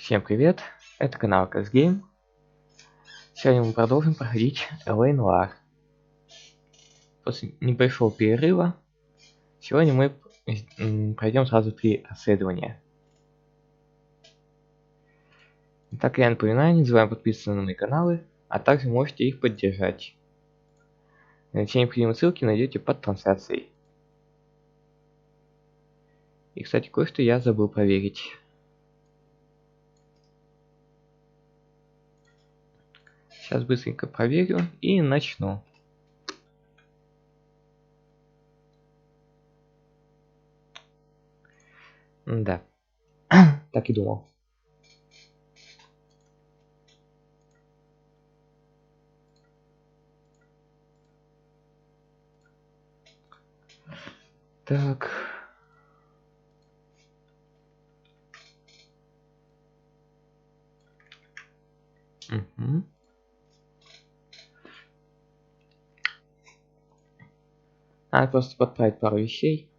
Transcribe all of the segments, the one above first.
Всем привет, это канал Часть. Сегодня мы продолжим проходить Noire. После небольшого перерыва сегодня мы пройдем сразу 3 расследования. Итак, я напоминаю, не забываем подписываться на мои каналы, а также можете их поддержать. Все необходимые ссылки найдете под трансляцией. И, кстати, кое-что я забыл проверить. Сейчас быстренько проверю и начну. Да, так и думал. Так. Угу. Надо просто подправить пару вещей.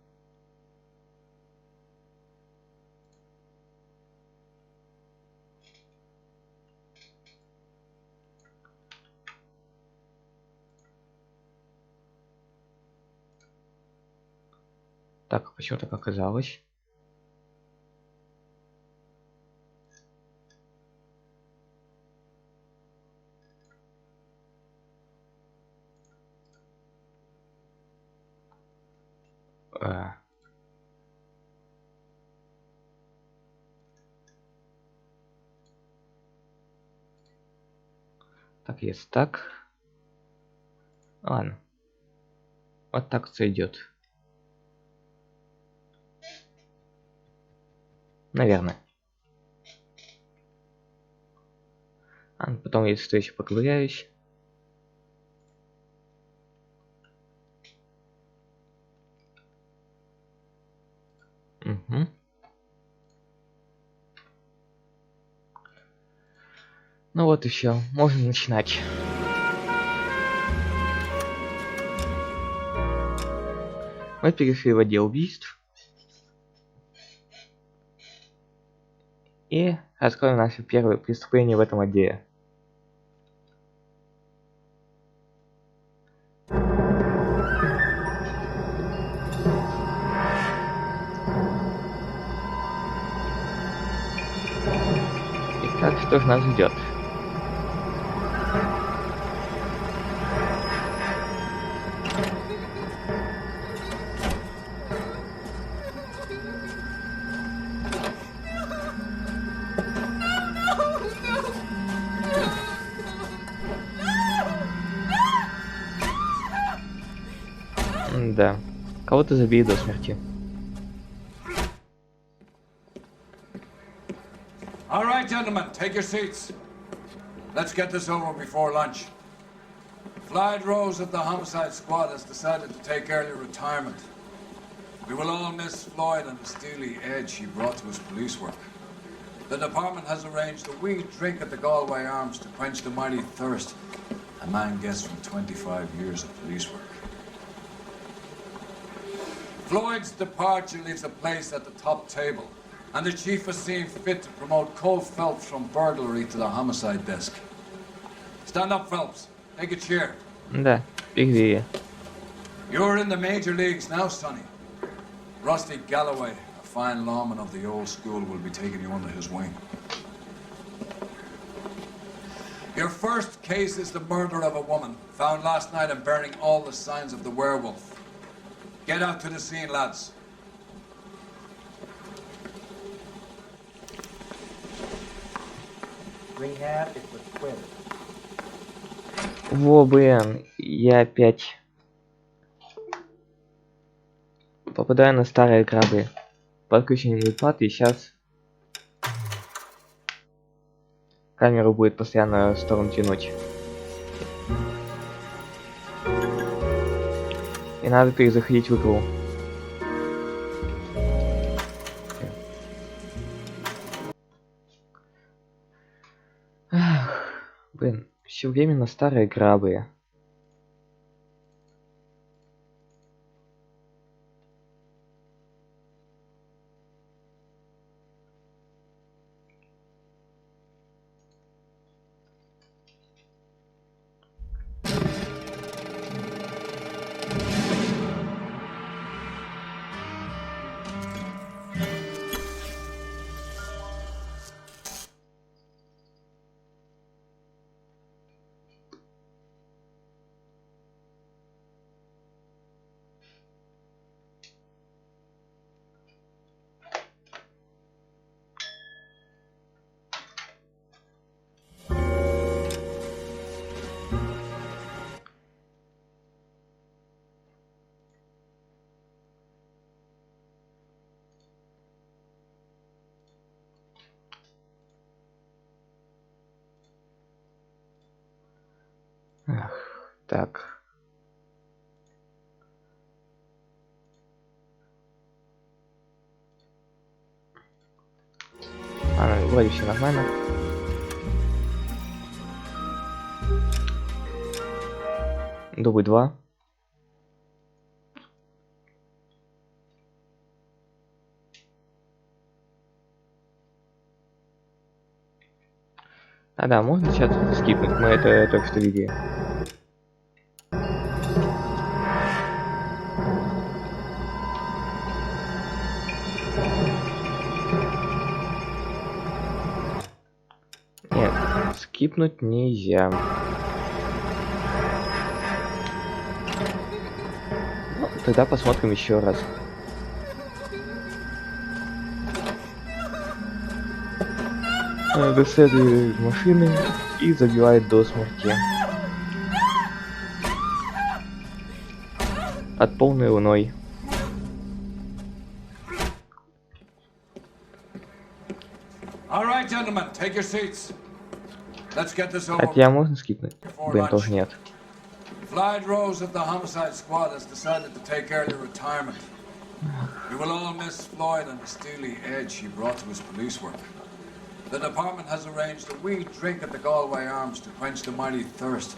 Так, почему так оказалось? Так, есть так. Ладно. Вот так сойдет. Наверное. Потом, если что, еще поковыряюсь. Угу. Ну вот и все. Можно начинать. Мы перешли в отдел убийств. И раскроем наше первое преступление в этом отделе. Итак, что же нас ждет? Да. Кого-то забили до смерти. All right, gentlemen, take your seats. Let's get this over before lunch. Floyd Rose of the Homicide Squad has decided to take early retirement. We will all miss Floyd and the steely edge he brought to his police work. The department has arranged a wee drink at the Galway Arms to quench the mighty thirst a man gets from 25 years of police work. Floyd's departure leaves a place at the top table, and the chief has seen fit to promote Cole Phelps from burglary to the homicide desk. Stand up, Phelps. Take a chair. Да, впервые. You're in the major leagues now, Sonny. Rusty Galloway, a fine lawman of the old school, will be taking you under his wing. Your first case is the murder of a woman, found last night and bearing all the signs of the werewolf. Get out to the scene, lads. Rehab is with Quinn. Во, блин, я опять попадаю на старые грабы. Подключение платы, и сейчас камеру будет постоянно в сторону тянуть. И надо перезаходить в игру. Ах, блин, все время на старые грабы. Ах, так. Вроде все нормально. Дубль 2. Да, можно сейчас скипнуть, мы это только что видели. Нет, скипнуть нельзя. Ну, тогда посмотрим еще раз. Выследует машины и забивает до смерти. От полной луной. Alright, gentlemen, take your seats. Let's get this over. А тебя можно скипнуть? Блин, тоже нет. Flight Rose of the Homicide Squad has decided to take early retirement. We will all miss Floyd and the steely edge he brought to his police work. The department has arranged a wee drink at the Galway Arms to quench the mighty thirst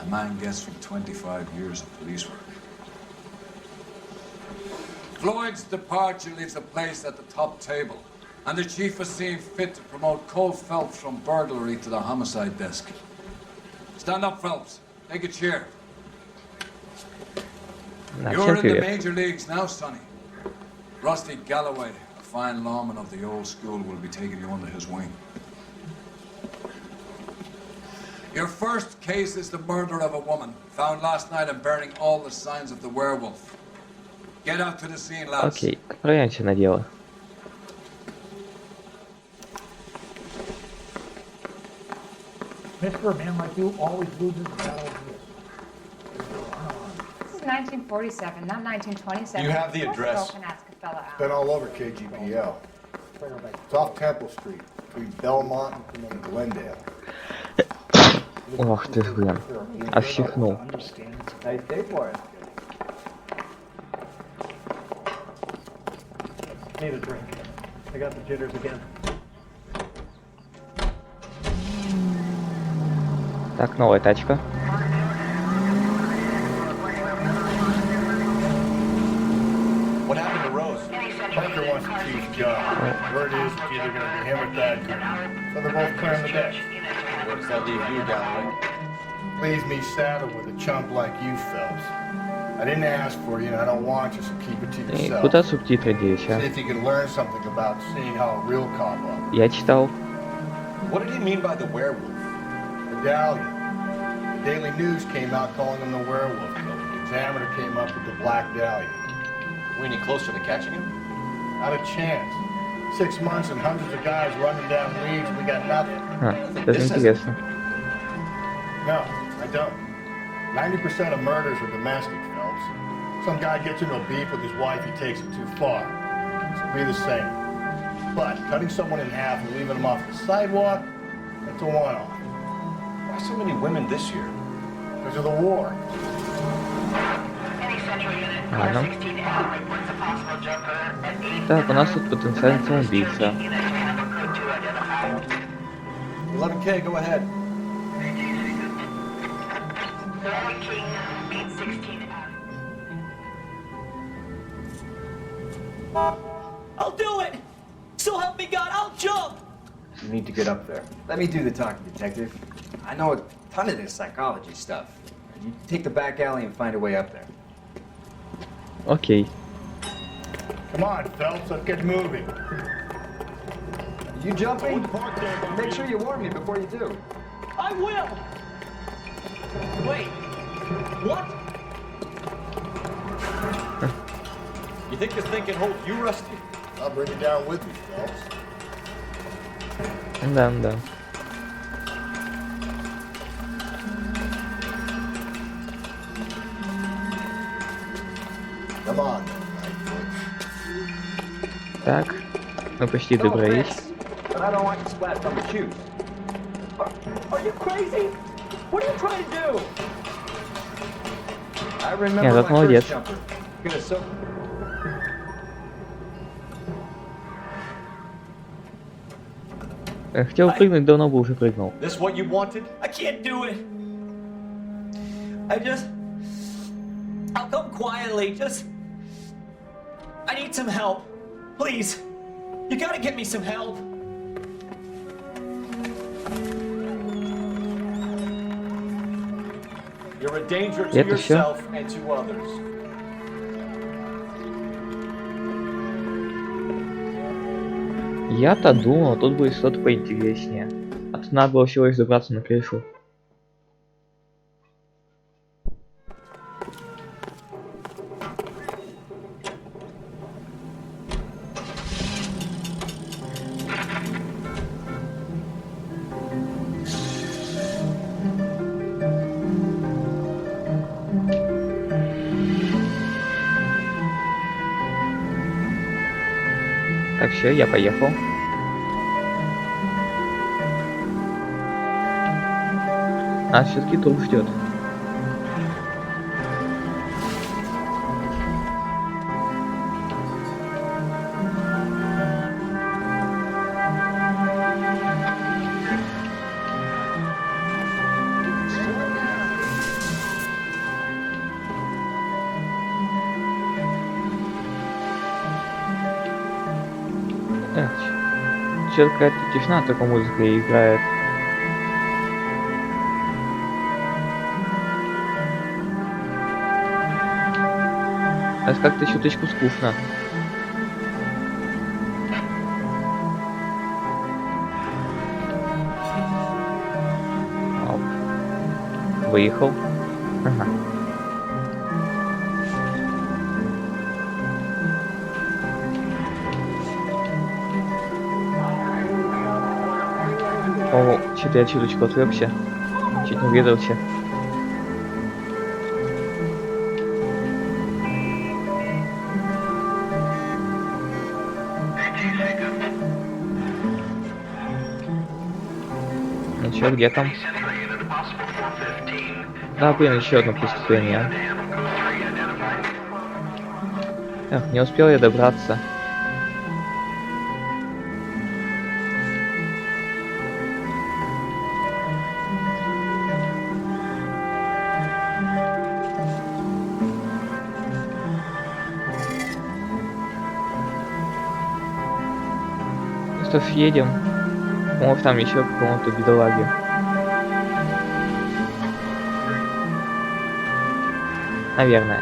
a man gets from 25 years of police work. Floyd's departure leaves the place at the top table, and the chief has seen fit to promote Cole Phelps from burglary to the homicide desk. Stand up, Phelps. Take a chair. You're in the major leagues now, Sonny. Rusty Galloway, a fine lawman of the old school, will be taking you under his wing. Your first case is the murder of a woman, found last night and bearing all the signs of the werewolf. Get out to the scene, lads. Окей, отправляемся на дело. Mister, a man like you always loses the battle of this. This is 1947, not 1927. You have the Let's address. go and ask a fella out. Been all over KGPL. It's off Temple Street, between Belmont and Glendale. Ох ты, блин. Овщихнул. Nice day for it. Need a drink. I got the jitters again. Так, новая тачка. What happened to Rose? Parker wants to choose John. Word is it's either going to be him or Dad. So they're both clearing the deck. Where does that leave you, Galloway? Leaves me saddled with a chump like you, Phelps. I didn't ask for you and I don't want you, so keep it to И yourself. куда субтитры делись, See а? if you can learn something about seeing how a real cop operates. Я читал. What did he mean by the werewolf? Medallion. The Daily News came out calling him the werewolf killer. The Examiner came up with the Black Dahlia. Are we any closer to catching him? Not a chance. 6 months and hundreds of guys running down leads, we got nothing. Даже интересно. No, I don't. 90% of murders are domestic, Phelps. Some guy gets into a beef with his wife, he takes it too far. So be the same. But cutting someone in half and leaving them off the sidewalk, that's a one-off. Why so many women this year? Because of the war. Ладно. Так, у нас тут потенциальный самоубийца. 11K, go ahead. I'll do it! So help me God, I'll jump! You need to get up there. Let me do the talking, detective. I know a ton of this psychology stuff. You take the back alley and find a way up there. Окей. Come on, Phelps, let's get moving. You jumping? Make sure you warn me before you do. I will! Wait, what? You think this thing can hold you, Rusty? I'll bring you down with me, Phelps. Да, да. Come on, Lightfoot. Так, мы почти No добрались. offense, but I don't want you splat from the shoes. Are you crazy? What are you trying to do? I remember Yeah, that's my молодец. first jumper. Gonna so. Хотел прыгнуть, давно бы уже прыгнул. This what you wanted? I can't do it. I'll come quietly. I need some help. Please. You gotta get me some help. You're a danger to Это всё? yourself and to others. Я-то думал, тут будет что-то поинтереснее. А тут надо было всего лишь забраться на крышу. Так, все, я поехал. Нас все-таки труп ждет. Что какая-то тишина, только музыка играет. Это как-то чуточку скучно. Оп. Выехал. Ага. О, что-то я чуточку отвлекся. Чуть не врезался. Ну чё, где там? Да, блин, еще одно преступление. Эх, не успел я добраться. Что ж, едем. Может, там еще какому-то бедолаге. Наверное.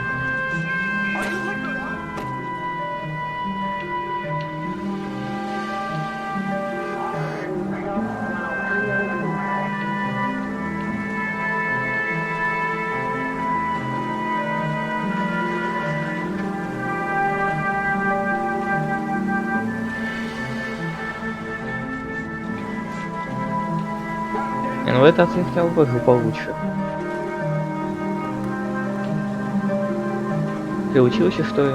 Ну, это я хотел бы получше. Ты учился, что ли?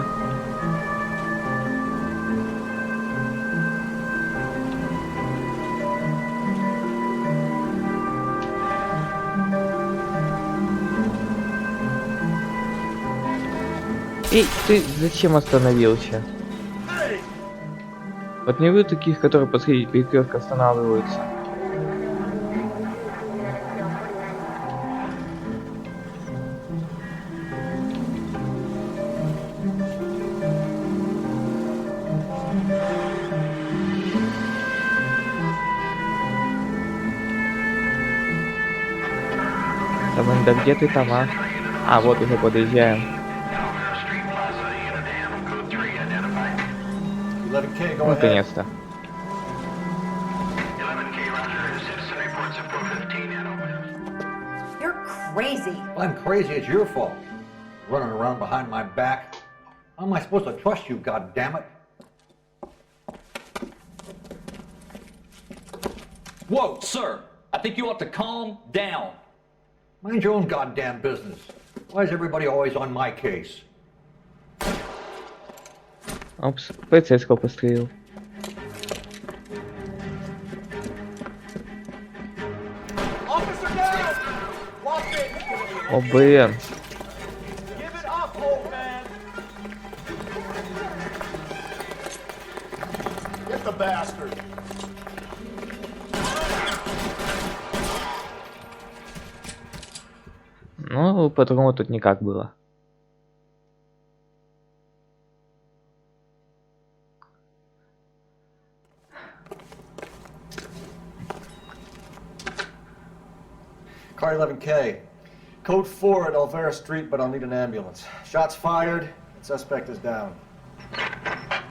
Эй, ты зачем остановился? Вот не вы таких, которые посреди перекрестка останавливаются. Да где ты там, а? А, вот уже подъезжаем. Наконец-то. You're crazy. I'm crazy, it's your fault. Running around behind my back. How am I supposed to trust you, goddammit? Whoa, sir. I think you ought to calm down. Mind your own goddamn business. Why is everybody always on my case? Опс, полицейского пострелил. Officer down! О, блин. Give it up, old man. Get the bastard. Ну, по-другому тут никак было. Car 11K. Code 4 at Olvera Street, but I'll need an ambulance. Shots fired, and suspect is down.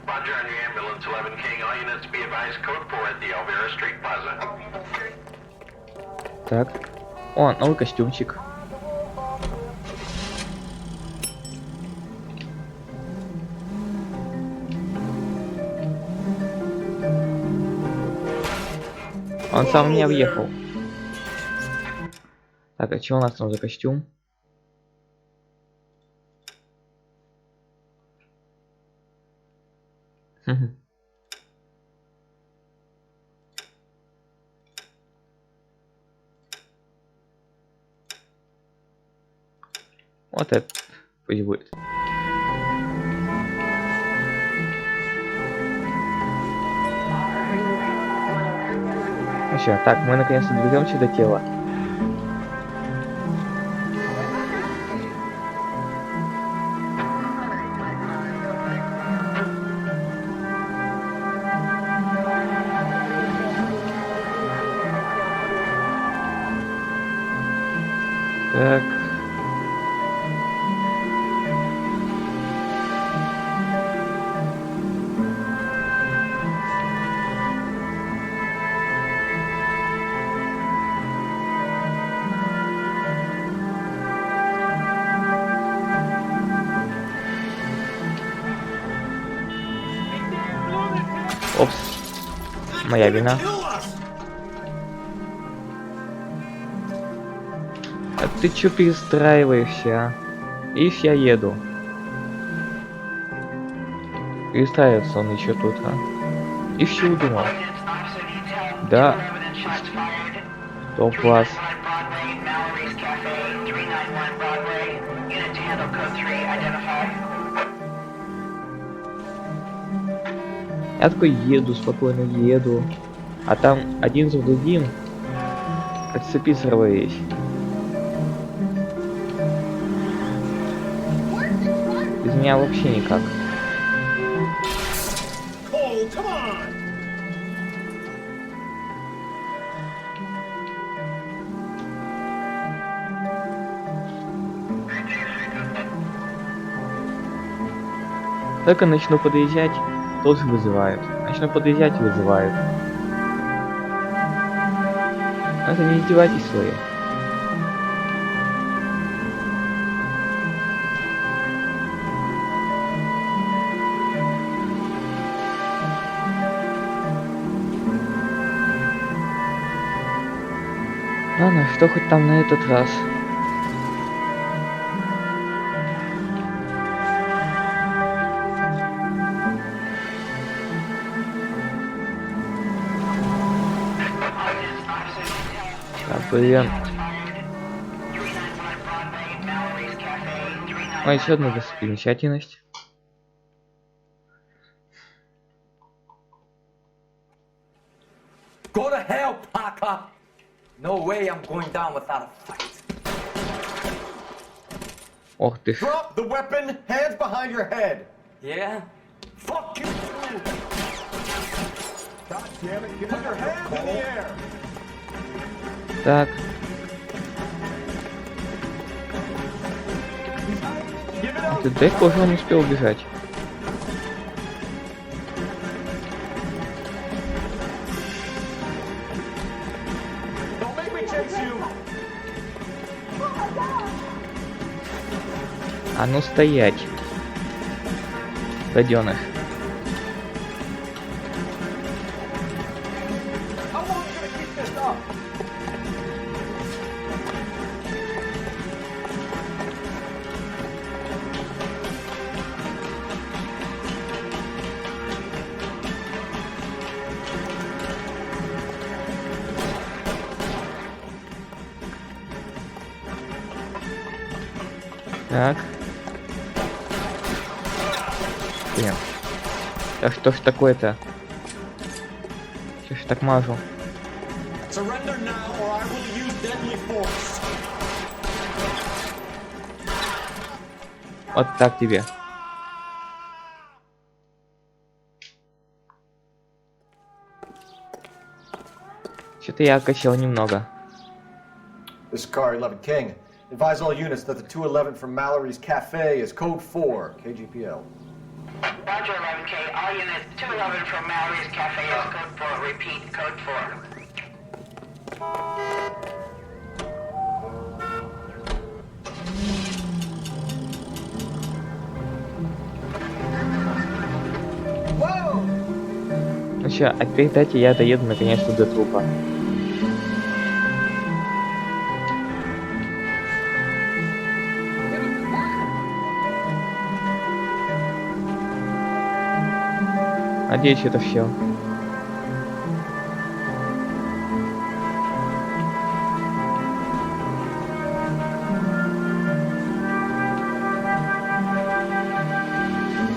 Roger on the ambulance, 11K. All units be advised, code 4 at the Olvera Street Plaza. Так. О, новый костюмчик. Он сам в меня въехал. Так, а что у нас там за костюм? Вот это пусть будет. Ну всё, так, мы наконец-то доберемся до тела. Так. Опс. Моя вина. А ты чё перестраиваешься, а? Ишь, я еду. Перестраиваться он еще тут, а? И все удумал. Да. Топ-класс. Я такой еду, спокойно еду. А там один за другим, как с цепи сорвались. Без меня вообще никак. Только начну подъезжать, тоже вызывают. Начну подъезжать, вызывают. Это не издевательство. Ладно, что хоть там на этот раз? Блин. А еще одна достопримечательность. Go to hell, Parker! No way I'm going down without a fight. Ох ты ж. Drop the weapon, hands behind your head. Yeah? Fuck you! God damn it, get your hands in the air. Так. Ты далеко же он успел убежать. А ну стоять. Гаденыш. Так. Блин. Да что ж такое-то? Что ж так мажу? Surrender now, or I will use deadly force. Вот так тебе. Что-то я окачал немного. This is Car 11 King. Advise all units that the 211 from Mallory's Cafe is code 4, KGPL. Roger, 11K. All units, 211 from Mallory's Cafe is code 4. Repeat, code 4. Ну чё, а теперь дайте я доеду наконец-то до трупа. Надеюсь, это все.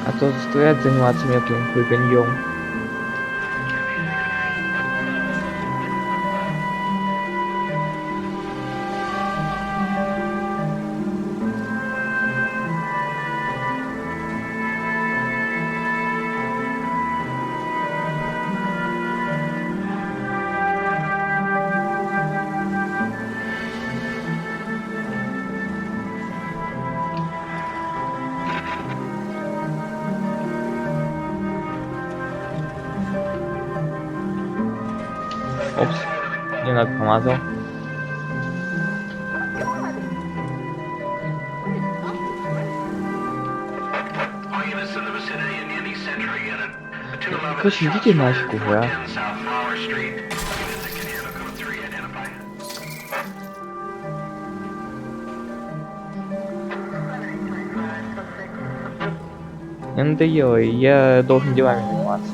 А то заставляют заниматься мелким хулиганьем. Опс, немного помазал. All units in the vicinity in Indy Central Unit. 211 Короче, идите нафиг уже, а. 10 South Flower Street. Units in Canada code 3 identify. Мне надоело, и я должен делами заниматься.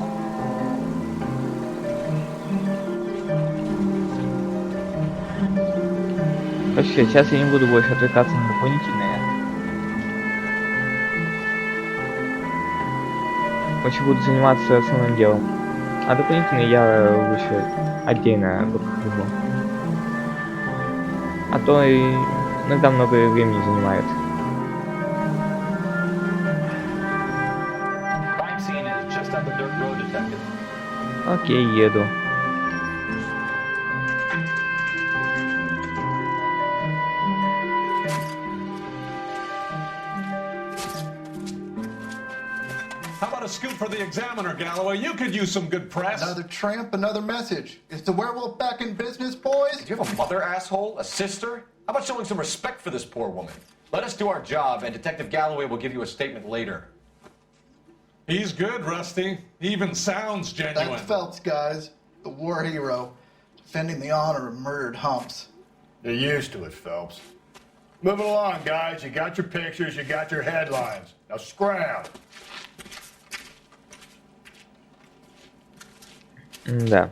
Короче, сейчас я не буду больше отвлекаться на дополнительные. Короче, буду заниматься основным делом. А дополнительные я лучше отдельно прохожу. А то и иногда много времени занимает. Crime scene is just up the dirt road, detective. Окей, еду. How about a scoop for the Examiner, Galloway? You could use some good press. Another tramp, another message. Is the werewolf back in business, boys? Do you have a mother, asshole? A sister? How about showing some respect for this poor woman? Let us do our job, and Detective Galloway will give you a statement later. He's good, Rusty. He even sounds genuine. That's Phelps, guys. The war hero. Defending the honor of murdered humps. You're used to it, Phelps. Moving along, guys. You got your pictures, you got your headlines. Now scram. Да.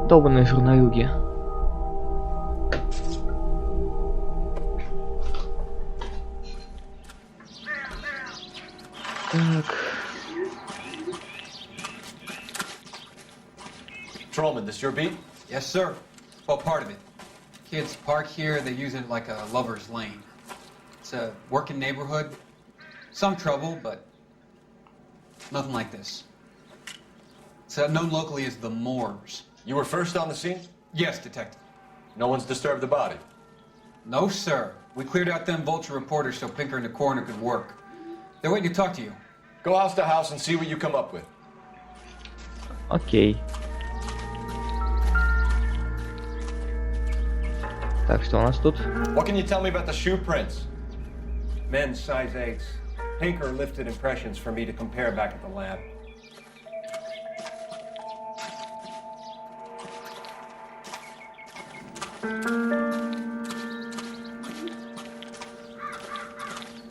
Долбаные журналюги. Так. Trollman, this your beat? Yes, sir. Well, part of it. Kids park here, they use it like a lover's lane. It's a working neighborhood. Some trouble, but nothing like this. It's known locally as the Moors. You were first on the scene? Yes, detective. No one's disturbed the body? No, sir. We cleared out them vulture reporters so Pinker and the coroner could work. They're waiting to talk to you. Go house to house and see what you come up with. Окей. Так, что у нас тут? What can you tell me about the shoe prints? Men's size 8s. Pinker lifted impressions for me to compare back at the lab.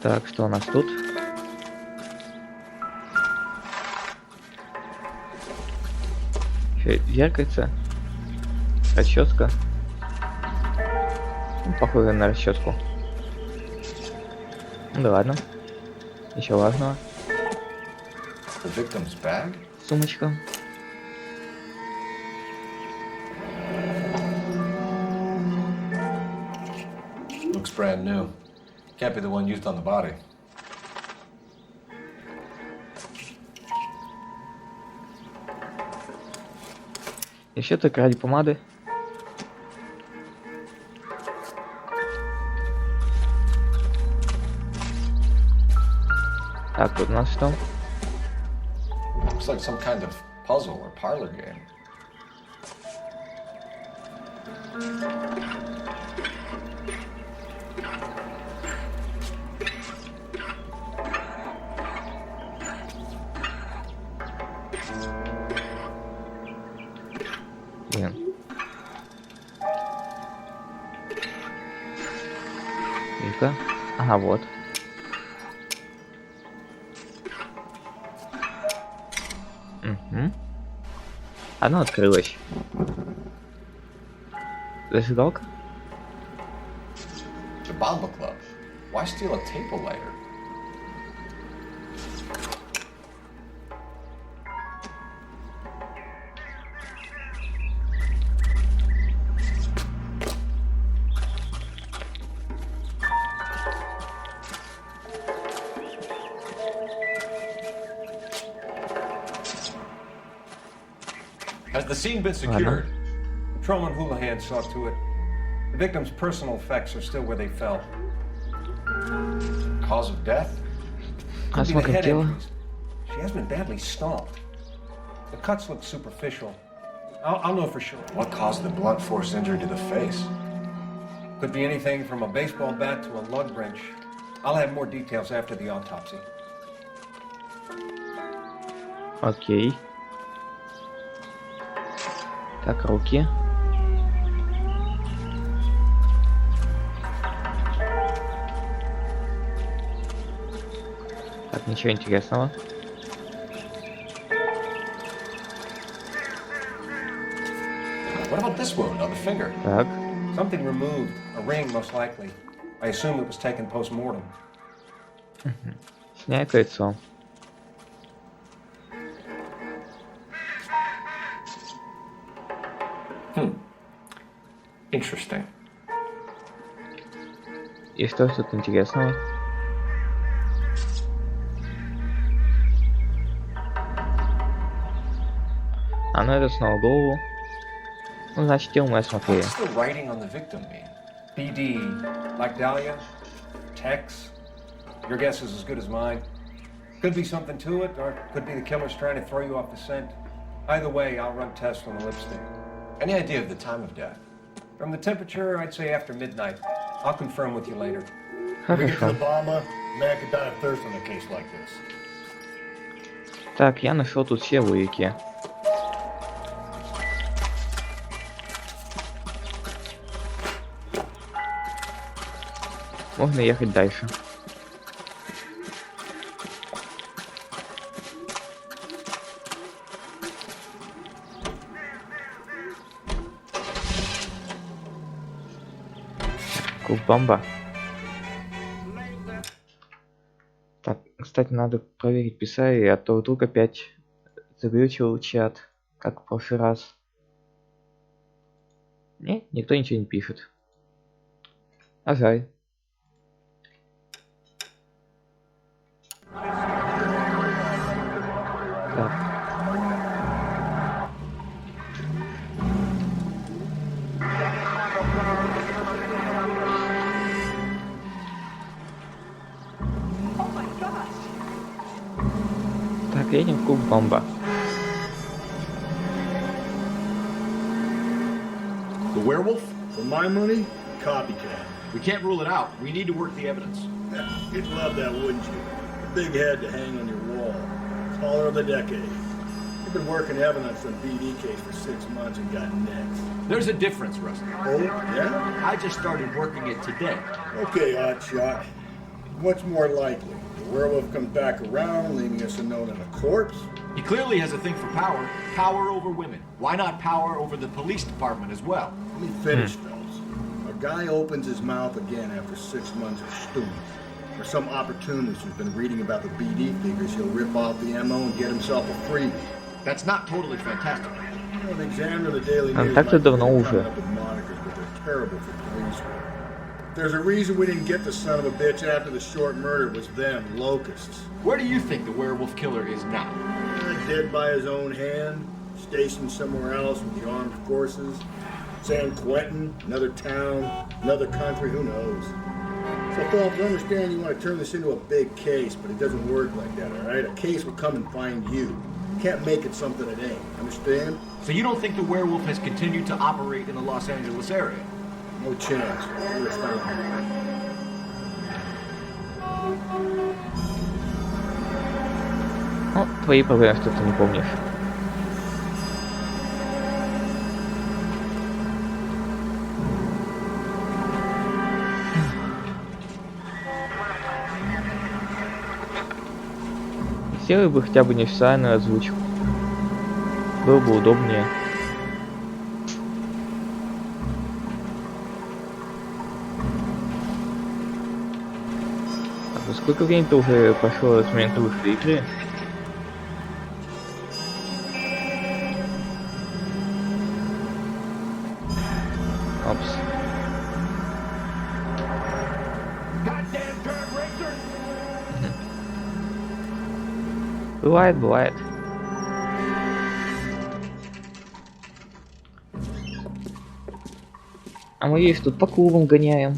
Так, что у нас тут? Зеркальце. Расческа. Похоже на расческу. Ну да ладно. Еще важного. The victim's bag? Сумочка. Looks brand new. Can't be the one used on the body. Еще только ради помады. Так, тут у нас что? Looks like some kind of puzzle or parlor game. Блин. Ну-ка. Ага, вот. Угу. Оно открылось. Зажигалка? The Bomba Club. Why steal a table lighter? Has the scene been secured? Patrolman Houlihan saw to it. The victim's personal effects are still where they fell. Cause of death? Could be the head injuries. She has been badly stomped. The cuts look superficial. I'll know for sure. What caused the blunt force injury to the face? Could be anything from a baseball bat to a lug wrench. I'll have more details after the autopsy. Окей. Так, руки. Так, ничего интересного. What about this wound on the finger? Так. Something removed. A ring, most likely. I assume it was taken post-mortem. Сняй кольцо. Interesting. И что тут интересного? А ну это снова голову. Ну, значит, тело мы осмотрели. What's the writing on the victim mean? BD, like Dahlia, Tex. Your guess is as good as mine. Could be something to it, or could be the killer's trying to throw you off the scent. Either way, I'll run tests on the lipstick. Any idea of the time of death? From the temperature, I'd say after midnight. I'll confirm with you later. We get to the bomber, man could die of thirst in a case like this. Так, я нашел тут все улики. Можно ехать дальше. Бомба. Так, кстати, надо проверить писали, а то вдруг опять заглючил чат, как в прошлый раз. Не, никто ничего не пишет. А жаль. Так. Так, едем в клуб Бомба. The werewolf? For my money, copycat. We can't rule it out. We need to work the evidence. You'd love that, wouldn't you? A big head to hang on your wall. Caller of the decade. You've been working evidence on BD case for 6 months and got next. There's a difference, Rusty. Oh, yeah? I just started working it today. Okay, hotshot. What's more likely? The werewolf comes back around, leaving us a note on a corpse? He clearly has a thing for power. Power over women. Why not power over the police department as well? Let me finish, fellas. Our Guy opens his mouth again after 6 months of stewing. Or some opportunist who's been reading about the BD figures he'll rip off the ammo and get himself a freebie. That's not totally fantastic. Well, the Examiner of the Daily News Так-то might давно be уже. coming up with monikers, but they're terrible for police work. There's a reason we didn't get the son of a bitch after the short murder. It was them, locusts. Where do you think the werewolf killer is now? Dead by his own hand, stationed somewhere else with the armed forces. San Quentin, another town, another country, who knows? So, Phelps, I understand you want to turn this into a big case, but it doesn't work like that, all right? A case will come and find you. Can't make it something it ain't. Understand? So you don't think the werewolf has continued to operate in the Los Angeles area? No chance. We're astounded. Ну, твои проблемы, что ты не помнишь. Сделай бы хотя бы неофициальную озвучку. Было бы удобнее. А сколько времени-то уже прошло с момента выхода игры? Опс. Бывает, бывает. А мы есть тут по клубам гоняем.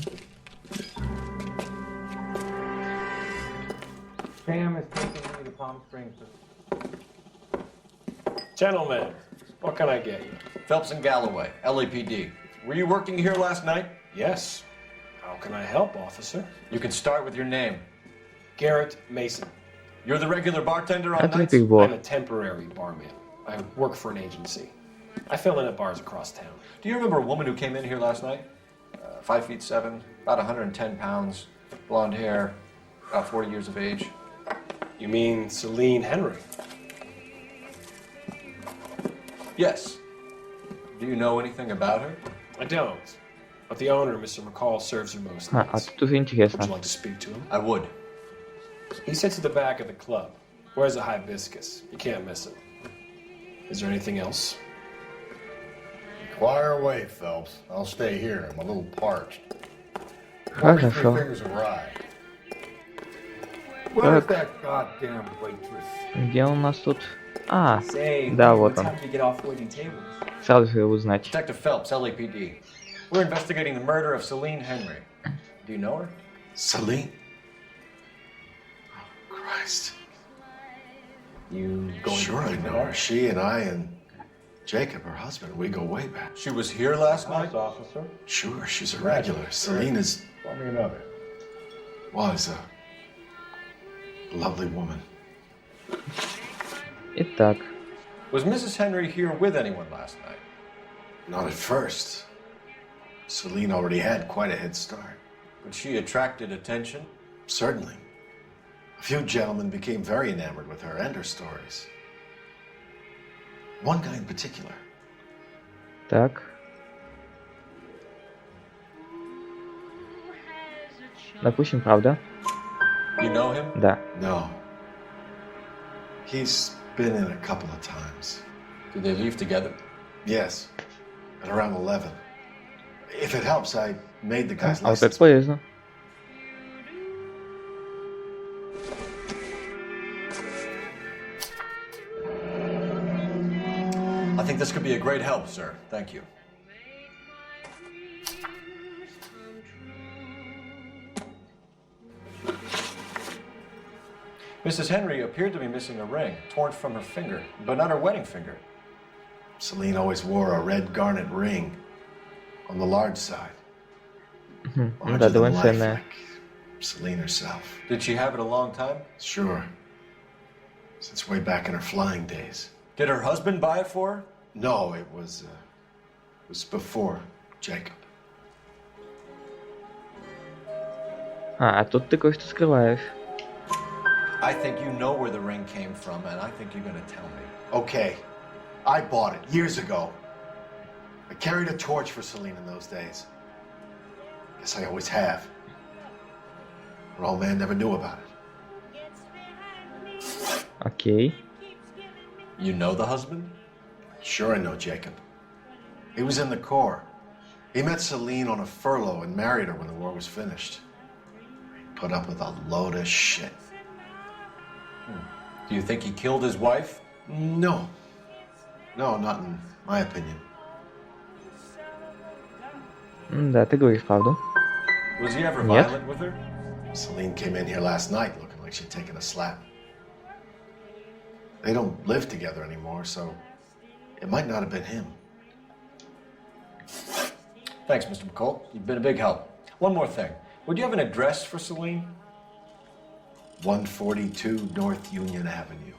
Sam is taking me to Palm Springs. Gentlemen, what can I get you? Phelps and Galloway, LAPD. Were you working here last night? Yes. How can I help, officer? You can start with your name. Garrett Mason. You're the regular bartender on Это nights? ты был. I'm a temporary barman. I work for an agency. I fill in at bars across town. Do you remember a woman who came in here last night? 5'7", about 110 pounds, blonde hair, about 40 years of age. You mean Celine Henry? Yes. Do you know anything about her? I don't. But the owner, Mr. McCall, serves her most А nights. тут уже Would интересно. you like to speak to him? I would. He sits at the back of the club. Wears a hibiscus. You can't miss him. Is there anything else? Inquire away, Phelps. I'll stay here. I'm a little parched. Pour me 3 Хорошо. fingers of rye. Where's Так. that goddamn waitress? Где у нас тут? А, Say, да, what вот он. time do you get off waiting tables? Сразу же его узнать. Detective Phelps, LAPD. We're investigating the murder of Celine Henry. Do you know her? Celine? Oh, Christ. You going Sure I know her. She and I and Jacob, her husband, we go way back. She was here last night? Officer. Sure, she's a regular. Celine is, Pour me another. was a lovely woman. Итак, Was Mrs. Henry here with anyone last night? Not at first. Celine already had quite a head start. But she attracted attention? Certainly. A few gentlemen became very enamored with her and her stories. One guy in particular. так. Допустим, правда? You know him? Да. No. He's been in a couple of times. Did they leave together? Yes. At around 11. If it helps, I made the guy's А вот это license. полезно. I think this could be a great help, sir. Thank you. Mrs. Henry appeared to be missing a ring, torn from her finger, but not her wedding finger. Celine always wore a red garnet ring on the large side. Ну Larger да, than довольно life, ценная. like Celine herself. Did she have it a long time? Sure. Since way back in her flying days. Did her husband buy it for her? No, it was before Jacob. А тут ты кое-что скрываешь. I think you know where the ring came from, and I think you're gonna tell me. Okay. I bought it years ago. I carried a torch for Celine in those days. Yes, I always have. But old man never knew about it. Окей. You know the husband? Sure I know Jacob. He was in the Corps. He met Celine on a furlough and married her when the war was finished. He put up with a load of shit. Do you think he killed his wife? No. No, not in my opinion. Да, ты говоришь правду. Was he ever Нет. violent with her? Celine came in here last night looking like she'd taken a slap. They don't live together anymore, so it might not have been him. Thanks, Mr. McCall. You've been a big help. One more thing. Would you have an address for Celine? 142 North Union Avenue.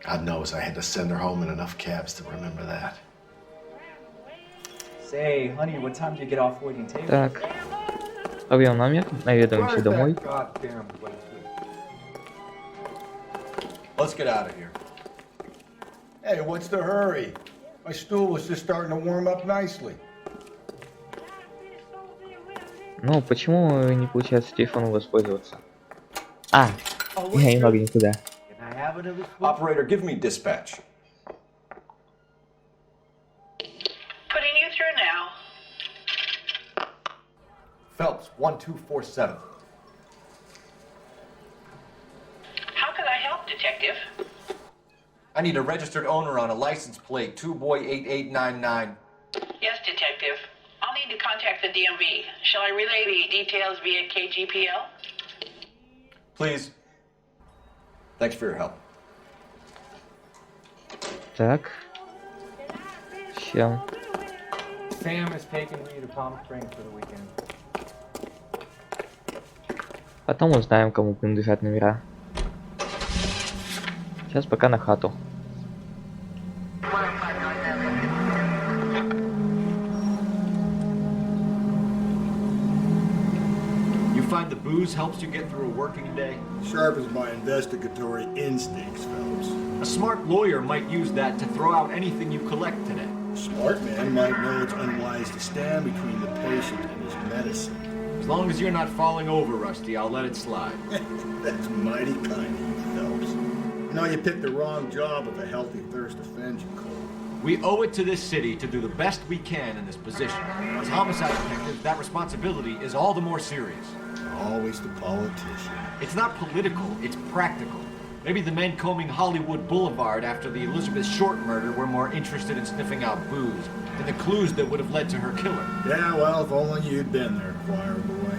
God knows I had to send her home in enough cabs to remember that. Say, honey, what time do you get off waiting table? Так. Объем номер. Наведываемся домой. Let's get out of here. Hey, what's the hurry? My stool was just starting to warm up nicely. Ну, почему не получается телефоном воспользоваться? А, я не могу никуда. Operator, give me dispatch. Putting you through now. Phelps, 1247. How can I help, Detective? I need a registered owner on a license plate, 2boy8899. Yes, Detective. I'll need to contact the DMV. Shall I relay the details via KGPL? Please. Thanks for your help. Так. Ща. Sam is taking me to Palm Springs for the weekend. Потом узнаем, кому принадлежат номера. Сейчас пока на хату. You find the booze helps you get through a working day? Sharpens my investigatory instincts, Phelps. A smart lawyer might use that to throw out anything you collect today. Smart man might know it's unwise to stand between the patient and his medicine. As long as you're not falling over, Rusty, I'll let it slide. That's mighty kind of you, Phelps. You know, you picked the wrong job if a healthy thirst offends you, Cole. We owe it to this city to do the best we can in this position. As homicide detectives, that responsibility is all the more serious. Always the politician. It's not political, it's practical. Maybe the men combing Hollywood Boulevard after the Elizabeth Short murder were more interested in sniffing out booze than the clues that would have led to her killer. Yeah, well, if only you'd been there, choir boy.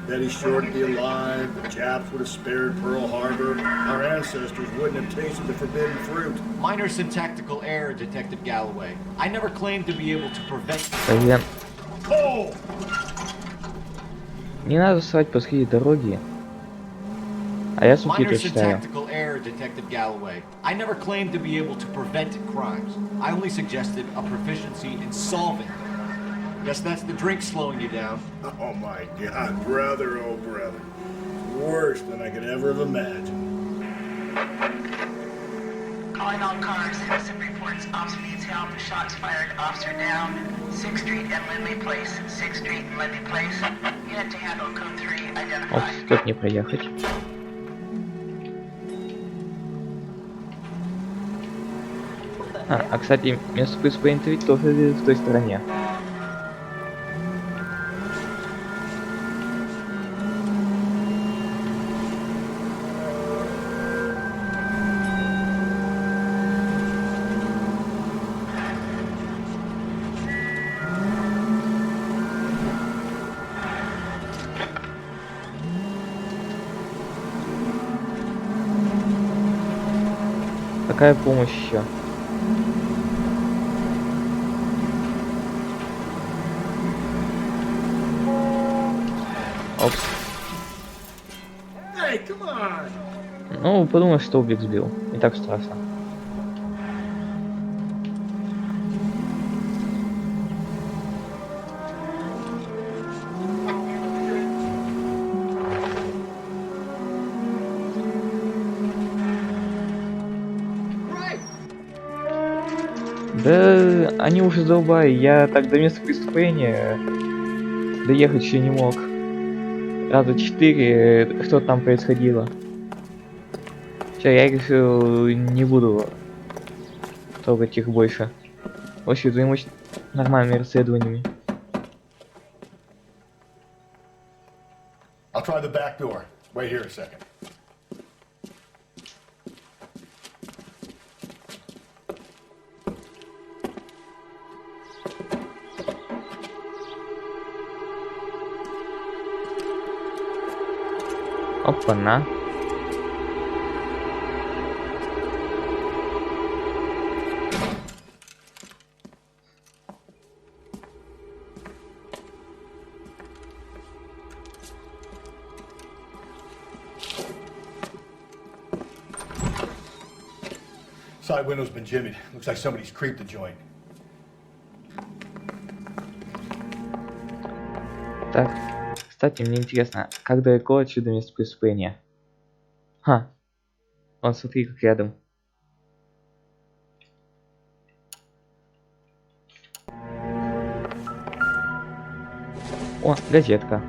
Betty Short would be alive, the Japs would have spared Pearl Harbor, our ancestors wouldn't have tasted the forbidden fruit. Minor syntactical error, Detective Galloway. I never claimed to be able to prevent... Блин. Cole! Не надо ссать посреди дороги. А я субтитры Minor читаю. syntactical error, Detective Galloway. I never claimed to be able to prevent crimes. I only suggested a proficiency in solving them. Guess that's the drink slowing you down. Oh my God, brother, oh brother. Worse than I could ever have imagined. Calling all cars. Citizen reports officer needs help. Shots fired. Officer down. 6th Street and Lindley Place. 6th Street and Lindley Place. Unit to handle code 3. Оп, Identify. как не проехать? А, кстати, место преступления ведь тоже в той стороне. Какая помощь еще? Опс. Hey, come on! Ну, подумай, что Убик сбил. Не так страшно. Да, они уже задолбали. Я так до места преступления доехать еще не мог. Раза 4 что там происходило. Все, я решил, не буду трогать их больше. Вообще займусь нормальными расследованиями. I'll try the back door. Wait here a second. Опа-на. Side window's been jimmied. Looks like somebody's creeped the joint. Так, кстати, мне интересно, как далеко отсюда место преступления? Ха, вон смотри, как рядом. О, газетка.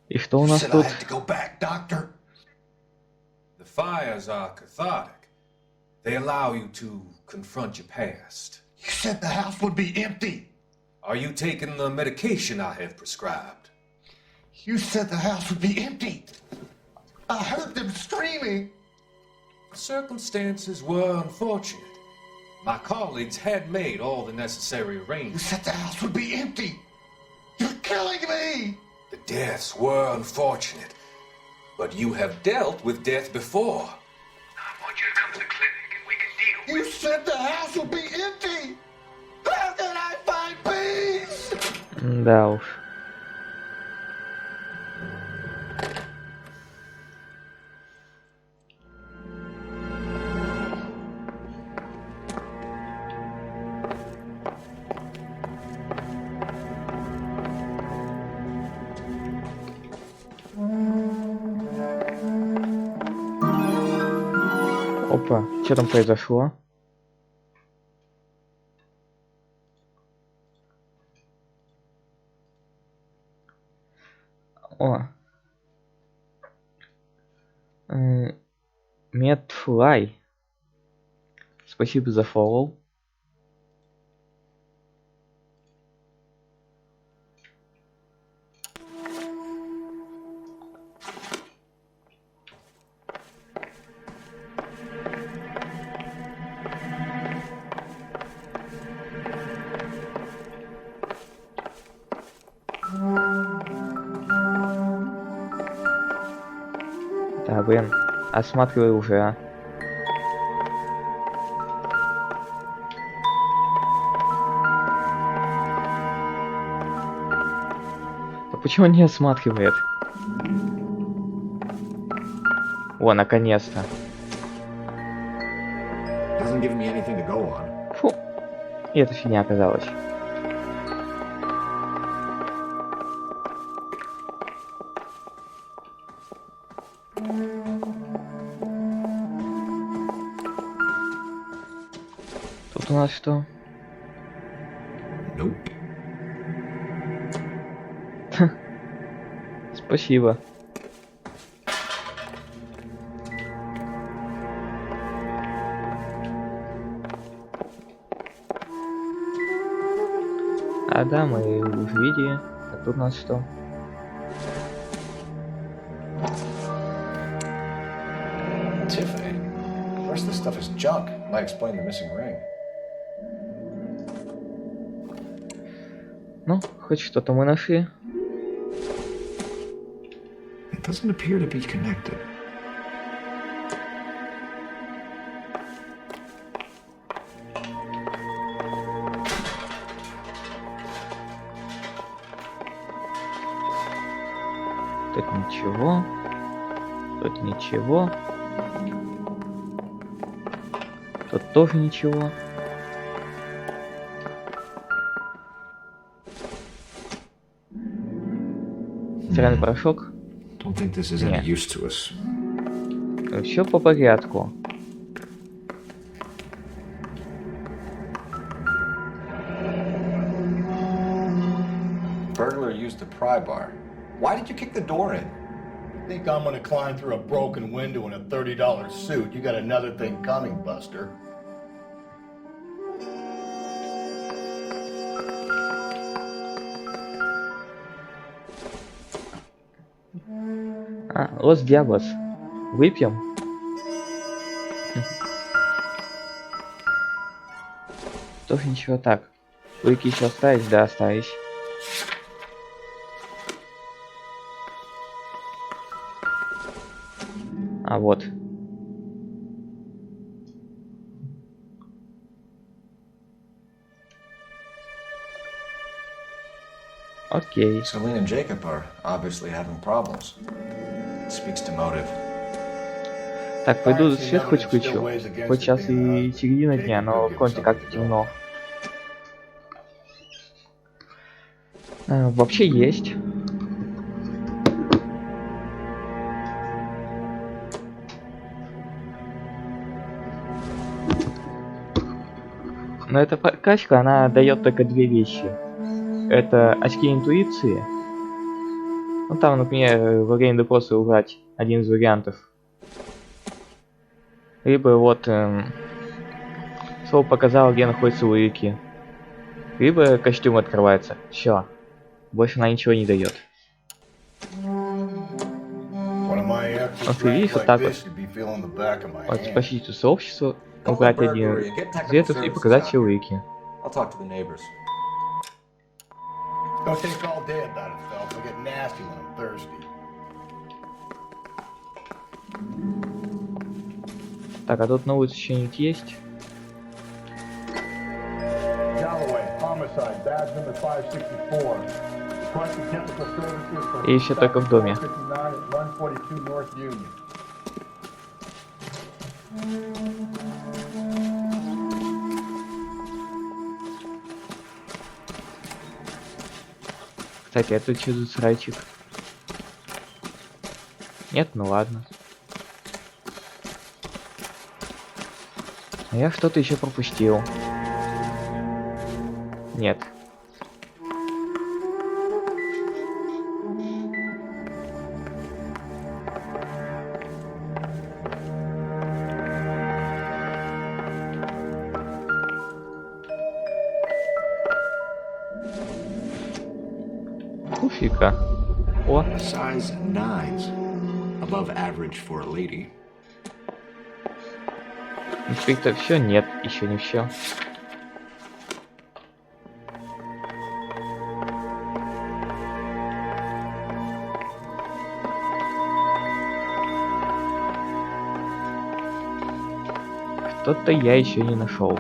И что у нас тут? The fires are cathartic. They allow you to confront your past. You said the house would be empty. Are you taking the medication I have prescribed? You said the house would be empty. I heard them screaming. Circumstances were unfortunate. My colleagues had made all the necessary arrangements. You said the house would be empty. You're killing me. The deaths were unfortunate, but you have dealt with death before. I want you to come to the clinic and we can deal with it. You said the house would be empty. How can I find peace? Да уж. Опа, что там произошло? О. Медфлай. Спасибо за фоллоу. Да, блин, осматривай уже, а. А почему он не осматривает? О, наконец-то. Doesn't give me anything to go on. Фу, и эта фигня оказалась. Тут у нас что? Nope. Спасибо. А да, мы уже видели. А тут у нас что? Tiffany. The rest of this stuff is junk. Might explain the missing ring. Ну, хоть что-то мы нашли. It doesn't appear to be connected. Тут ничего. Тут ничего. Тут тоже ничего. Стиральный порошок. Don't think this is any use to us. Все по порядку. Burglar used a pry bar. Why did you kick the door in? Think I'm gonna climb through a broken window in a $30 suit? You got another thing coming, Buster. Лос Диаблос. Выпьем? Тоже ничего так. Улики еще оставить? Да, оставить. А вот. Окей. Celine and Jacob are obviously having problems. It speaks to motive. Так, пойду свет хоть включу. Хоть сейчас и середина дня, но в комнате как-то темно. Вообще есть. Но эта прокачка, она дает только две вещи. Это очки интуиции. Ну там, например, во время допроса убрать один из вариантов. Либо вот слово показало, где находятся улики. Либо костюм открывается. Все. Больше она ничего не дает. Вот видишь, вот так вот. Вот спасите сообщество, убрать один цветов и показать все улики. Don't think all day about it, Phelps. I get nasty when I'm thirsty. Так, а тут на улице что-нибудь есть? И еще только в доме. Кстати, это что за срачик? Нет, ну ладно. А я что-то еще пропустил. Нет. Фига. О. Size 9s. Above average for a lady. Инспектор, все? Нет, еще не все. Что-то я еще не нашел.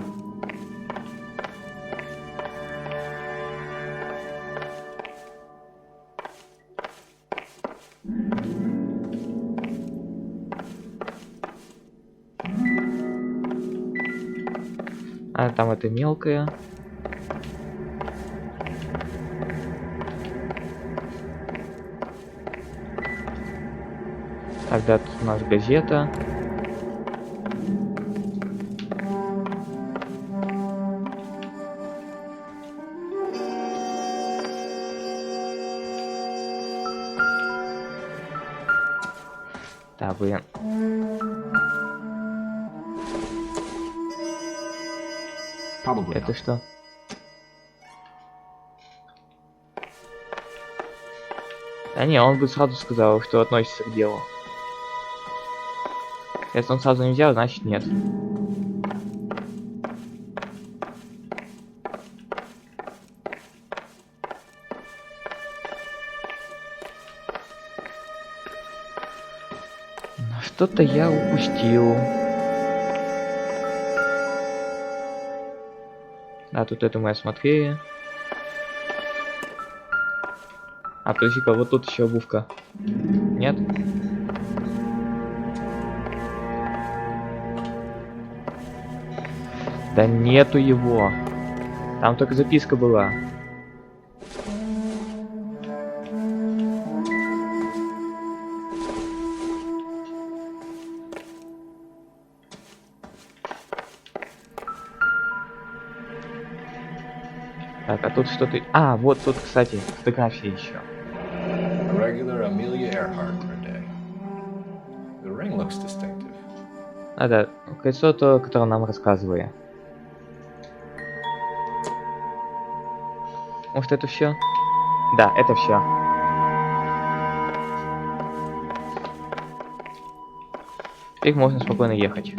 А там это мелкое. Тогда тут у нас газета. Да, блин. Это что? Да не, он бы сразу сказал, что относится к делу. Если он сразу не взял, значит нет. Но что-то я упустил. А тут это мы осмотрели. А подожди-ка, вот тут еще обувка. Нет? Да нету его. Там только записка была. Так, а тут что-то... А, вот тут, кстати, фотография еще. A regular Amelia Earhart per day. The ring looks distinctive. А, да, кольцо то, о котором нам рассказывали. Может, это все? Да, это все. Теперь можно спокойно ехать.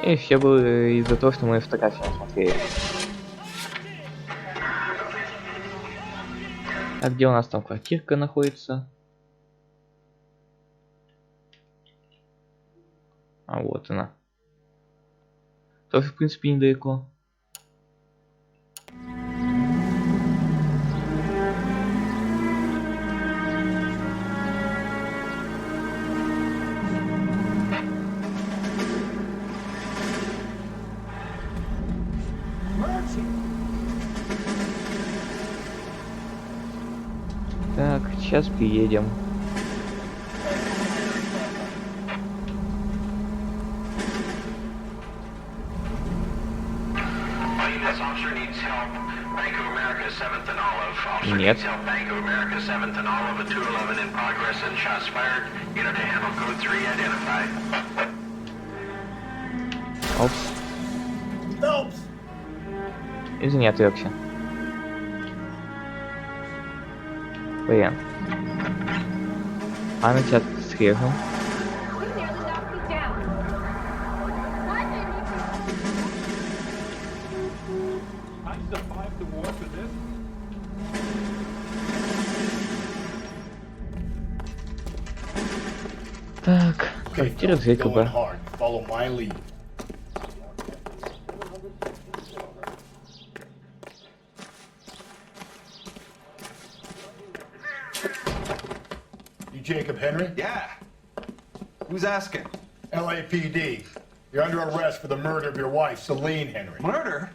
И все было из-за того, что мы фотографии не смотрели. А где у нас там квартирка находится? А вот она. Тоже, в принципе, недалеко. Так, сейчас приедем. Нет. Опс. Извини, отвлекся. Блин. Память отслежу. Так, квартира Джейкоба. Follow my lead. You Jacob Henry? Yeah. Who's asking? LAPD. You're under arrest for the murder of your wife, Celine Henry. Murder?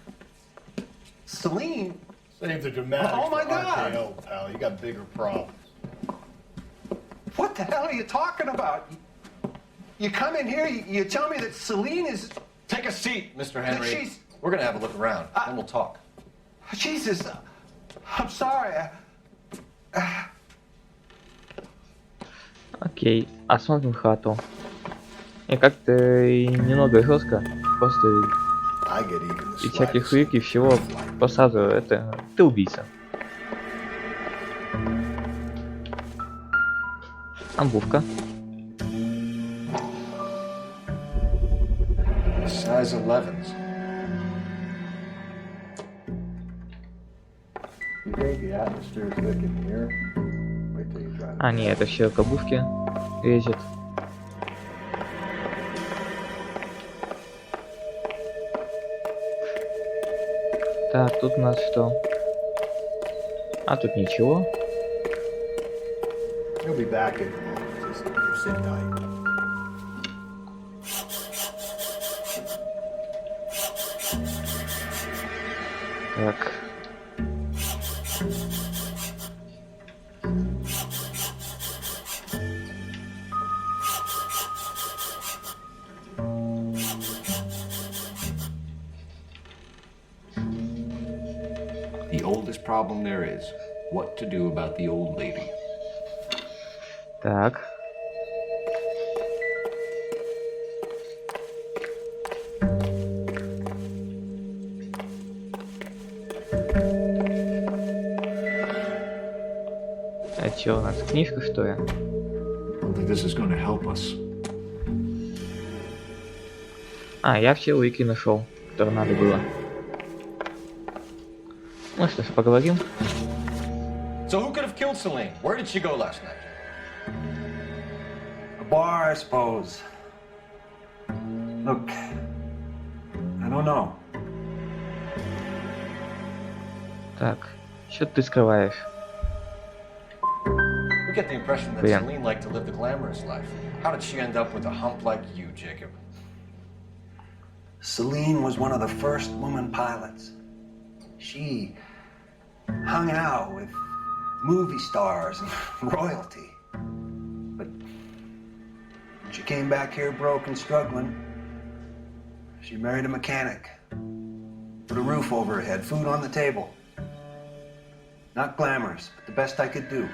Celine? Save the dramatics Oh my for God. RKO, pal. You got bigger problems. What the hell are you talking about? You come in here, you tell me that Celine is... Take a seat, Mr. Henry. She's... We're gonna have a look around, then we'll talk. Jesus, I'm sorry. Окей, осмотрим хату. И как-то немного жестко, просто и всяких крик и всего, посаду, это ты убийца. Обувка. Size 11s. You think the atmosphere's thick in here? Wait till you try to... А, не, это все к обувке лезет. Так, тут у нас что? А тут ничего. He'll be back in a moment. Just sit tight. Так. The oldest problem there is what to do about the old lady. Так. А чё, у нас книжка, что ли? I don't think this is going to help us. А, я все улики нашел, которые надо было. Ну что ж, поговорим. So who could have killed Celine? Where did she go last night? A bar, I suppose. Look, I don't know. Так, что ты скрываешь? We get the impression that Yeah. Celine liked to live the glamorous life. How did she end up with a hump like you, Jacob? Celine was one of the first woman pilots. She hung out with movie stars and royalty. But She came back here broke and struggling. She married a mechanic. Put a roof over her head, food on the table. Not glamorous, but the best I could do.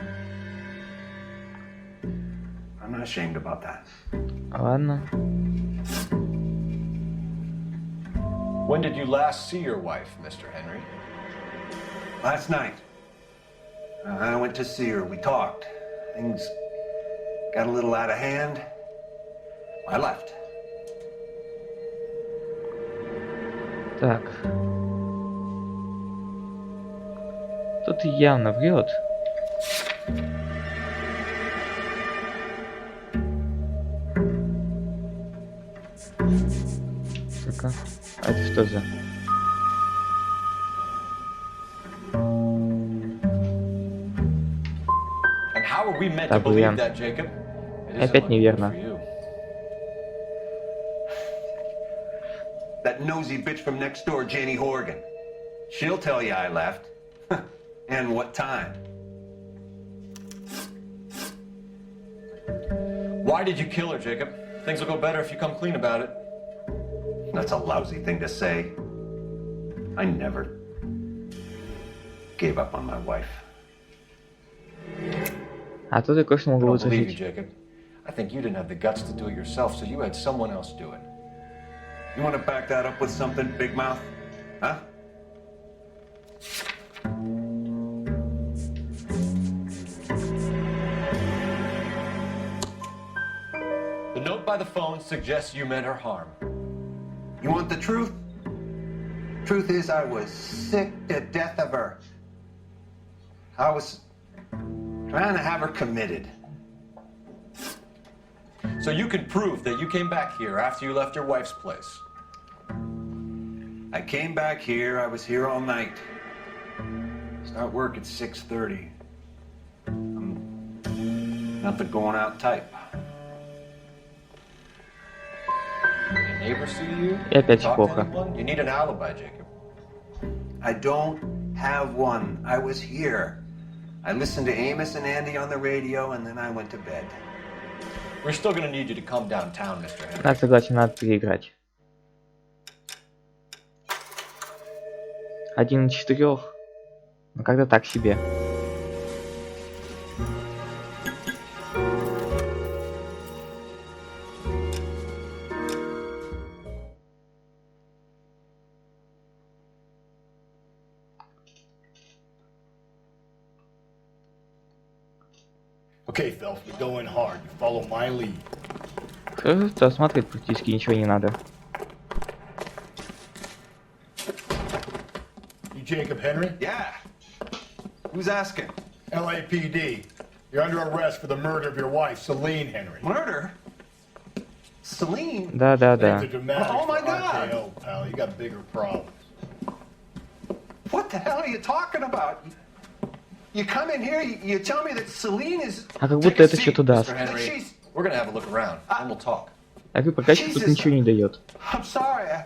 I'm not ashamed about that. Ладно. When did you last see your wife, Mr. Henry? Last night. I went to see her. We talked. Things got a little out of hand. I left. Так. Тут явно врет. Сука. А это что за? And how are we meant to Так, believe блин. that, Jacob? It isn't Опять looking good неверно. for you. That nosy bitch from next door, Janie Horgan. She'll tell you I left. And what time. Why did you kill her, Jacob? Things will go better if you come clean about it. That's a lousy thing to say. I never gave up on my wife. А тут я кое-что I могу don't believe you, возразить. Jacob. I think you didn't have the guts to do it yourself, so you had someone else do it. You want to back that up with something, Big Mouth? Huh? The note by the phone suggests you meant her harm. You want the truth? Truth is, I was sick to death of her. I was trying to have her committed. So you can prove that you came back here after you left your wife's place. I came back here. I was here all night. Start work at 6:30. I'm not the going out type. Your neighbors see you? И опять Talk to плохо. anyone? You need an alibi, Jacob. I don't have one. I was here. I listened to Amos and Andy on the radio, and then I went to bed. We're still gonna need you to come downtown, Mr. Henry. Да, согласен, надо переиграть. 1 из 4. Ну когда так себе. Okay, Phelps, we go in hard. You follow my lead. Что осматривать практически ничего не надо. You Jacob Henry? Yeah. Who's asking? LAPD. You're under arrest for the murder of your wife, Celine Henry. Murder? Celine? Да. It's a dramatic Oh my for God. RKO, pal. You got bigger problems. What the hell are you talking about? You come in here, you tell me that Celine is... А как будто это что-то даст. Mr. Henry, we're gonna have a look around, and we'll talk. А как прокачка тут Jesus. ничего не дает. I'm sorry.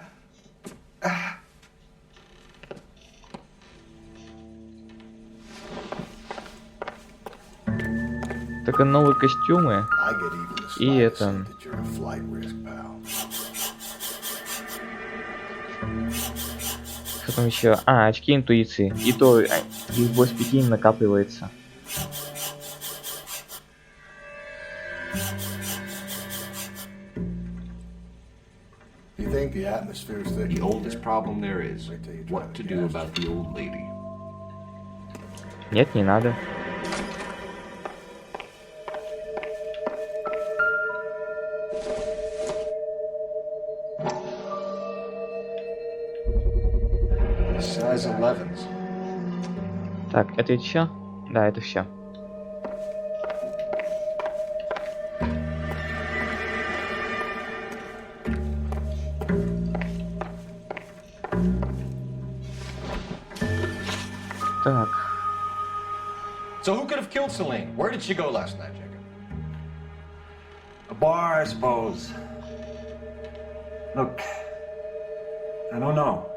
Только новые костюмы. I get even the И slightest это... hint that you're a flight risk, pal. Что там еще? А, очки интуиции. И то их больше 5 не накапливается. You think the atmosphere's thick? The oldest problem there is what to do about the old lady. Нет, не надо. Size 11s. Так, это все? Да, это все. Так. So who could have killed Celine? Where did she go last night, Jacob? A bar, I suppose. Look, I don't know.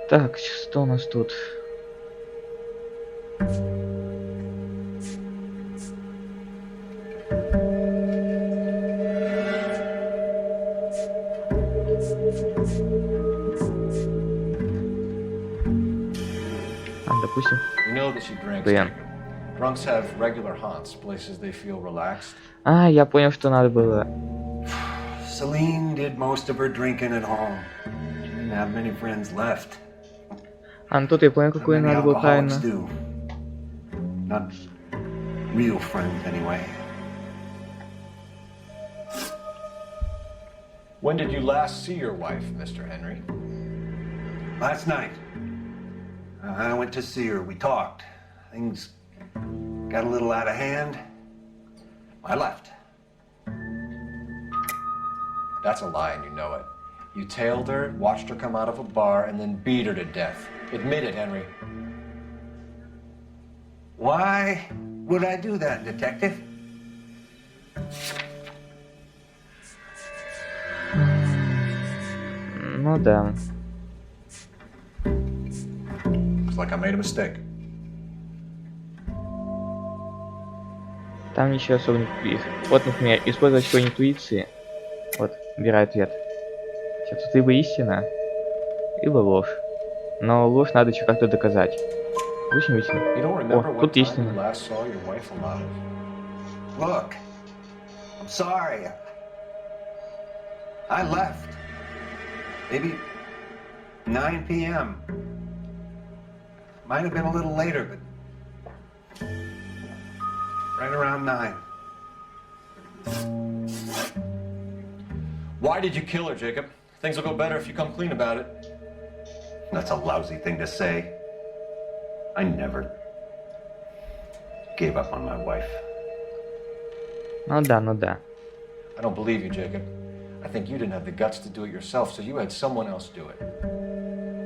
Так, что у нас тут? Допустим. You know that she drinks, Блин. Jacob. Drunks have regular haunts, places they feel relaxed. А, я понял, что надо было. Celine did most of her drinking at home. She didn't have many friends left. А, ну тут я понял, какое Many надо было alcoholics правильно. do. Not real friends, anyway. When did you last see your wife, Mr. Henry? Last night. I went to see her. We talked. Things got a little out of hand. I left. That's a lie, and you know it. You tailed her, watched her come out of a bar, and then beat her to death. Admit it, Henry. Why would I do that, Detective? Ну да. Looks like I made a mistake. Там ничего особо не... Вот, например, использовать очко интуиции. Вот, убирай ответ. Сейчас тут либо истина, либо ложь. Но ложь надо еще как-то доказать. Допустим, истина. О, тут истина. Last saw your wife alive. Look, I'm sorry. I left. Maybe 9 p.m. Might have been a little later, but right around 9. Why did you kill her, Jacob? Things will go better if you come clean about it. That's a lousy thing to say. I never gave up on my wife. Ну да, ну да. I don't believe you, Jacob. I think you didn't have the guts to do it yourself, so you had someone else do it.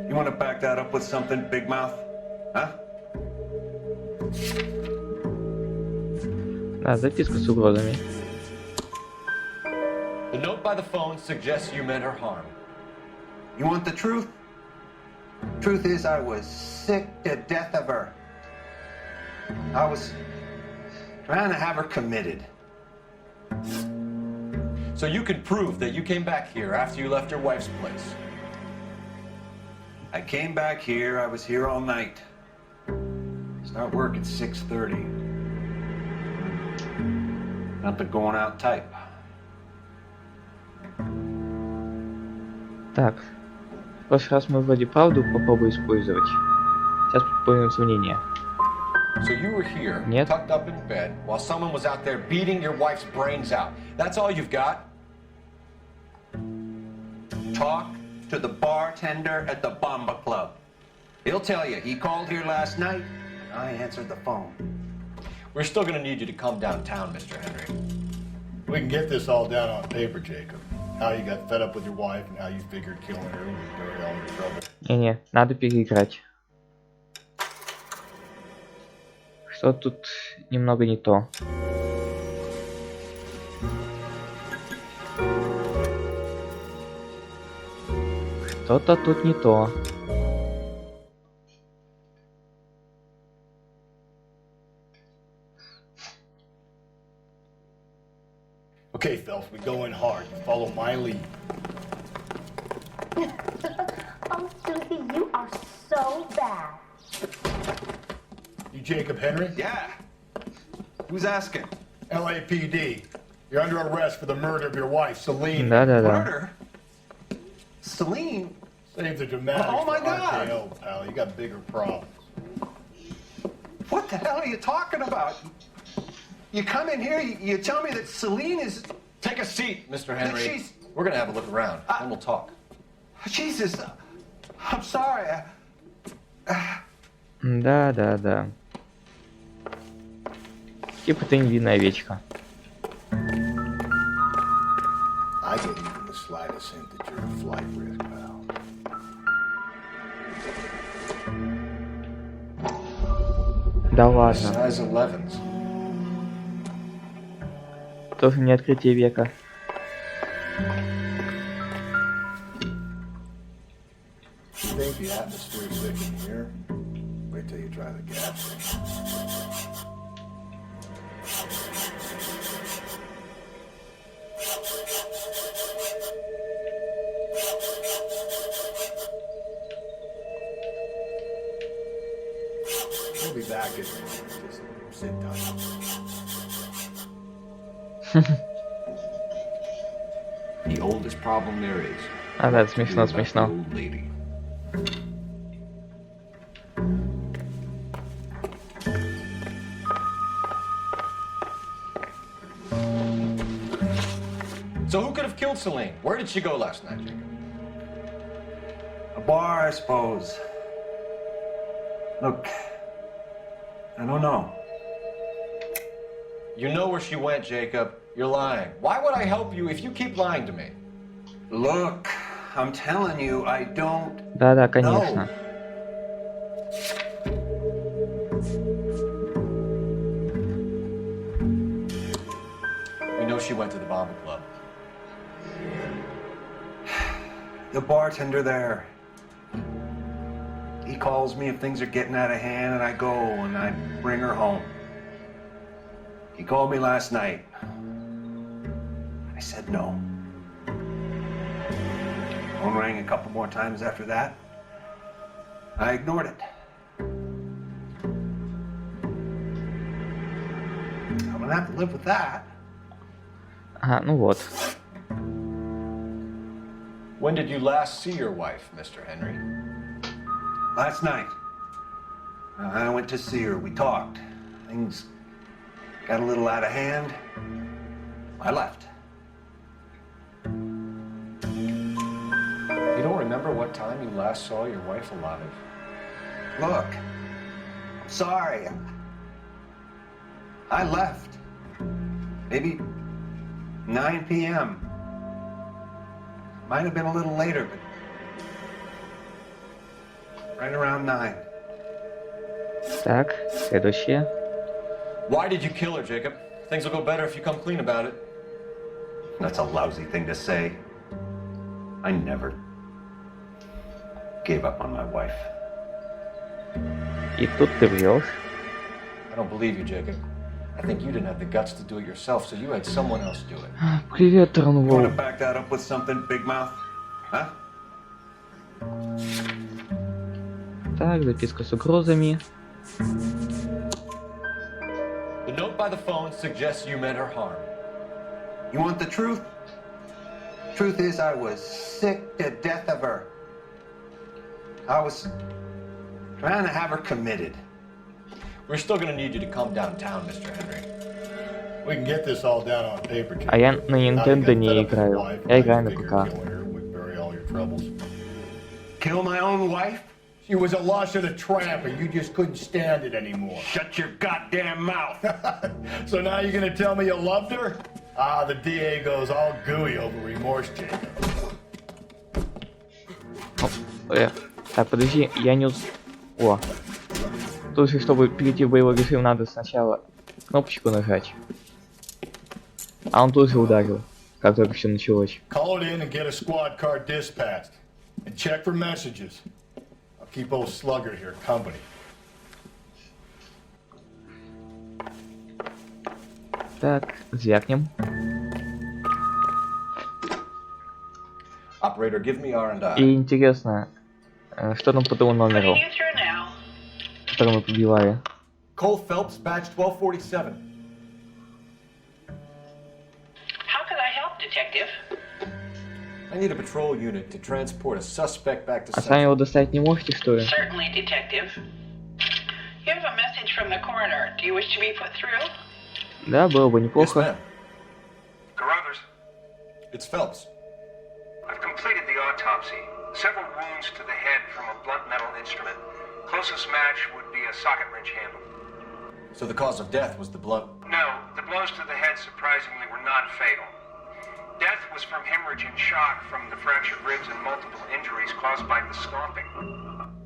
You want to back that up with something, Big Mouth? Huh? Да, записка с угрозами. The note by the phone suggests you meant her harm. You want the truth? Truth is, I was sick to death of her. I was trying to have her committed. So you can prove that you came back here after you left your wife's place. I came back here. I was here all night. Start work at 6:30. Not the going out type. Так. В прошлый раз мы вроде правду попробуем использовать. Сейчас попробуем сомнения. So you were here, Нет. tucked up in bed, while someone was out there beating your wife's brains out. That's all you've got? Talk to the bartender at the Bomba Club. He'll tell you he called here last night, and I answered the phone. We're still gonna need you to come downtown, Mr. Henry. We can get this all down on paper, Jacob. How you got fed up with your wife and how you figured killing her would bury all your trouble. Не-не, надо переиграть. Что тут немного не то. Что-то тут не то. Okay, Phelps, we go in hard. You follow my lead. Oh, Susie, you are so bad. You Jacob Henry? Yeah. Who's asking? LAPD. You're under arrest for the murder of your wife, Celine. Да-да-да. Murder? Celine? Save the dramatics Oh, my for God. RKO, pal. You got bigger problems. What the hell are you talking about? You come in here, you tell me that Celine is... Take a seat, Mr. Henry. she's- We're gonna have a look around, and we'll talk. Jesus, I'm sorry. Да-да-да. Типа ты невинная овечка. I get even the slightest hint that you're a flight risk, pal. Да ладно. Size 11s. Тоже не открытие века. You think the atmosphere's thick in here? Wait till you try the gas. be back in a minute. Just sit tight. The oldest problem there is. А, да, смешно, смешно. Old lady. So who could have killed Celine? Where did she go last night, Jacob? A bar, I suppose. Look, I don't know. You know where she went, Jacob. You're lying. Why would I help you if you keep lying to me? Look, I'm telling you, I don't Да-да, конечно. We know she went to the Bomber Club. The bartender there. He calls me if things are getting out of hand, and I go and I bring her home. He called me last night. I said no. Phone rang a couple more times after that. I ignored it. I'm gonna have to live with that. Ага, ну вот. When did you last see your wife, Mr. Henry? Last night. I went to see her. We talked. Things got a little out of hand. I left. You don't remember what time you last saw your wife alive? Look, I'm sorry. I left. Maybe 9 p.m. Might have been a little later, but right around 9. Так, следующее. Why did you kill her, Jacob? Things will go better if you come clean about it. That's a lousy thing to say. I never gave up on my wife. И тут ты врешь. I don't believe you, Jacob. I think you didn't have the guts to do it yourself, so you had someone else do it. Привет, You want Тронвол. to back that up with something, Big Mouth? Huh? Так, записка с угрозами. The note by the phone suggests you meant her harm. You want the truth? Truth is, I was sick to death of her. I was trying to have her committed. We're still gonna need you to come downtown, Mr. Henry. We can get this all down on paper. А я на Nintendo не играю. Я играю на ПК. Would bury all your troubles. Kill my own wife? She was a lush and a tramp, and you just couldn't stand it anymore. Shut your goddamn mouth. So now you're gonna tell me you loved her? Ah, the DA goes all gooey over remorse, Jacob. Так, подожди, я не... О. Тут же, чтобы перейти в боевой режим, надо сначала кнопочку нажать. А он тут же ударил, как только все началось. Call it in and get a squad car dispatched. And check for messages. I'll keep old Slugger here company. Так, звякнем. Operator, give me R&I. И интересно, что там по тому номеру, который мы побивали. Cole Phelps, badge 1247. How can I help, Detective? I need a patrol unit to transport a suspect back to А сами его достать не можете, что ли? Certainly, Detective. You have a message from the coroner. Do you wish to be put through? Да, было бы неплохо. Yes, ma'am. Carruthers, It's Phelps. I've completed the autopsy. Several wounds to the head from a blunt metal instrument. Closest match would be a socket wrench handle. So the cause of death was the blunt. No, the blows to the head surprisingly were not fatal. Death was from hemorrhage and shock from the fractured ribs and multiple injuries caused by the stomping.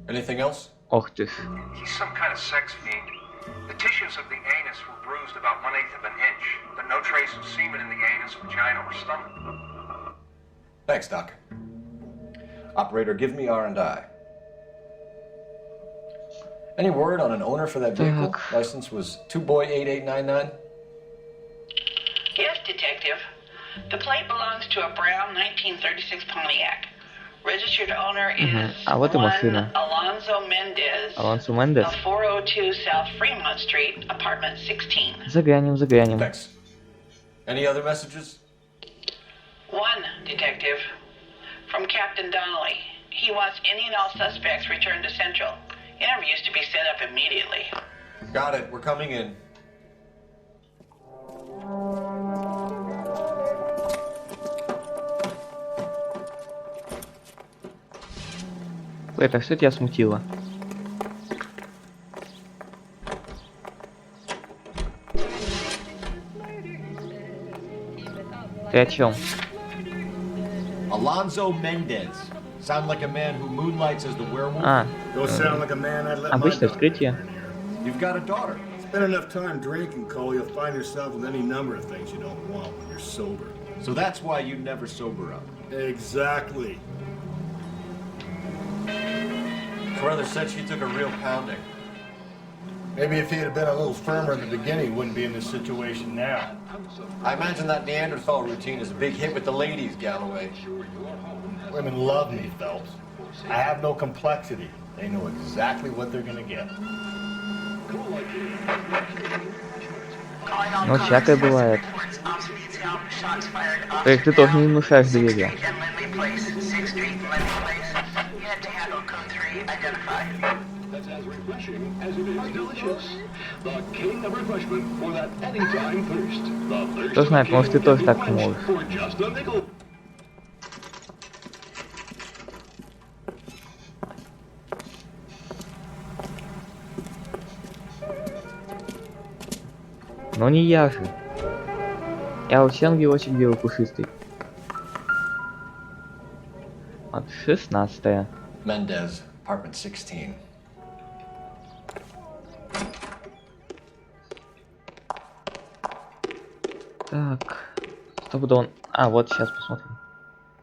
Anything else? Ох ты ж. He's some kind of sex fiend. The tissues of the anus were bruised about 1/8 of an inch, but no trace of semen in the anus, vagina, or stomach. Thanks, Doc. Operator, give me R&I. Any word on an owner for that vehicle? License was 2boy8899. Yes, Detective. The plate belongs to a brown 1936 Pontiac. Registered owner is А вот и машина. Alonzo Alonso Mendez. Алонсо Мендес. 402 South Fremont Street, apartment 16. Заглянем, заглянем. Thanks. Any other messages? One, Detective. From Captain Donnelly. He wants any and all suspects returned to Central. Interviews to be set up immediately. Got it. We're coming in. Это что тебя смутило? Ты о чем? Alonso Mendez. Sound like a man who moonlights as the werewolf? Don't sound like a man I'd let my Обычное daughter вскрытие. in here. You've got a daughter. Spend enough time drinking, Cole, you'll find yourself with any number of things you don't want when you're sober. So that's why you never sober up. Exactly. Carruthers said she took a real pounding. Maybe if he had been a little firmer in the beginning, he wouldn't be in this situation now. I imagine that Neanderthal routine is a big hit with the ladies, Galloway. Women love me, Phelps. I have no complexity. They know exactly what they're gonna get. Ну, всякое бывает. Так ты тоже не внушаешь доверия. That's as refreshing as it is delicious. The king of refreshment for that anytime thirst. The thirst Кто знает, может, ты тоже так можешь. for just a nickel. Но не я же. Я вообще ангелочек белый пушистый. Вот 16-я. Mendez, apartment 16. Так. Стопудово он... А, вот сейчас посмотрим.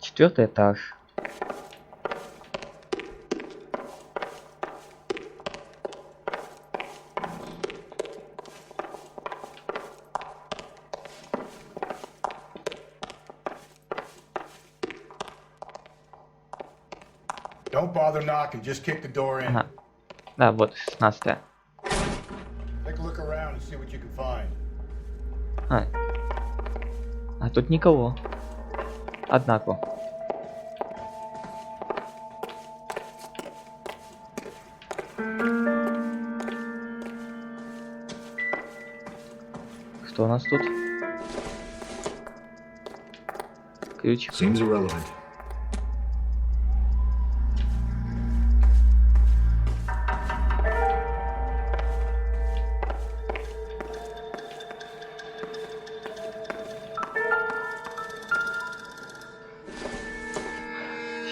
4-й этаж. Don't bother knocking, just kick the door in. Ага. Да, вот 16-я. Take a look around and see what you can find. А тут никого. Однако. Что у нас тут? Ключик. Seems irrelevant.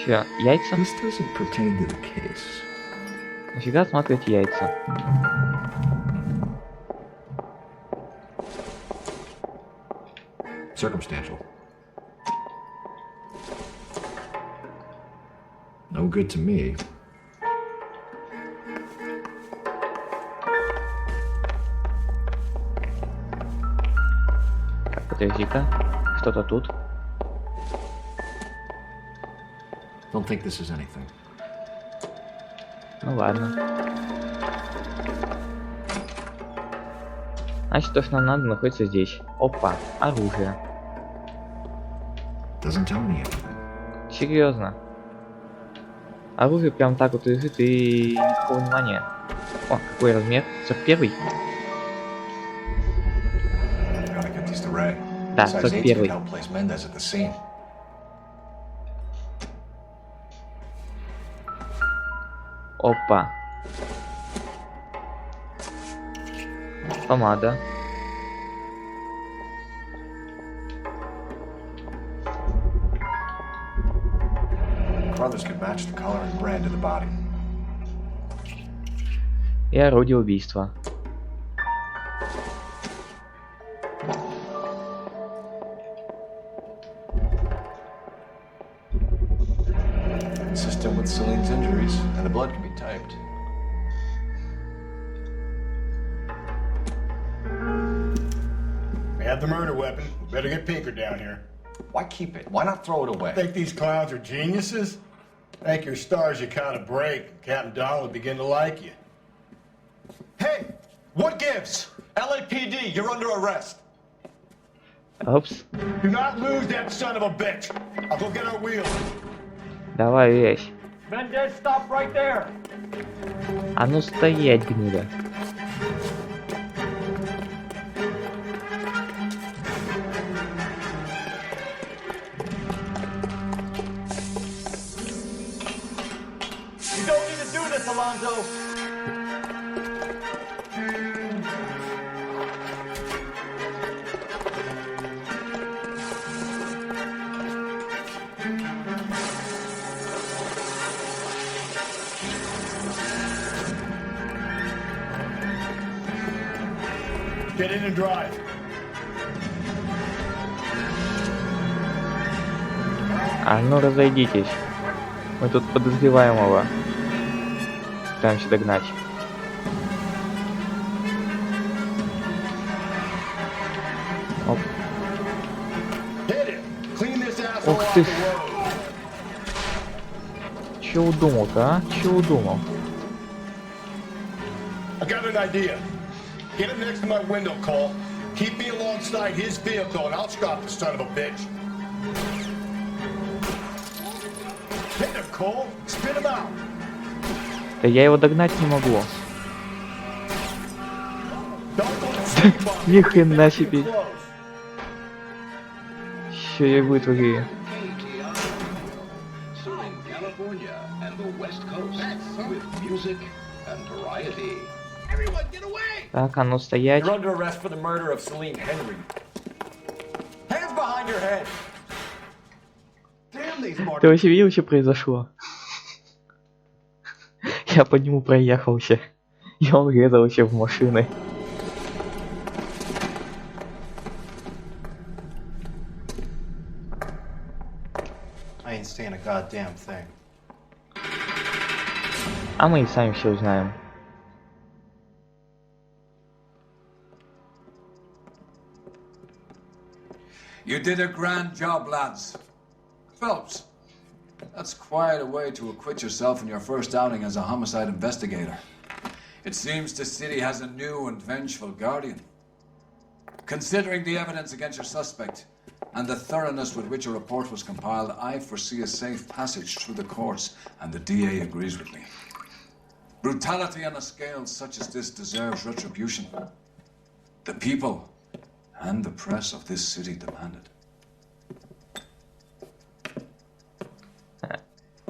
Че, яйца? This doesn't pertain to the case. Нафига смотреть яйца? Circumstantial. No good to me. Так, подожди-ка. Что-то тут. Don't think this is anything. Ну ладно. Значит, то, что нам надо, находится здесь. Опа, оружие. Doesn't tell me anything. Серьезно. Оружие прям так вот лежит и никакого внимания. О, какой размер? 41-й? Gotta get these to Ray. Да, Size 8's 41-й. would help place Mendez at the scene. Опа. Помада. Carruthers could match the color and brand of the body. И орудие убийства. Consistent with Celine's injuries, and the blood can be typed. We have the murder weapon. We better get Pinker down here. Why keep it? Why not throw it away? Think these clowns are geniuses? Thank your stars you caught a break. Captain Don would begin to like you. Hey, what gives? LAPD, you're under arrest. Опс. Do not lose that son of a bitch. I'll go get our wheels. Давай, вещь. Mendez, stop right there. А ну стоять, гнида. You don't need to do this, Alonzo. Get in and drive. А ну разойдитесь. Мы тут подозреваемого пытаемся догнать. Оп. Ух ты ж. Чё удумал-то, а? Чё удумал? I got an idea. Get him next to my window, Cole. Keep me alongside his vehicle, and I'll stop the son of a bitch. Hit him, Cole. Spit him out. Да я его догнать не могу. Ни хрена себе. Что я вытворю? California and the West Coast with music and variety. Так, а ну стоять. You're under arrest for the murder of Celine Henry. Hands behind your head. Damn these Ты вообще видел, что произошло? Я по нему проехался. И он врезался в машины. I ain't saying a goddamn thing. А мы и сами все узнаем. You did a grand job, lads. Phelps, that's quite a way to acquit yourself in your first outing as a homicide investigator. It seems the city has a new and vengeful guardian. Considering the evidence against your suspect and the thoroughness with which a report was compiled, I foresee a safe passage through the courts, and the DA agrees with me. Brutality on a scale such as this deserves retribution. The people and the press of this city demand it.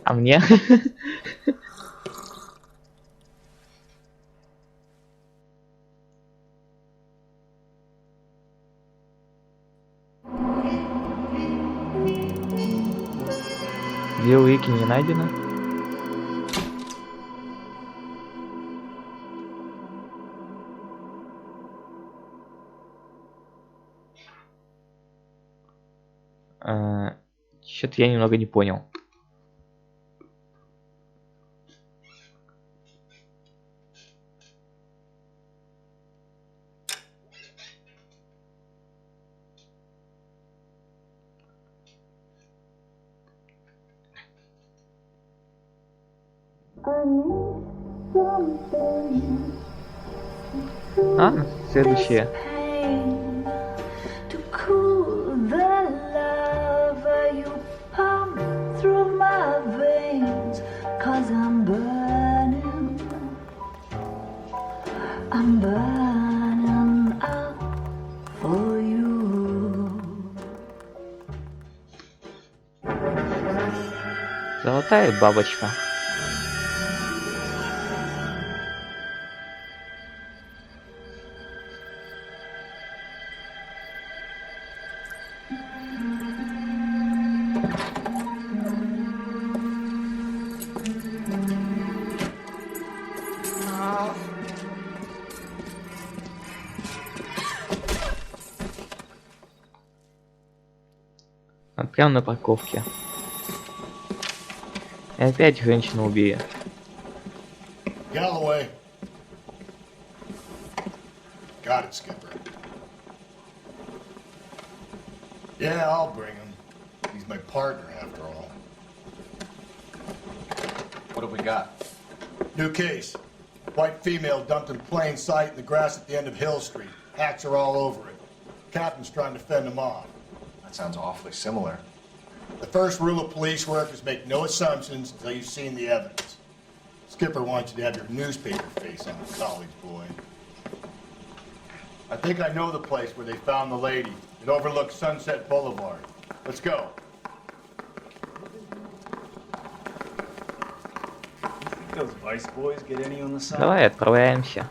А мне? Две улики не найдено. Что-то я немного не понял. А, следующее. Золотая бабочка. Прямо на парковке. И опять женщину убили. Galloway. Got it, Skipper. Yeah, I'll bring him. He's my partner, after all. What have we got? New case. White female dumped in plain sight in the grass at the end of Hill Street. Hacks are all over it. Captain's trying to fend them off. That sounds awfully similar. The first rule of police work is make no assumptions until you've seen the evidence. Skipper wants you to have your newspaper face on, college boy. I think I know the place where they found the lady. It overlooks Sunset Boulevard. Let's go. Those vice boys get any on the side? Давай отправляемся.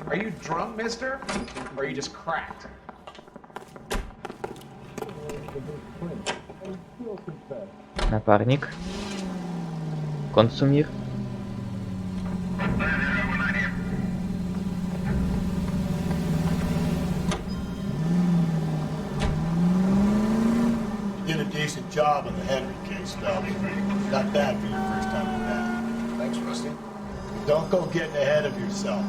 Are you drunk, mister? Or are you just cracked? Напарник. Консумир. You did a decent job on the Henry case, Phelps. Not bad for your first time with that. Thanks, Rusty. Don't go getting ahead of yourself.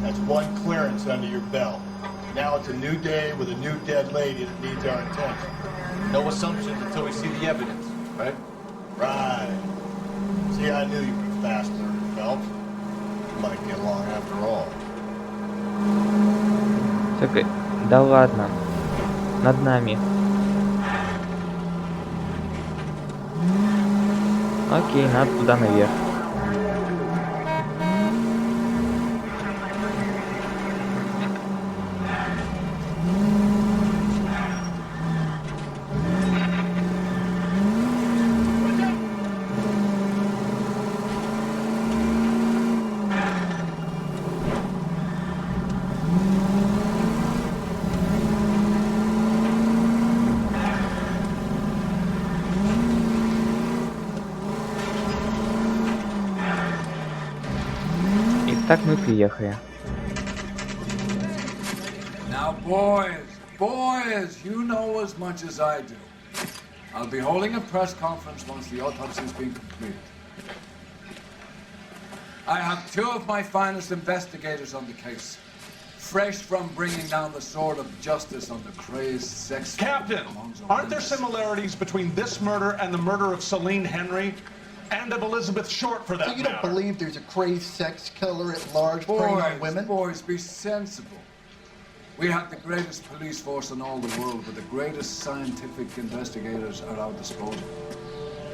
That's one clearance under your belt. Now it's a new day with a new dead lady that needs our attention. No assumptions until we see the evidence, right? Right. See, I knew you were a fast learner, Phelps. We might get along after all. Так, да ладно. Над нами. Окей, надо туда наверх. Так мы приехали. Now, boys, you know as much as I do. I'll be holding a press conference once the autopsy's been completed. I have two of my finest investigators on the case, fresh from bringing down the sword of justice on the crazed sex... Captain, aren't there similarities between this murder and the murder of Celine Henry? And of Elizabeth Short, for that So you matter. don't believe there's a crazed sex killer at large preying on women? Boys, be sensible. We have the greatest police force in all the world, but the greatest scientific investigators at our disposal.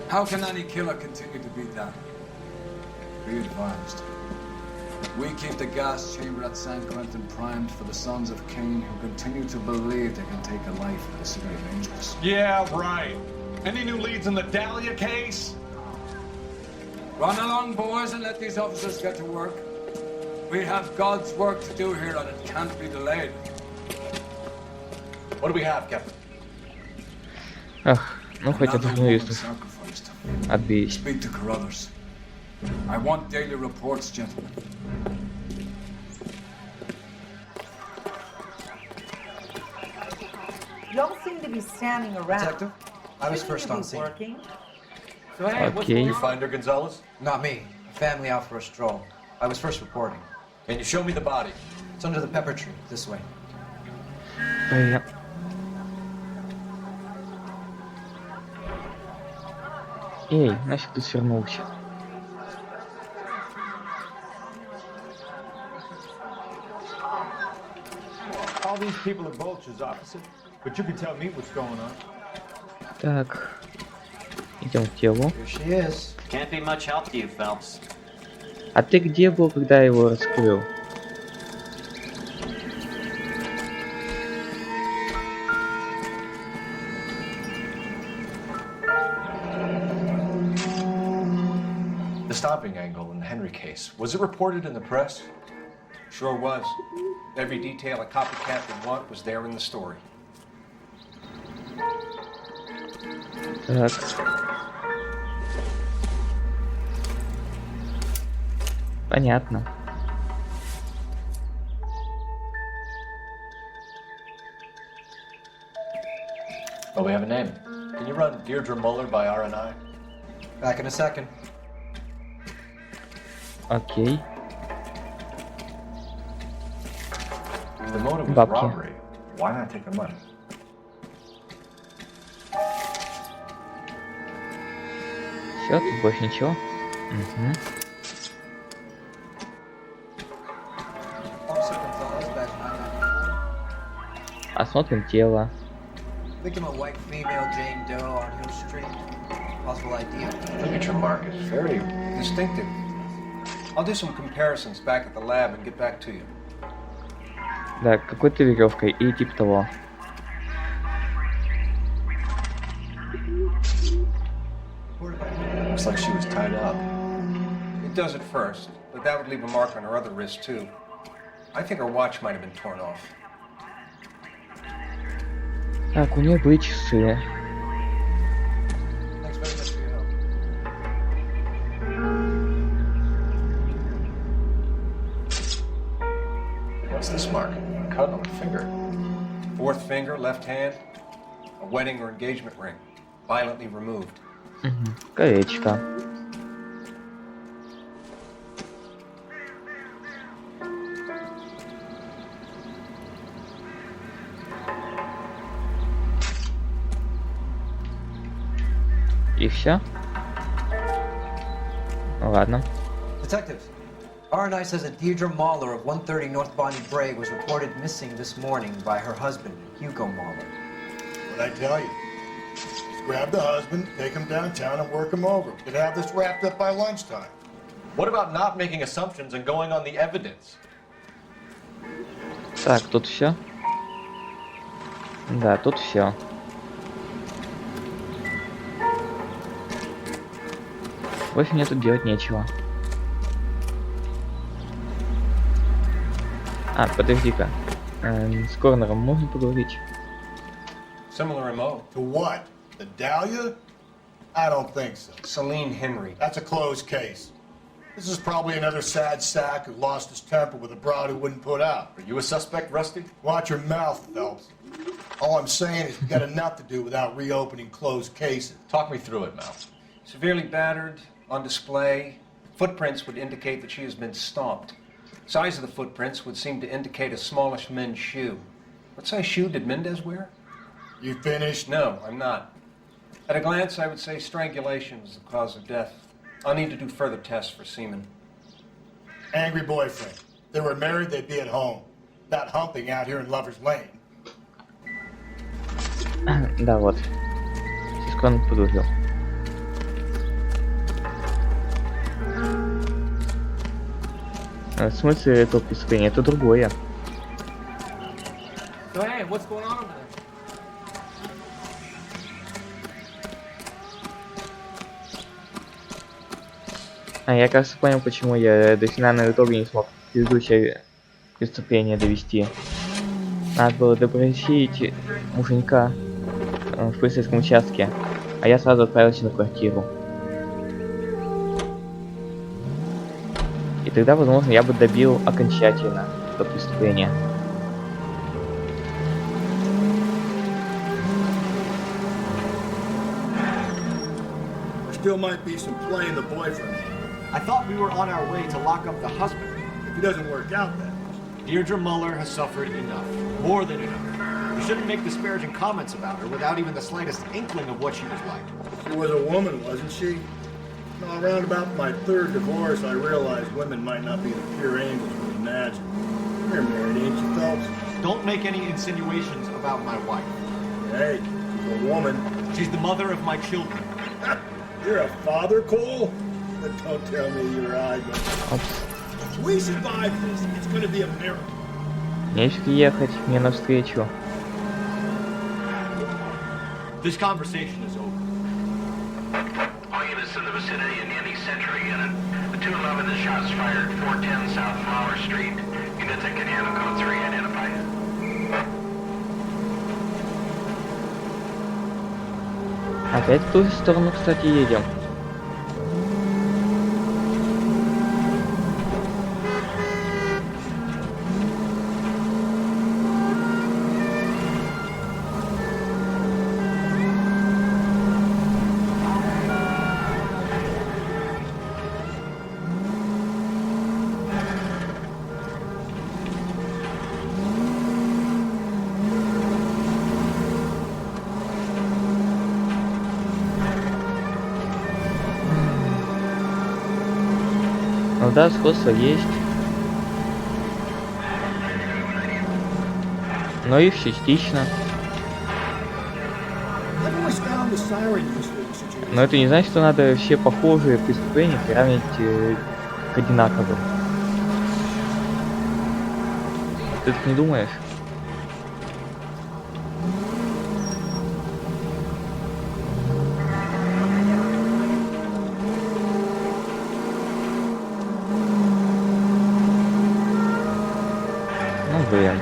How can any killer continue to beat that? Be advised. We keep the gas chamber at San Quentin primed for the sons of Cain who continue to believe they can take a life in the city of angels. Yeah, right. Any new leads in the Dahlia case? Run along, boys, and let these officers get to work. We have God's work to do here, and it can't be delayed. What do we have, Captain? Ах, ну хоть от журналистов отбились. Speak to Carruthers. I want daily reports, gentlemen. Y'all seem to be standing around. Detective, I was Shouldn't first you on be scene. working? So hey, what's Okay. going You on? find her, Gonzalez? Not me. Family out for a stroll. I was first reporting. Can you show me the body? It's under the pepper tree, this way. Эй, нафиг ты свернулся? All these people are vultures, officer. But you can tell me what's going on. Так, идем к телу. Here she is. Can't be much help to you, Phelps. А ты где был, когда я его раскрыл? The stopping angle in the Henry case. Was it reported in the press? Sure was. Every detail a copycat would want was there in the story. Так. Понятно. Oh, we have a name. Can you run Deirdre Muller by RNI? Back in a second. Окей. The motive was Бабки. robbery. Why not take the money? Все, тут больше ничего. Угу. Осмотрим тело. Victim, a white female, Jane Doe on Hill Street. Possible ID. Signature mark is very distinctive. I'll do some comparisons back at the lab and get back to you. Да, какой-то веревкой и типа того. Looks like she was tied up. It does at first, but that would leave a mark on her other wrist too. I think her watch might have been torn off. Так, у нее были часы. Thanks very much for your help. What's this mark? Cut on the finger. Fourth finger, left hand. A wedding or engagement ring. Violently removed. Угу. Колечко. И все? Ладно. Detectives, R&I says that Deirdre Mahler of 130 North Bonnie Brae was reported missing this morning by her husband, Hugo Mahler. What'd I tell you? Just grab the husband, take him downtown, and work him over. We could have this wrapped up by lunchtime. What about not making assumptions and going on the evidence? Так, тут все. Да, тут все. Больше мне тут делать нечего. А, подожди-ка. С Корнером можно поговорить? Similar MO. To what? The Dahlia? I don't think so. Celine Henry. That's a closed case. This is probably another sad sack who lost his temper with a broad who wouldn't put out. Are you a suspect, Rusty? Watch your mouth, Phelps. All I'm saying is we've got enough to do without reopening closed cases. Talk me through it, Mal. Severely battered, on display. Footprints would indicate that she has been stomped. Size of the footprints would seem to indicate a smallish men's shoe. What size shoe did Mendez wear? You finished? No, I'm not. At a glance, I would say strangulation was the cause of death. I'll need to do further tests for semen. Angry boyfriend. If they were married, they'd be at home. Not humping out here in Lover's Lane. Да, вот. Сейчас Коннор подложил. В смысле это преступление? Это другое. So hey, what's going on over there? А я, кажется, понял, почему я до финального итога не смог предыдущее преступление довести. Надо было допросить муженька в полицейском участке, а я сразу отправился на квартиру. И тогда, возможно, я бы добил окончательно это преступление. There still might be some play in the boyfriend. I thought we were on our way to lock up the husband. If it doesn't work out, then. Deirdre Muller has suffered enough. More than enough. You shouldn't make disparaging comments about her without even the slightest inkling of what she was like. She was a woman, wasn't she? No, around about my third divorce, I realized women might not be the pure angels we imagine. You're married, ain't you, Phelps? Don't make any insinuations about my wife. Hey, she's a woman. She's the mother of my children. You're a father, Cole? Don't tell me you're ugly. We survive this. It's gonna be a miracle. Нефиг ехать мне навстречу. This conversation is over. All units in the vicinity in any Century unit. The 211 is shots fired, 410 South Flower Street. Units at Canano Code 3 identified. Опять в ту же сторону, кстати, едем. Ну да, сходство есть. Но их частично. Но это не значит, что надо все похожие преступления приравнять к одинаковым. Ты так не думаешь? Ну блин.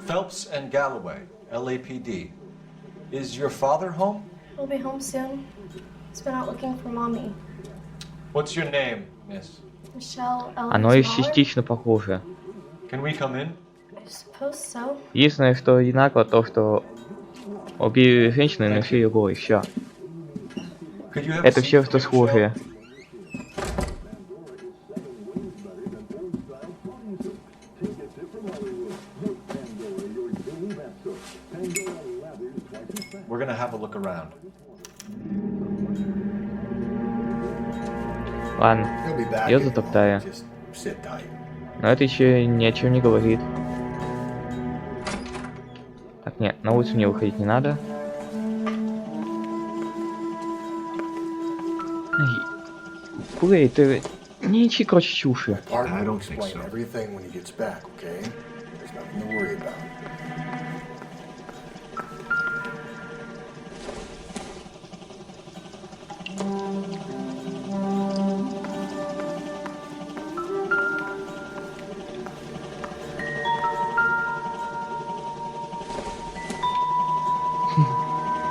Phelps and Galloway, LAPD. Is your father home? He'll be home soon. He's been out looking for mommy. What's your name, miss? Michelle Оно и Ellens Mahler? частично похоже. Can we come in? I suppose so. Единственное, что одинаково, то что обе женщины нашли его, и все. Could you have a Это seat все, for что me, схожее. We're gonna have a look around. Ладно, я затоптаю. Но это еще ни о чем не говорит. Так, нет, на улицу мне выходить не надо. Курей, ты не ищи, короче, чуши. I don't think so. Everything when he gets back, okay? There's nothing to worry about.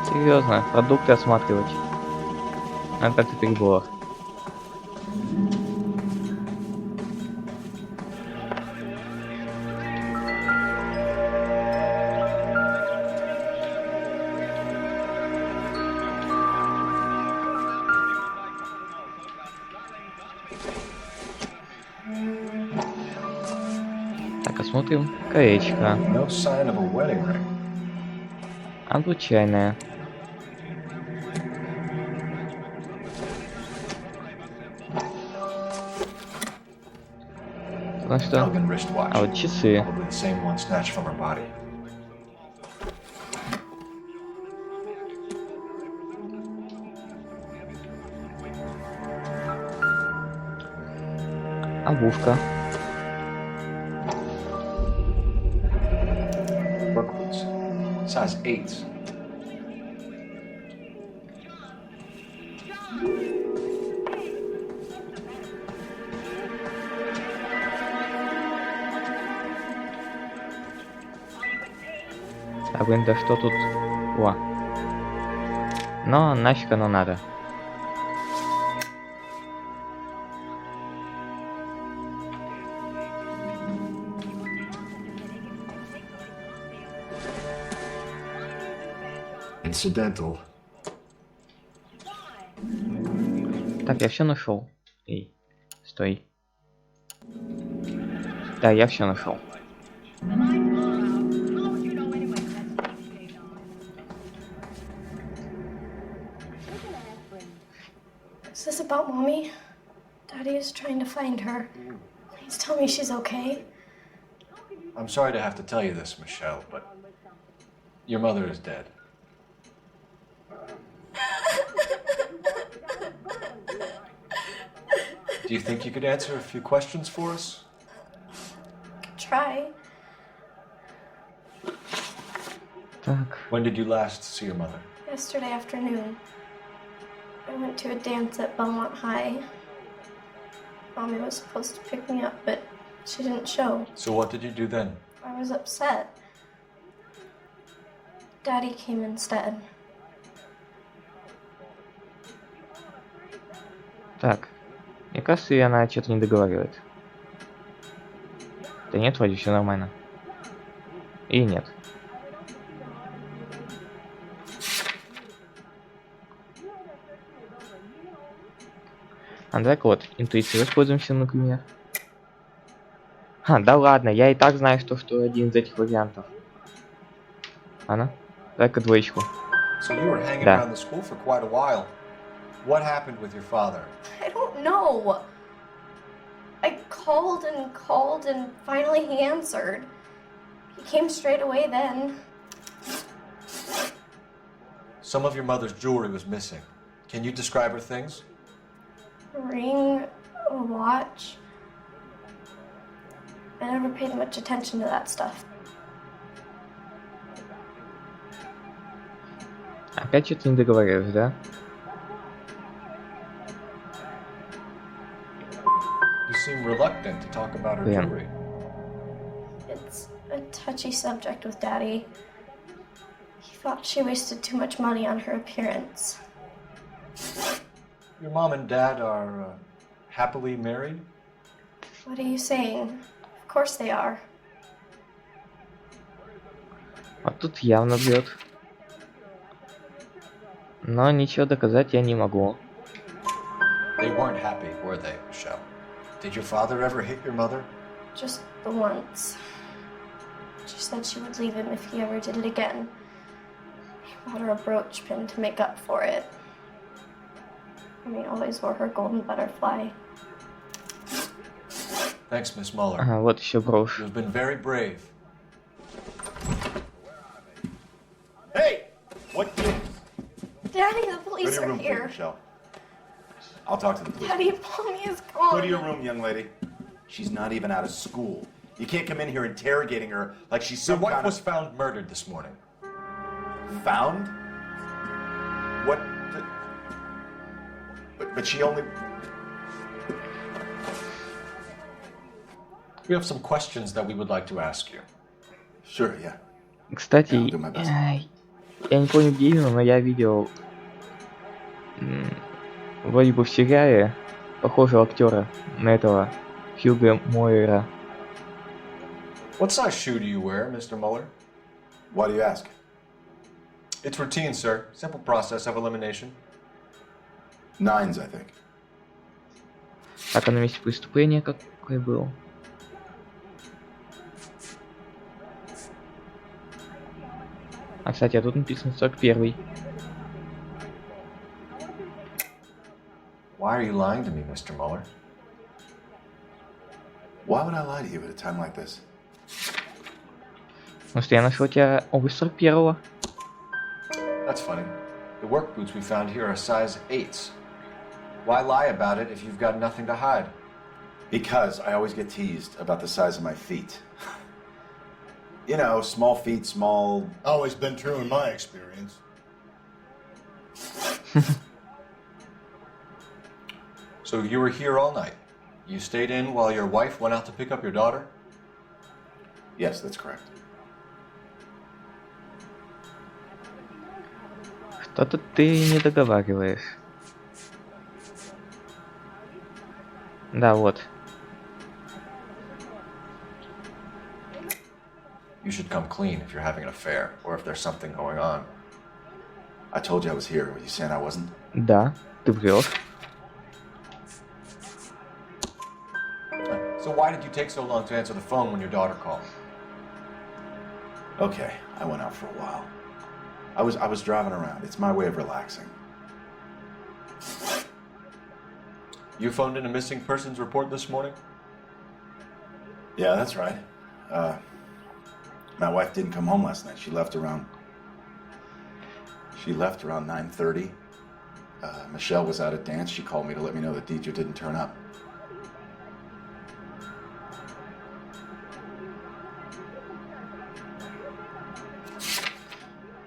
Серьезно, продукты осматривать. Надо как-то перебор. Так, осмотрим колечко. No sign of a wedding ring. Обручальное. Ну что? Elegant wristwatch. А вот часы. Probably the same one snatched from her body. Обувка. Brooklyn's. Size 8s. А блин, да что тут? О. Но нафиг оно надо. Incidental. Так, я все нашел. Эй, стой. Да, я все нашел. Is this about mommy? Daddy is trying to find her. Please tell me she's okay. I'm sorry to have to tell you this, Michelle, but your mother is dead. Do you think you could answer a few questions for us? Try. Так. When did you last see your mother? Yesterday afternoon. I went to a dance at Belmont High. Mommy was supposed to pick me up, but she didn't show. So what did you do then? I was upset. Daddy came instead. Так. Мне кажется, и она что-то не договаривает. Да нет, вроде все нормально. И нет. А давай-ка вот интуицию воспользуемся, например. Да ладно, я и так знаю, что один из этих вариантов. Ладно, давай-ка двоечку. So you were hanging Да. around the school for quite a while. What happened with your father? I don't know. I called and finally he answered. He came straight away then. Some of your mother's jewelry was missing. Can you describe her things? A ring, a watch. I never paid much attention to that stuff. Опять что-то не договариваешь, да? You seem reluctant to talk about her Блин. jewelry. It's a touchy subject with Daddy. He thought she wasted too much money on her appearance. Your mom and dad are happily married? What are you saying? Of course they are. Вот тут явно бьет. Но ничего доказать я не могу. They weren't happy, were they, Michelle? Did your father ever hit your mother? Just the once. She said she would leave him if he ever did it again. He bought her a brooch pin to make up for it. And he always wore her golden butterfly. Thanks, Miss Muller. Ага, вот еще брошь. You've been very brave. Hey! What? Daddy, the Go police to your are room, please, here. Michelle. I'll talk to the police. Daddy, Mommy is gone. Go to your room, young lady. She's not even out of school. You can't come in here interrogating her like she's Your some wife kind was of... found murdered this morning. Found? What the... But she only... We have some questions that we would like to ask you. Sure, yeah. Кстати, Yeah, I'll do my best. я не помню где именно, но я видел вроде бы в сериале похожего актера на этого Хьюга Мойера. What size shoe do you wear, Mr. Muller? Why do you ask? It's routine, sir. Simple process of elimination. 9s, I think. Так, а на месте преступления какой был? А, кстати, а тут написано 41-й. Why are you lying to me, Mr. Muller? Why would I lie to you at a time like this? Потому что я нашел у тебя обувь 41-го. That's funny. The work boots we found here are size 8s. Why lie about it if you've got nothing to hide? Because I always get teased about the size of my feet. You know, small feet, small... Always been true in my experience. So you were here all night. You stayed in while your wife went out to pick up your daughter? Yes, that's correct. Что-то ты не договариваешь. Да, вот. You should come clean if you're having an affair or if there's something going on. I told you I was here. Were you saying I wasn't? Да, ты врешь. So why did you take so long to answer the phone when your daughter called? Okay, I went out for a while. I was driving around. It's my way of relaxing. You phoned in a missing persons report this morning? Yeah, that's right. My wife didn't come home last night. She left around 9:30. Michelle was out at dance. She called me to let me know that Deidre didn't turn up.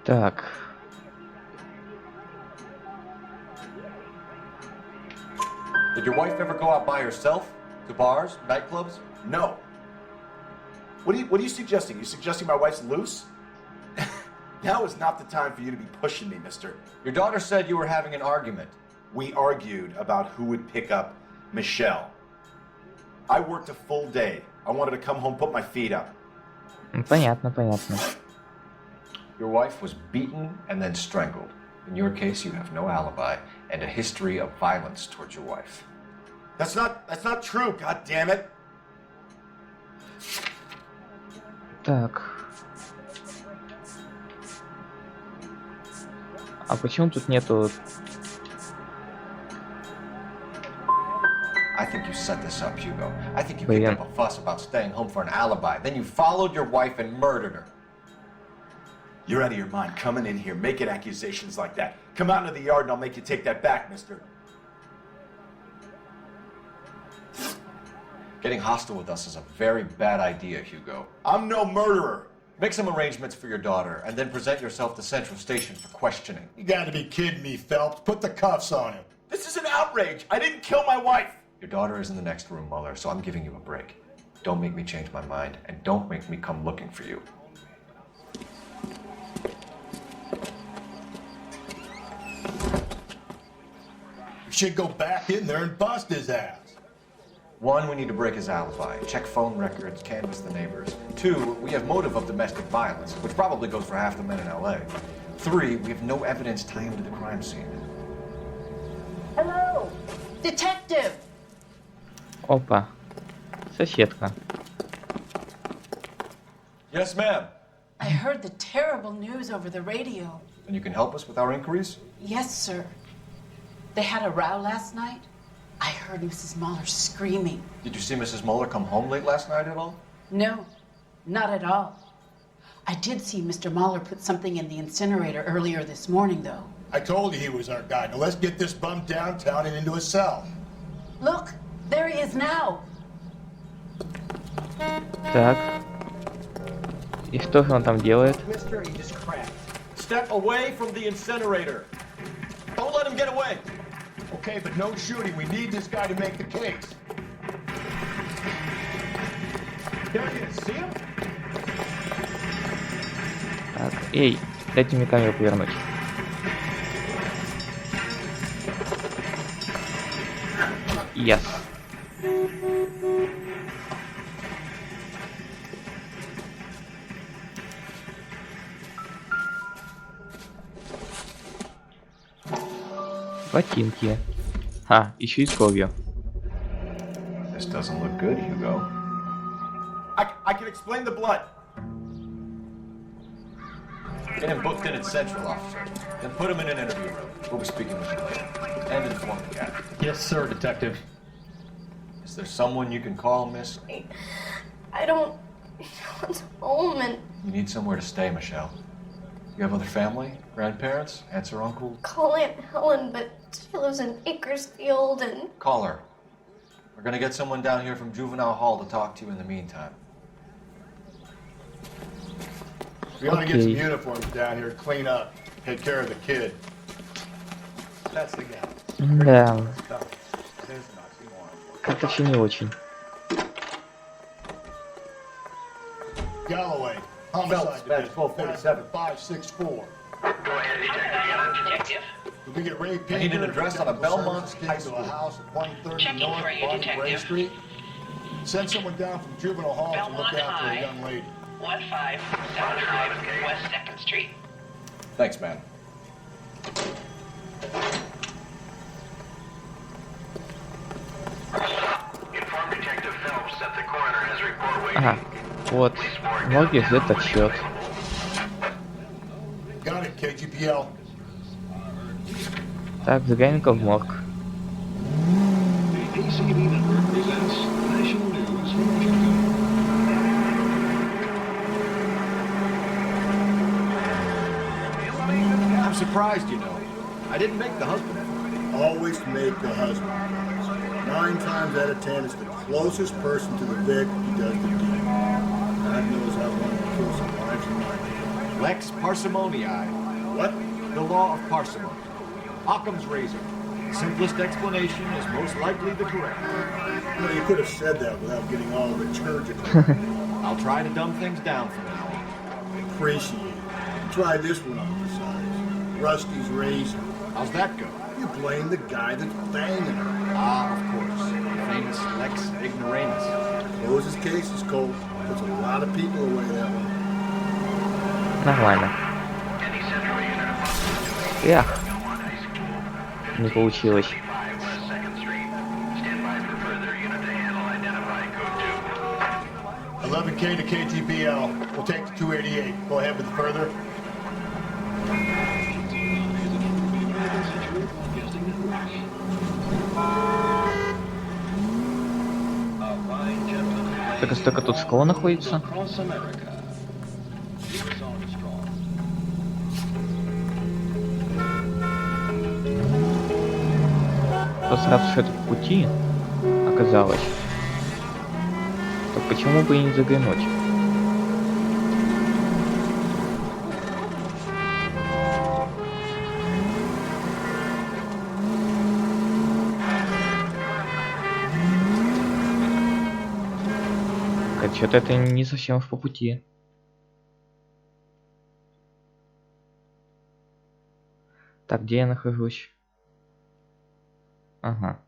Так. Did your wife ever go out by herself? To bars, nightclubs? No. What are you suggesting? You suggesting my wife's loose? Now is not the time for you to be pushing me, mister. Your daughter said you were having an argument. We argued about who would pick up Michelle. I worked a full day. I wanted to come home, put my feet up. Понятно, понятно. Your wife was beaten and then strangled. In your case, you have no alibi and a history of violence towards your wife. That's not true, god damn it. Так. А почему тут нету... I think you set this up, Hugo. I think you kicked up a fuss about staying home for an alibi. Then you followed your wife and murdered her. You're out of your mind coming in here, making accusations like that. Come out into the yard and I'll make you take that back, mister. Getting hostile with us is a very bad idea, Hugo. I'm no murderer. Make some arrangements for your daughter, and then present yourself to Central Station for questioning. You gotta be kidding me, Phelps. Put the cuffs on him. This is an outrage. I didn't kill my wife. Your daughter is in the next room, Mueller, so I'm giving you a break. Don't make me change my mind, and don't make me come looking for you. You should go back in there and bust his ass. One, we need to break his alibi. Check phone records, canvass the neighbors. Two, we have motive of domestic violence, which probably goes for half the men in LA. Three, we have no evidence tying him to the crime scene. Hello, detective. Опа. Соседка. Yes, ma'am. I heard the terrible news over the radio. And you can help us with our inquiries? Yes, sir. They had a row last night. I heard Mrs. Mueller screaming. Did you see Mrs. Mueller come home late last night at all? No, not at all. I did see Mr. Mueller put something in the incinerator earlier this morning, though. I told you he was our guy. Now let's get this bum downtown and into a cell. Look, there he is now. Так. И что же он там делает? Mister, he just cracked. Step away from the incinerator. Don't let him get away. Okay, but no shooting. We need this guy to make the case. There he is. See him? Так, эй, дайте мне камеру повернуть. Yes. Ботинки. А, еще и с кровью. This doesn't look good, Hugo. I can explain the blood. Get him booked in at Central, officer. Then put him in an interview room. We'll be speaking with you later. And inform the captain. Yes, sir, detective. Is there someone you can call, miss? I don't want home and You need somewhere to stay, Michelle. You have other family? Grandparents? Aunts or uncles? call Aunt Helen, but she lives in Bakersfield and Call her. We're gonna get someone down here from Juvenile Hall to talk to you in the meantime. We ought to get some uniforms down here, clean up, take care of the kid. That's the guy. Да. Как-то все не очень. Galloway, Phelps, homicide badge division, 1247. 564. Go ahead, detective. Did we get Ray I need an Pinker? address on a Belmont High To School. a house at 130 Checking North for you, Bonnie Bray detective. Street. Send someone down from Juvenile Hall to Belmont look after High. a young lady. 1575 West 2nd Street. Thanks, man. Inform Detective Phelps that the coroner has report waiting. Ага, вот. Ноги ждет отсчет. Got it, KGPL. Так, заглянем-ка в морг. The ACB Network presents national news from Washington. I'm surprised, you know. I didn't make the husband. Always make the husband. 9 times out of 10, it's the closest person to the vic who does the deed. God knows how one will kill some lives in life. Lex parsimoniae. What? The law of parsimony. Occam's razor. Simplest explanation is most likely the correct. You know, you could have said that without getting all liturgical. I'll try to dumb things down from now on. Appreciate it. try this one on for size. Rusty's razor. How's that go? You blame the guy that's banging her. Ah, of course. Famous Lex Ignoramus. Closes cases, Cole. Puts a lot of people away that one. Нормально. Эх. Не получилось. 11K to KTBL. We'll take the 288. Go ahead with the further. Так, столько тут школа находится. То сразу что это в пути оказалось. Так почему бы и не заглянуть? Что-то это не совсем по пути. Так, где я нахожусь? Ага.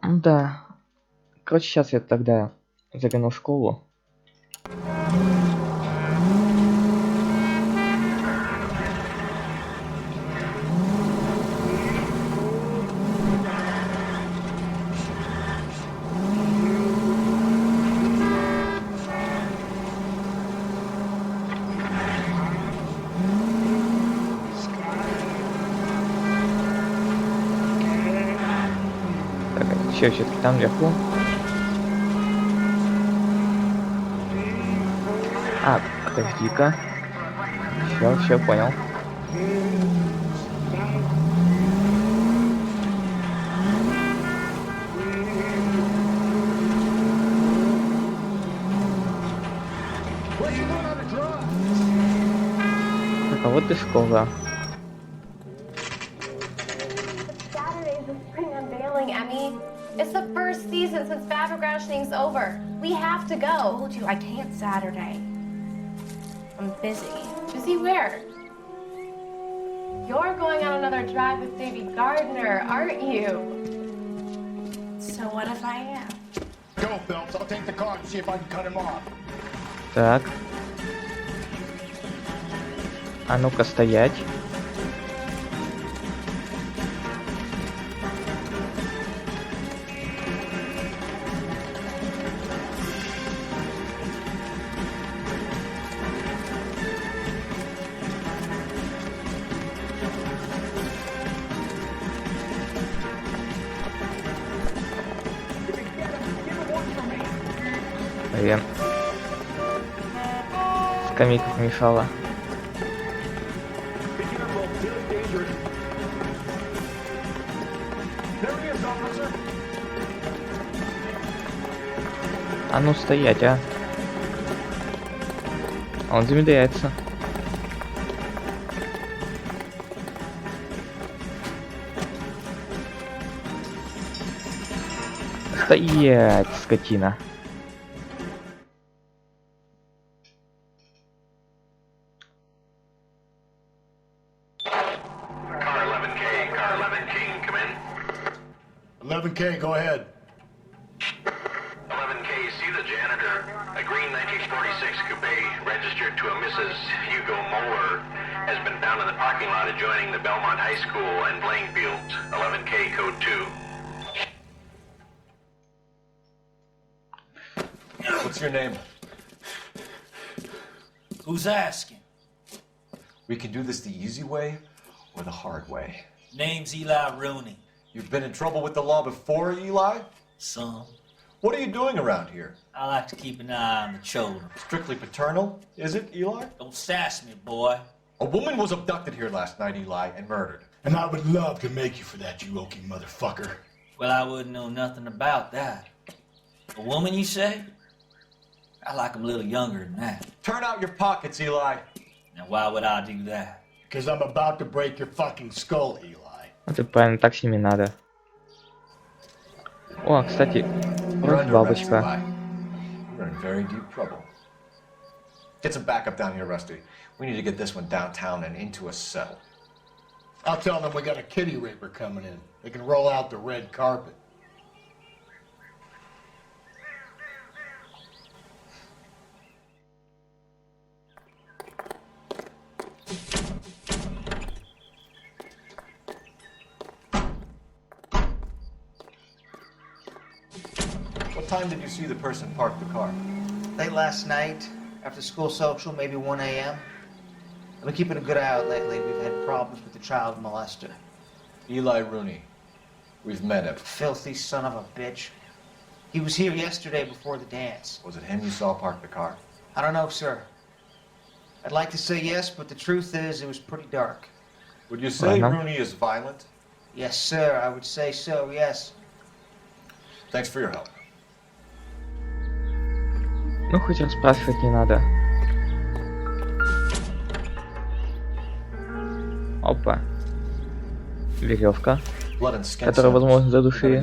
Да. Короче, сейчас я тогда загляну в школу. Все-таки там вверху. А, подожди-ка. Все, понял. Так, а вот и школа. It's the first season since Battlegrounding's over. We have to go. I told you I can't Saturday. I'm busy. Busy where? You're going on another drive with Davy Gardner, aren't you? So what if I am? Go, Phelps. I'll take the car and see if I can cut him off. Так. А ну-ка стоять. Блин. Скамейка помешала. А ну стоять, а. Он замедляется. Стоять, скотина. Okay, go ahead. 11K, see the janitor. A green 1946 coupe registered to a Mrs. Hugo Moeller has been found in the parking lot adjoining the Belmont High School and playing fields. 11K, code 2. What's your name? Who's asking? We can do this the easy way or the hard way. Name's Eli Rooney. You've been in trouble with the law before, Eli? Some. What are you doing around here? I like to keep an eye on the children. Strictly paternal, is it, Eli? Don't sass me, boy. A woman was abducted here last night, Eli, and murdered. And I would love to make you for that, you oaky motherfucker. Well, I wouldn't know nothing about that. A woman, you say? I like 'em a little younger than that. Turn out your pockets, Eli. Now, why would I do that? Because I'm about to break your fucking skull, Eli. Вот и правильно, так с ними надо. О, кстати, вот бабочка. Get some backup down here, Rusty. We need to get this one downtown and into a cell. I'll tell them we got a kitty raper coming in. They can roll out the red carpet. What time did you see the person park the car? Late last night, after school social, maybe 1 a.m. I've been keeping a good eye out lately. We've had problems with the child molester. Eli Rooney. We've met him. Filthy son of a bitch. He was here yesterday before the dance. Was it him you saw park the car? I don't know, sir. I'd like to say yes, but the truth is it was pretty dark. Would you say Rooney is violent? Yes, sir. I would say so, yes. Thanks for your help. Ну, хоть расспрашивать не надо. Опа. Веревка, которую, возможно, задушили.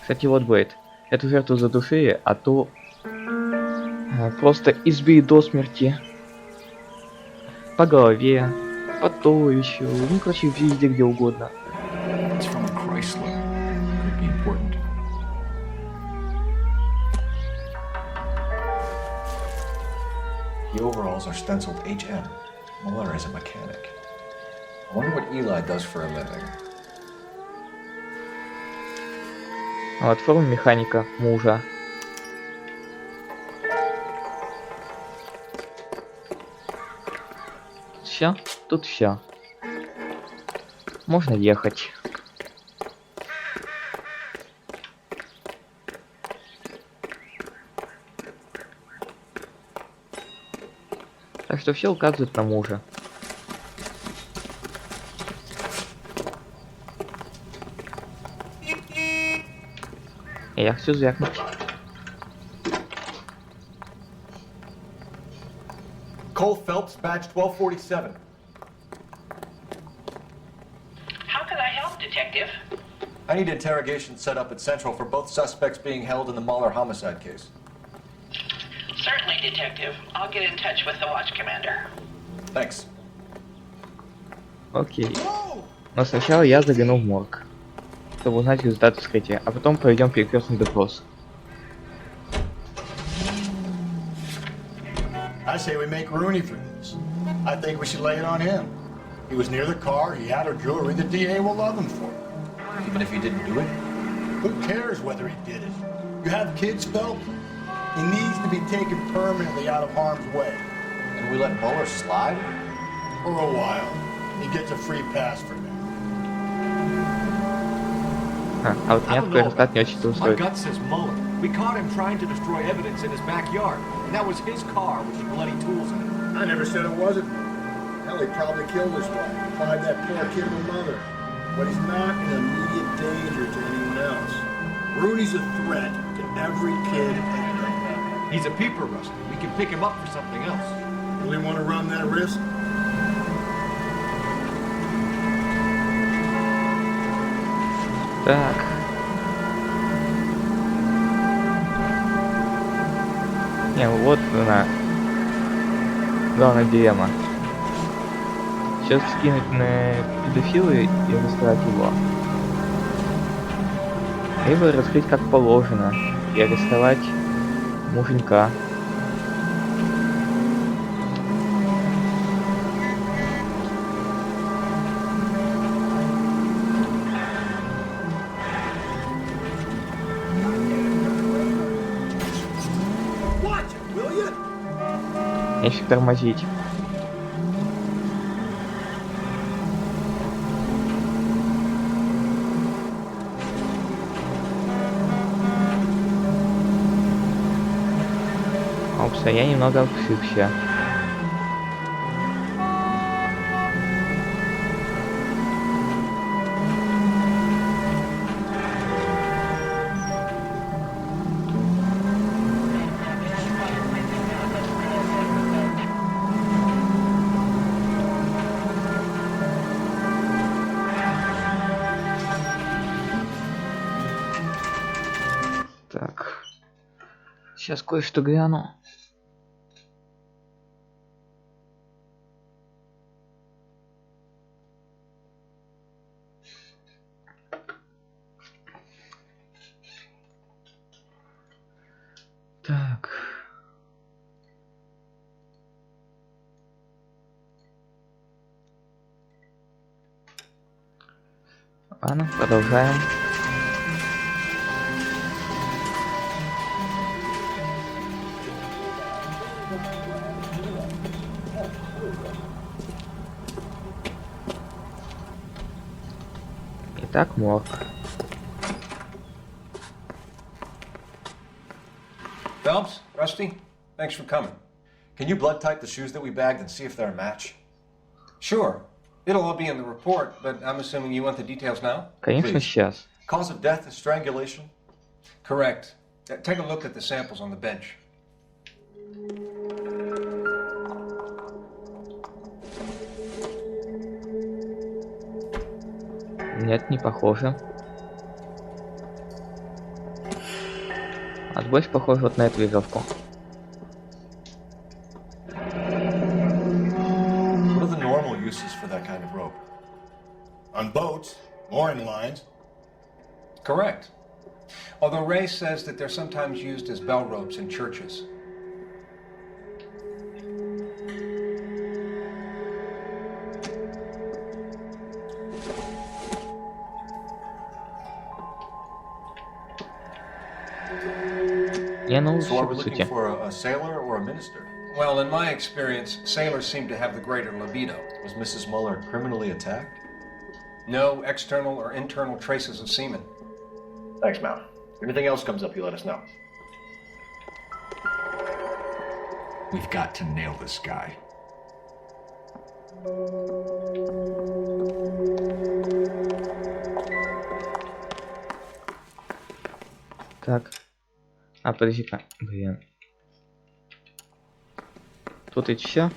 Кстати, вот Бейт. Эту жертву задушили, а то просто избили до смерти. По голове, по туловищу, ну, короче, везде, где угодно. The overalls are stenciled HM. Muller is a mechanic. I wonder what Eli does for a living. А вот форма механика мужа. Все, тут все. Можно ехать. Так что все указывает на мужа. Я хочу звякнуть. Cole Phelps, badge 1247. How can I help, Detective? I need interrogation set up at Central for both suspects being held in the Muller homicide case. Certainly, Detective. I'll get in touch with the watch commander. Thanks. Окей. Но сначала я загляну в морг, чтобы узнать результат вскрытия, а потом проведем перекрестный допрос. I say we make Rooney for this. I think we should lay it on him. He was near the car, he had her jewelry, the DA will love him for it. Even if he didn't do it? Who cares whether he did it? You have kids, Phelps? He needs to be taken permanently out of harm's way. And we let Muller slide? For a while. He gets a free pass for now. А вот меня такой результат не очень My устроит. gut says Muller. We caught him trying to destroy evidence in his backyard, and that was his car with the bloody tools in it. I never said it wasn't. Hell, he probably killed his wife, applied that poor kid to mother. But he's not in immediate danger to anyone else. Rooney's a threat to every kid and girl. He's a peeper, Rusty. We can pick him up for something else. Really want to run that risk? Так. Не, вот она. Главная дилемма. Сейчас скинуть на педофила и арестовать его. Либо раскрыть как положено и арестовать муженька. Нефиг тормозить. Опс, а я немного ошибся. Так. Сейчас кое-что гляну. Так. Ладно, продолжаем. Итак, морг. Phelps, Rusty, thanks for coming. Can you blood type the shoes that we bagged and see if they're a match? Sure. It'll all be in the report, but I'm assuming you want the details now? Конечно, сейчас. Cause of death is strangulation? Correct. Take a look at the samples on the bench. Нет, не похоже. А больше похоже вот на эту веревку. What are the normal uses for that kind of rope? On boats, mooring lines. Correct. Although Ray says that they're sometimes used as bell ropes in churches. So are we looking for a sailor or a minister? Well, in my experience, sailors seem to have the greater libido. Was Mrs. Muller criminally attacked? No external or internal traces of semen. Thanks, Mal. If anything else comes up, you let us know. We've got to nail this guy. Так. А, подожди-ка. Блин. Тут и все.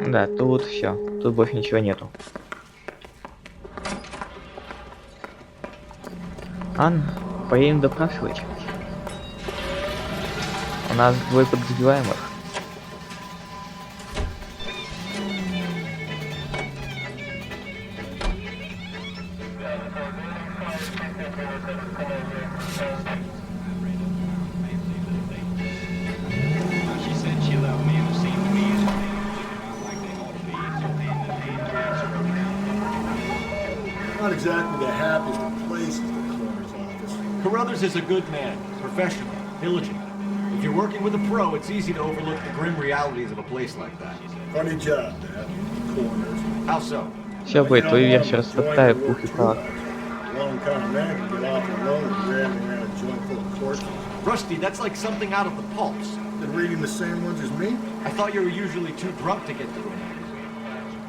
Да, тут все. Тут больше ничего нету. Ан, поедем допрашивать. У нас двое подозреваемых. Not exactly the happiest of places, the coroner's office. Carruthers is a good man, professional, diligent. If you're working with a pro, it's easy to overlook the grim realities of a place like that. Funny job, that. Coroner's. How so? Все будет, твою версию растоптаю, пух и прах. Long kind of man can get off alone and grab me around a joint full of corpses. Rusty, that's like something out of the pulps. Been reading the same ones as me? I thought you were usually too drunk to get through it.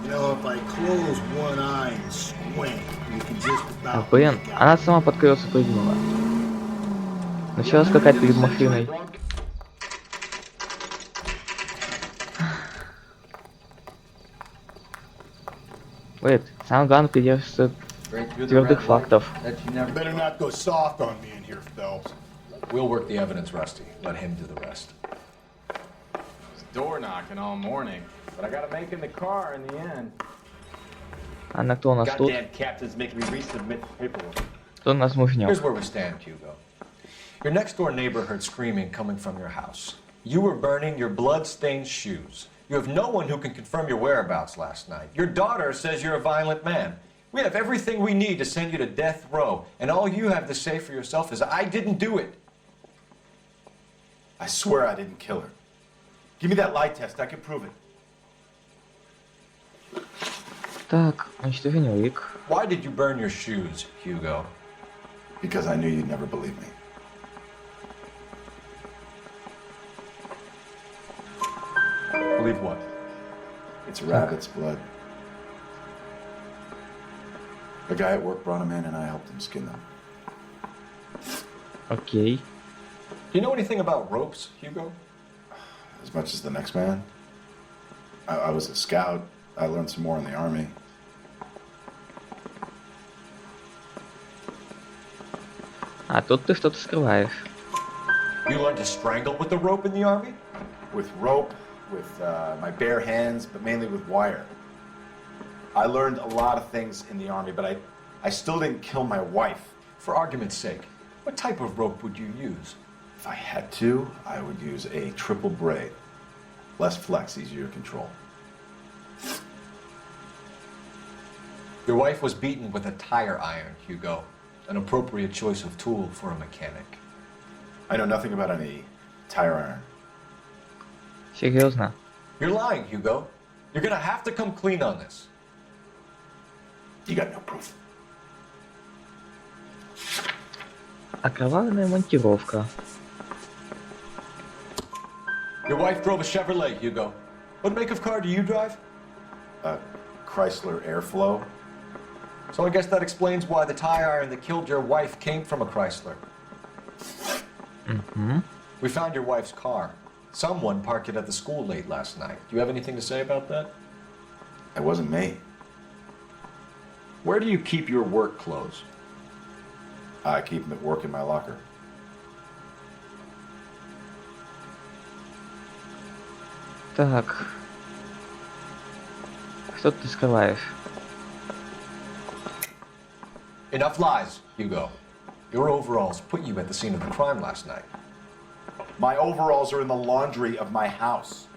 You know, if I close one eye and squint, you can just about... Блин, она сама под колеса прыгнула. Начала скакать перед машиной. Wait, самое главное придерживаться твердых фактов. Better not go soft on me in here, Phelps. We'll work the evidence, Rusty. Let him do the rest. Door knocking all morning, but I gotta make in the car in the end. Она кто у нас тут? Goddamn captain's making me resubmit the paperwork. Кто у нас мужнёк? Here's where we stand, Hugo. Your next door neighbor heard screaming coming from your house. You were burning your blood-stained shoes. You have no one who can confirm your whereabouts last night. Your daughter says you're a violent man. We have everything we need to send you to death row, and all you have to say for yourself is, I didn't do it. I swear I didn't kill her. Give me that lie test, I can prove it. Так, уничтожение улик. Why did you burn your shoes, Hugo? Because I knew you'd never believe me. Believe what? It's rabbit's blood. A guy at work brought him in and I helped him skin them. Окей. Do you know anything about ropes, Hugo? As much as the next man. I was a scout. I learned some more in the army. А тут ты что-то скрываешь. You learned to strangle with the rope in the army? With rope, with my bare hands, but mainly with wire. I learned a lot of things in the army, but I still didn't kill my wife. For argument's sake, what type of rope would you use? If I had to, I would use a triple braid. Less flex, easier to control. Your wife was beaten with a tire iron, Hugo. An appropriate choice of tool for a mechanic. I know nothing about any tire iron. Серьезно? You're lying, Hugo. You're gonna have to come clean on this. You got no proof. Окровавленная монтировка. Your wife drove a Chevrolet, Hugo. What make of car do you drive? A Chrysler Airflow. So I guess that explains why the tire iron that killed your wife came from a Chrysler. Mm-hmm. We found your wife's car. Someone parked it at the school late last night. Do you have anything to say about that? It wasn't me. Where do you keep your work clothes? I keep them at work in my locker. Так. Что ты скрываешь? Enough lies, Hugo. Your overalls put you at the scene of the crime last night. My overalls are in the laundry of my house.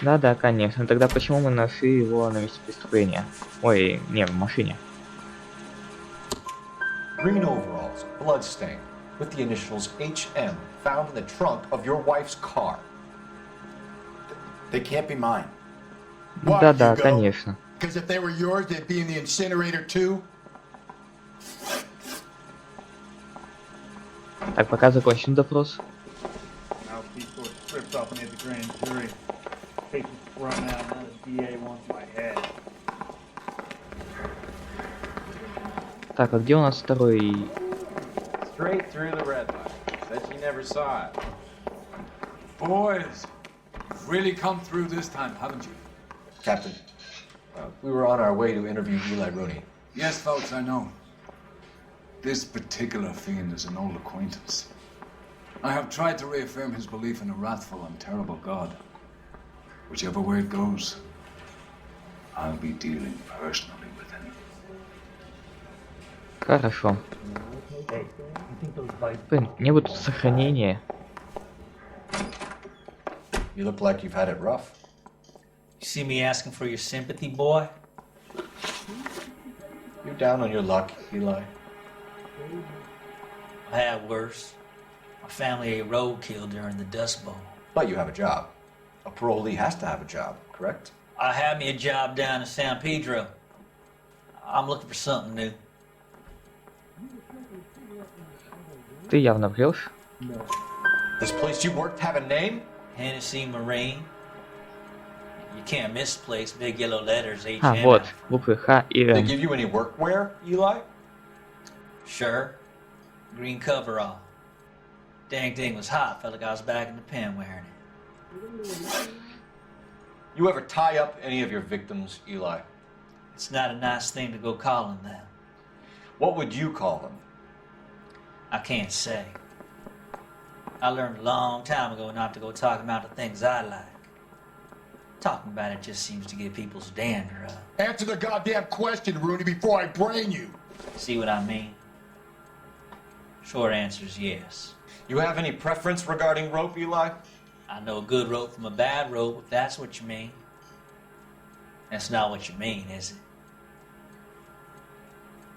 Да-да, конечно. Тогда почему мы нашли его на месте преступления? Ой, не, в машине. Green overalls, bloodstained, with the initials HM, found in the trunk of your wife's car. They can't be mine. Да-да, конечно. Because if they were yours, they'd be in the incinerator too. Так, пока закончен допрос. Now these sort of stripped off near the grand jury. Cases run out, now the DA wants my head. Так, а где у нас второй? Straight through the red light. Said she never saw it. Boys, you've really come through this time, haven't you? Captain, we were on our way to interview Eli Rooney. Yes, folks, I know. This particular fiend is an old acquaintance. I have tried to reaffirm his belief in a wrathful and terrible God. Whichever way it goes, I'll be dealing personally with him. Хорошо. Блин, мне бы тут сохранение. You look like you've had it rough. You see me asking for your sympathy, boy? You're down on your luck, Eli. I had worse. My family ate roadkill during the Dust Bowl. But you have a job. A parolee has to have a job, correct? I had me a job down in San Pedro. I'm looking for something new. Ты явно врешь. This place you worked have a name? Hennessy Marine. You can't miss the place. Big yellow letters, HM. А, вот, буквы Х и They М. give you any workwear, Eli? Sure. Green coverall. Dang thing was hot. Felt like I was back in the pen wearing it. You ever tie up any of your victims, Eli? It's not a nice thing to go calling them. What would you call them? I can't say. I learned a long time ago not to go talking about the things I like. Talking about it just seems to get people's dander up. Answer the goddamn question, Rooney, before I brain you. See what I mean? Short answer is yes. You have any preference regarding rope, Eli? I know a good rope from a bad rope, if that's what you mean. That's not what you mean, is it?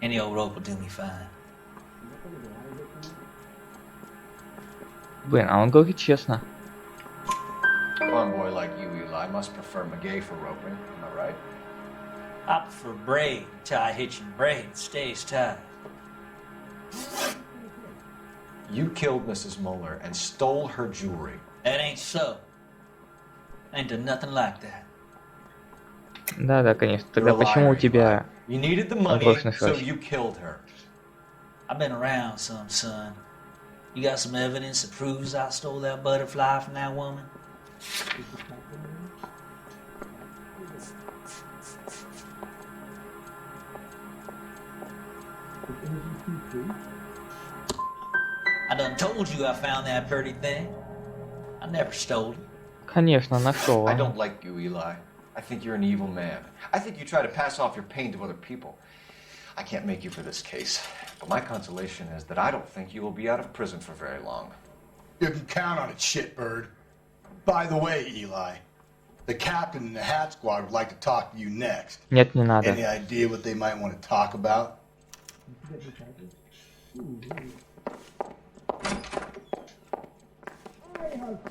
Any old rope will do me fine. Блин, а он говорит честно. A farm boy like you, Eli, must prefer Magay for roping, am I right? I prefer braid, tie hitching braid, stays tied. You killed Mrs. Moeller and stole her jewelry. That ain't so. I ain't done nothing like that. Да-да, конечно. Тогда You're a почему у liar, тебя You needed the money, отбросный so шач? you killed her. I've been around some, son. You got some evidence that proves I stole that butterfly from that woman? I done told you I found that pretty thing. I never stole it. Конечно, нашел. I don't like you, Eli. I think you're an evil man. I think you try to pass off your pain to other people. I can't make you for this case, but my consolation is that I don't think you will be out of prison for very long. You can count on it, shitbird. By the way, Eli, the captain and the hat squad would like to talk to you next. Нет, не надо. Any idea what they might want to talk about?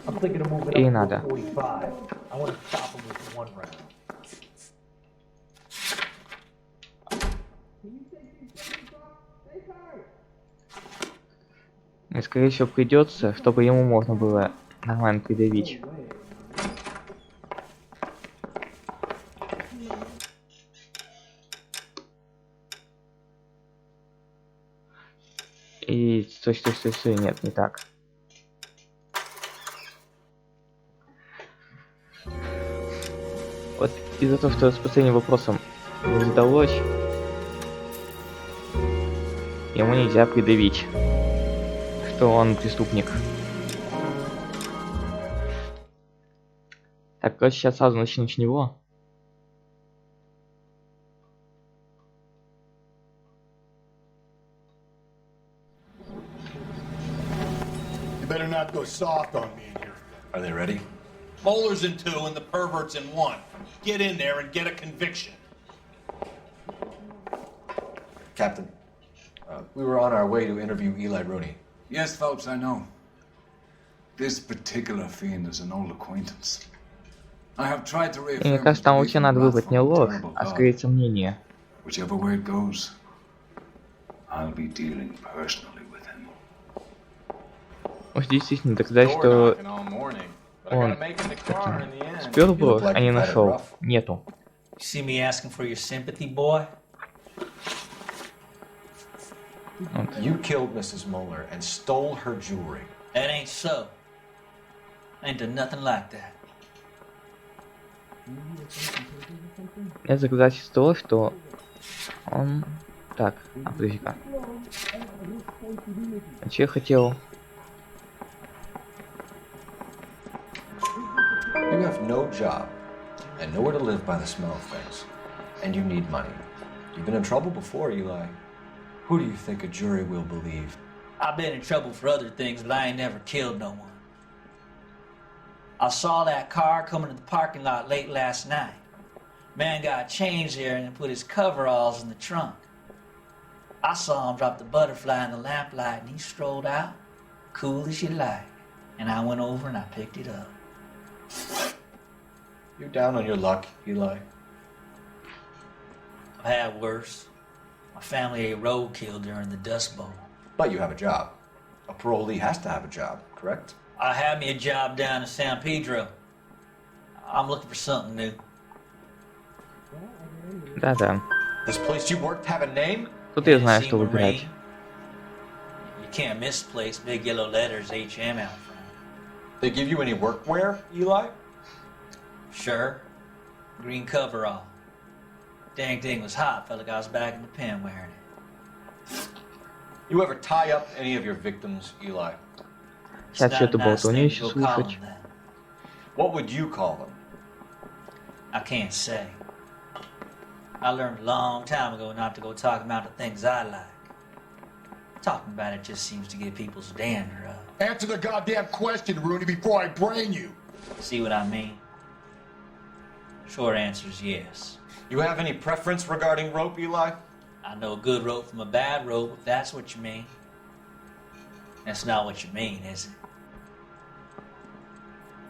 I'm thinking of moving И up надо. to 45. I want to stop him with one round. И скорее всего придется, чтобы ему можно было нормально придавить. И стой, нет, не так. Вот из-за того, что с последним вопросом не задалось, ему нельзя придавить, что он преступник. Так, короче, сейчас сразу начну с него. You better not go soft on me in here. Are they ready? Moeller's in 2 and the pervert's in 1. Get in there and get a conviction. Captain, we were on our way to interview Eli Rooney. Yes, Phelps, I know. This particular fiend is an old acquaintance. I have tried to И мне reaffirm кажется, his там belief вообще in надо the выбрать wrath не of a ложь, terrible а God. скорее сомнение. Whichever way it goes, I'll be dealing personally with him. Может, действительно доказать, что Door knocking all morning, but I он gotta make it in the car in the end. спер бы, look like а не you've had it нашел. rough. Нету. You see me asking for your sympathy, boy? You killed Mrs. Moeller and stole her jewelry. That ain't so. I ain't done nothing like that. Это доказательство того, что он... Так, подожди-ка. А че я хотел? You have no job and nowhere to live by the smell of things. And you need money. You've been in trouble before, Eli. Who do you think a jury will believe? I've been in trouble for other things, but I ain't never killed no one. I saw that car coming to the parking lot late last night. Man got changed there and put his coveralls in the trunk. I saw him drop the butterfly in the lamplight and he strolled out, cool as you like. And I went over and I picked it up. You're down on your luck, Eli. I've had worse. My family ate roadkill during the Dust Bowl. But you have a job. A parolee has to have a job, correct? I had me a job down in San Pedro. I'm looking for something new. Да-да. This place you worked have a name? Тут я знаю, что выбирать. You can't misplace big yellow letters HM out front. They give you any workwear, Eli? Sure. Green coverall. Dang thing was hot. Felt like I was back in the pen wearing it. You ever tie up any of your victims, Eli? Сейчас что-то болтовню еще слушать. What would you call them? I can't say. I learned a long time ago not to go talking about the things I like. Talking about it just seems to get people's dander up. Answer the goddamn question, Rooney, before I brain you. See what I mean? Short answer is yes. You have any preference regarding rope, Eli? I know a good rope from a bad rope, if that's what you mean. That's not what you mean, is it?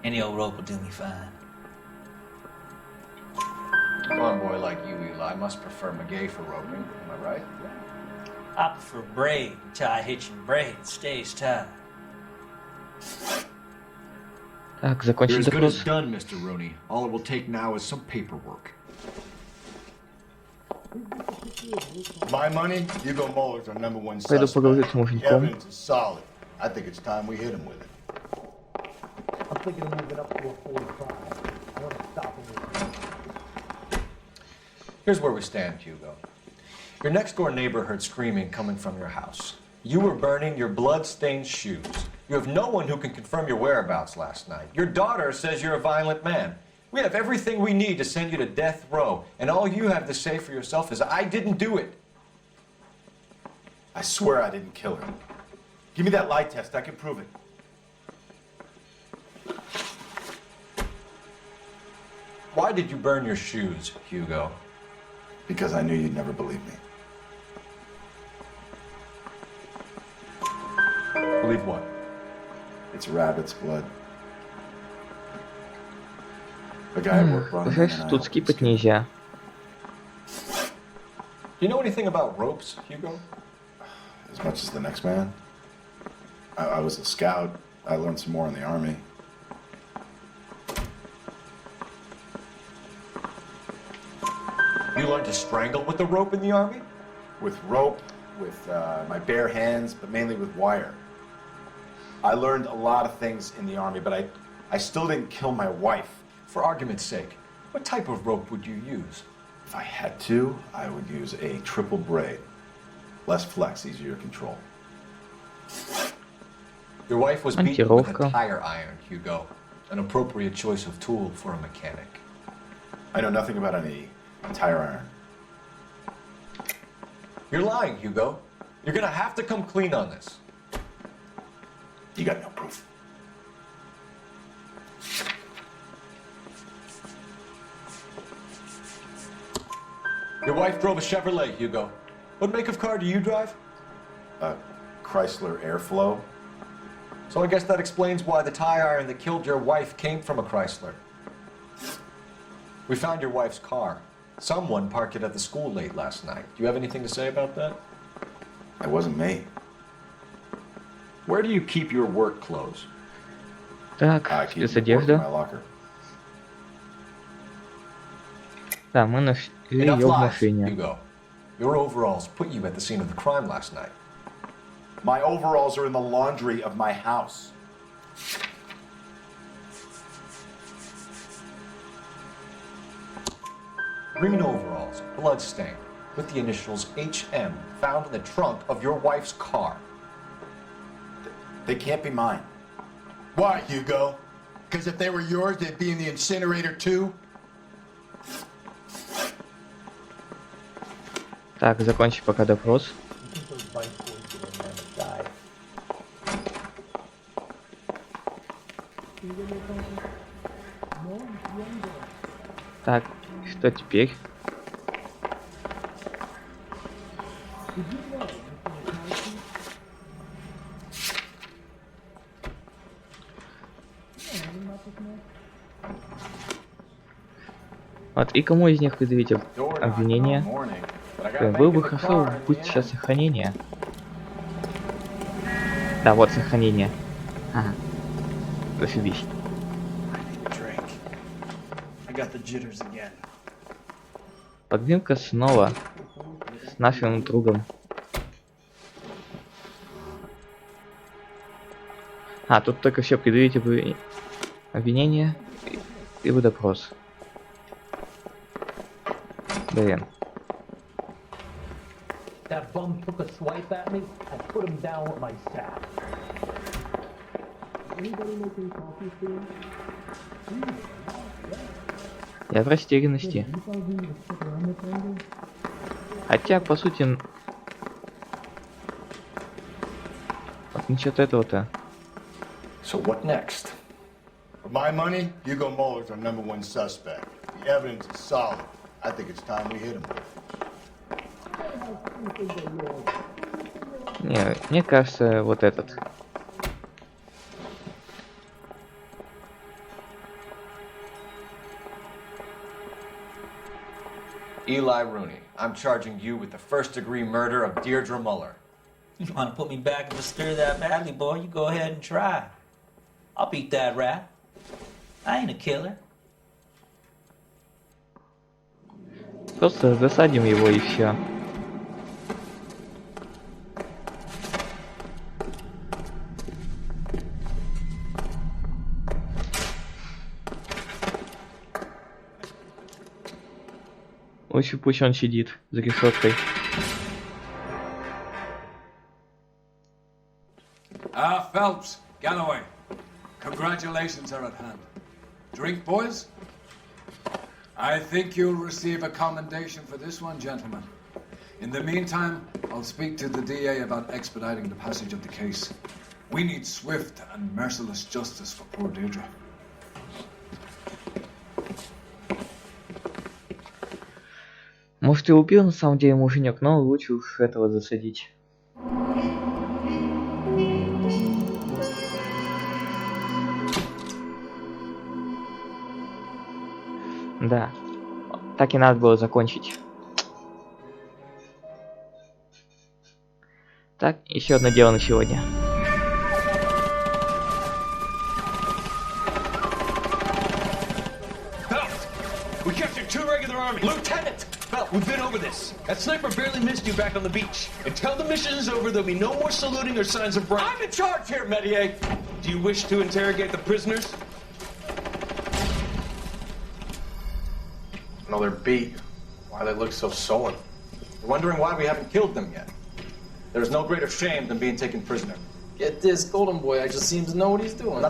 Any old rope will do me fine. A farm boy like you, Eli, must prefer McGay for roping. Am I right? I prefer braid, tie hitching braid, stays tied. Так, You're закончить as good as допрос. done, Mr. Rooney. All it will take now is some paperwork. My money, Hugo Moeller's our #1 Пойду suspect. поговорю с The мужиком. evidence is solid. I think it's time we hit him with it. I'm thinking of moving up to a 45. I want to stop him with Here's where we stand, Hugo. Your next door neighbor heard screaming coming from your house. You were burning your blood-stained shoes. You have no one who can confirm your whereabouts last night. Your daughter says you're a violent man. We have everything we need to send you to death row, and all you have to say for yourself is, I didn't do it. I swear I didn't kill her. Give me that lie test. I can prove it. Why did you burn your shoes, Hugo? Because I knew you'd never believe me. Believe what? It's rabbit's blood. The guy at work brought him in Жаль, and что I тут helped скипать нельзя. Do you know anything about ropes, Hugo? as much as the next man. I was a scout. I learned some more in the army. You learned to strangle with the rope in the army? With rope, with my bare hands, but mainly with wire. I learned a lot of things in the army, but I still didn't kill my wife. For argument's sake, what type of rope would you use? If I had to, I would use a triple braid. Less flex, easier to control. Your wife was beaten with a Монтировка. tire iron, Hugo. An appropriate choice of tool for a mechanic. I know nothing about any tire iron. You're lying, Hugo. You're gonna have to come clean on this. You got no proof. Your wife drove a Chevrolet, Hugo. What make of car do you drive? A Chrysler Airflow. So I guess that explains why the tire iron that killed your wife came from a Chrysler. We found your wife's car. Someone parked it at the school late last night. Do you have anything to say about that? It wasn't me. Where do you keep your work clothes? Так, I keep здесь work in my одежда. locker. Да, мы нашли Enough ее в lies, машине. Hugo. Your overalls put you at the scene of the crime last night. My overalls are in the laundry of my house. Green overalls, bloodstained, with the initials HM found in the trunk of your wife's car. They can't be mine. Why, Hugo? Because if they were yours, they'd be in the incinerator too? Так, закончи пока допрос. Так, что теперь? Вот, и кому из них предъявить обвинение? Было бы хорошо быть сейчас сохранение. Да, вот сохранение. Ага. Зашибись. I got the jitters again. Поднимка снова с нашим другом. А, тут только все предъявить обвинение и допрос. Блин. That bum took a swipe at me. I put him down with my staff. Anybody making coffee soon? Я в растерянности. Хотя, по сути... Вот насчет этого-то. So what next? For my money, Hugo Muller's our #1 suspect. The evidence is solid. I think it's time we hit him. Не, мне кажется, вот этот. Eli Rooney, I'm charging you with the first-degree murder of Deirdre Muller. You want to put me back in the stir that badly, boy? You go ahead and try. I'll beat that rat. I ain't a killer. Просто засадим его и все. Лучше пусть он сидит за решеткой. Phelps, Galloway. Congratulations are at hand. Drink, boys? I think you'll receive a commendation for this one, gentlemen. In the meantime, I'll speak to the DA about expediting the passage of the case. We need swift and merciless justice for poor Deirdre. Может, и убил на самом деле муженек, но лучше уж этого засадить. Да, так и надо было закончить. Так, еще одно дело на сегодня. We captured 2 regular army. Lieutenant! Phelps, we've been over this. That sniper barely missed you back on the beach. Until the mission is over, there'll be no more saluting or signs of rank. I'm in charge here, Metier! Do you wish to interrogate the prisoners? No, they're beat. Why they look so sullen? You're wondering why we haven't killed them yet. There's no greater shame than being taken prisoner. Get this, Golden Boy, I just seems to know what he's doing.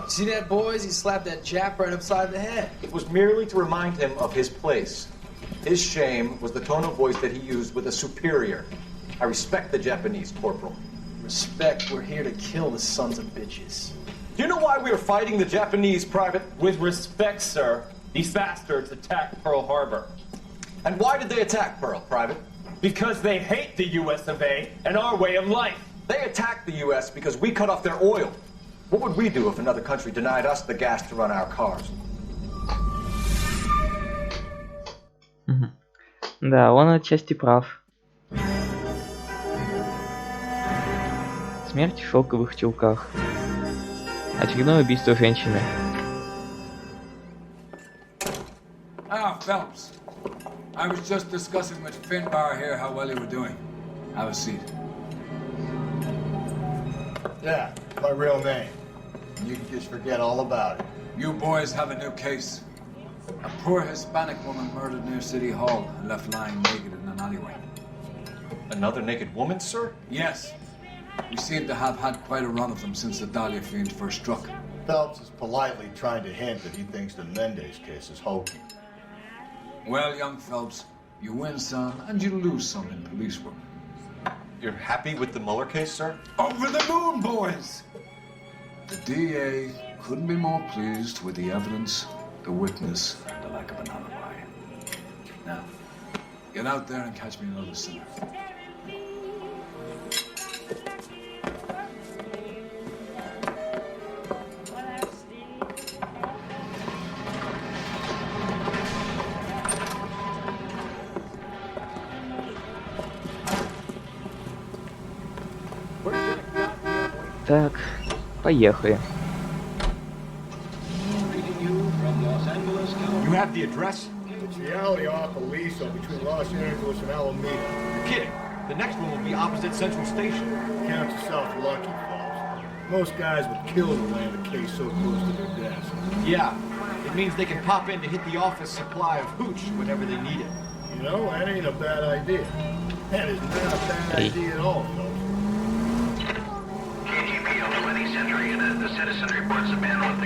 See that, boys? He slapped that Jap right upside the head. It was merely to remind him of his place. His shame was the tone of voice that he used with a superior. I respect the Japanese, Corporal. Respect, we're here to kill the sons of bitches. Do you know why we are fighting the Japanese, Private? With respect, sir, these bastards attacked Pearl Harbor. And why did they attack Pearl, Private? Because they hate the US of A and our way of life. They attacked the US because we cut off their oil. What would we do if another country denied us the gas to run our cars? Да, он отчасти прав. Смерть в шелковых чулках. Очередное убийство женщины. Phelps. I was just discussing with Finbar here how well you were doing. Have a seat. Yeah, my real name. You can just forget all about it. You boys have a new case. A poor Hispanic woman murdered near City Hall and left lying naked in an alleyway. Another naked woman, sir? Yes. We seem to have had quite a run of them since the Dahlia fiend first struck. Phelps is politely trying to hint that he thinks the Mendez case is hokey. Well, young Phelps, you win some and you lose some in police work. You're happy with the Mueller case, sir? Over the moon, boys! The DA couldn't be more pleased with the evidence, the witness, and the lack of an alibi. Now, get out there and catch me another sinner. Так, поехали. You have the address? It's the alley off Aliso between Los Angeles and Alameda. You're kidding. The next one will be opposite Central Station. Count yourself lucky, Phelps. Most guys would kill to land a case so close to their desk. Yeah, it means they can pop in to hit the office supply of hooch whenever they need it. You know, that ain't a bad idea. That is not a bad idea at all, Phelps.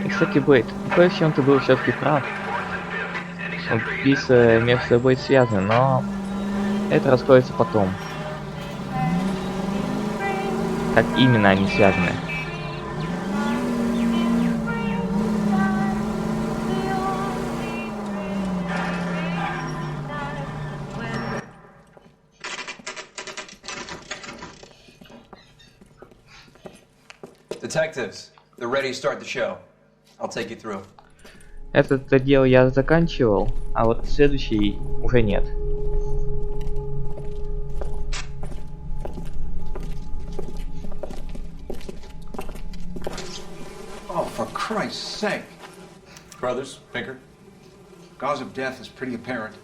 Кстати, Блейд, кое в чем ты был все-таки прав. Убийства между собой связаны, но это раскроется потом. Как именно они связаны? Detectives, they're ready to start the show. I'll take you through. Этот отдел я заканчивал, а вот следующий уже нет. Oh, for Christ's sake. Brothers, Pinker, cause of death is pretty apparent.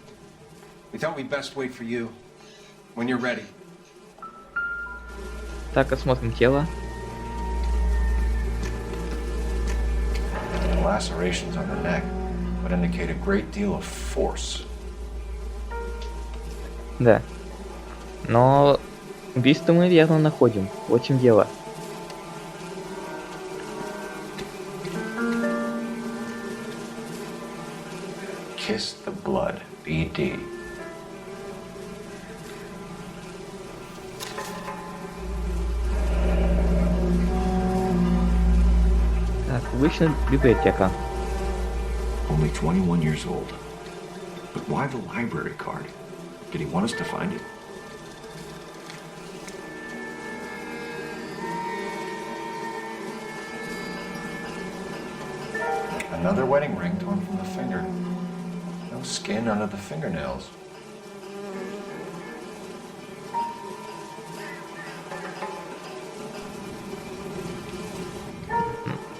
We thought we'd best wait for you when you're ready. Так, осмотрим тело. Lacerations on her neck would indicate a great deal of force. Да. Но убийство мы верно находим. В чем дело. Kiss the blood, BD. Так, обычная библиотека. Only 21 years old. But why the library card? Did he want us to find it? Another wedding ring torn from the finger. No skin under the fingernails.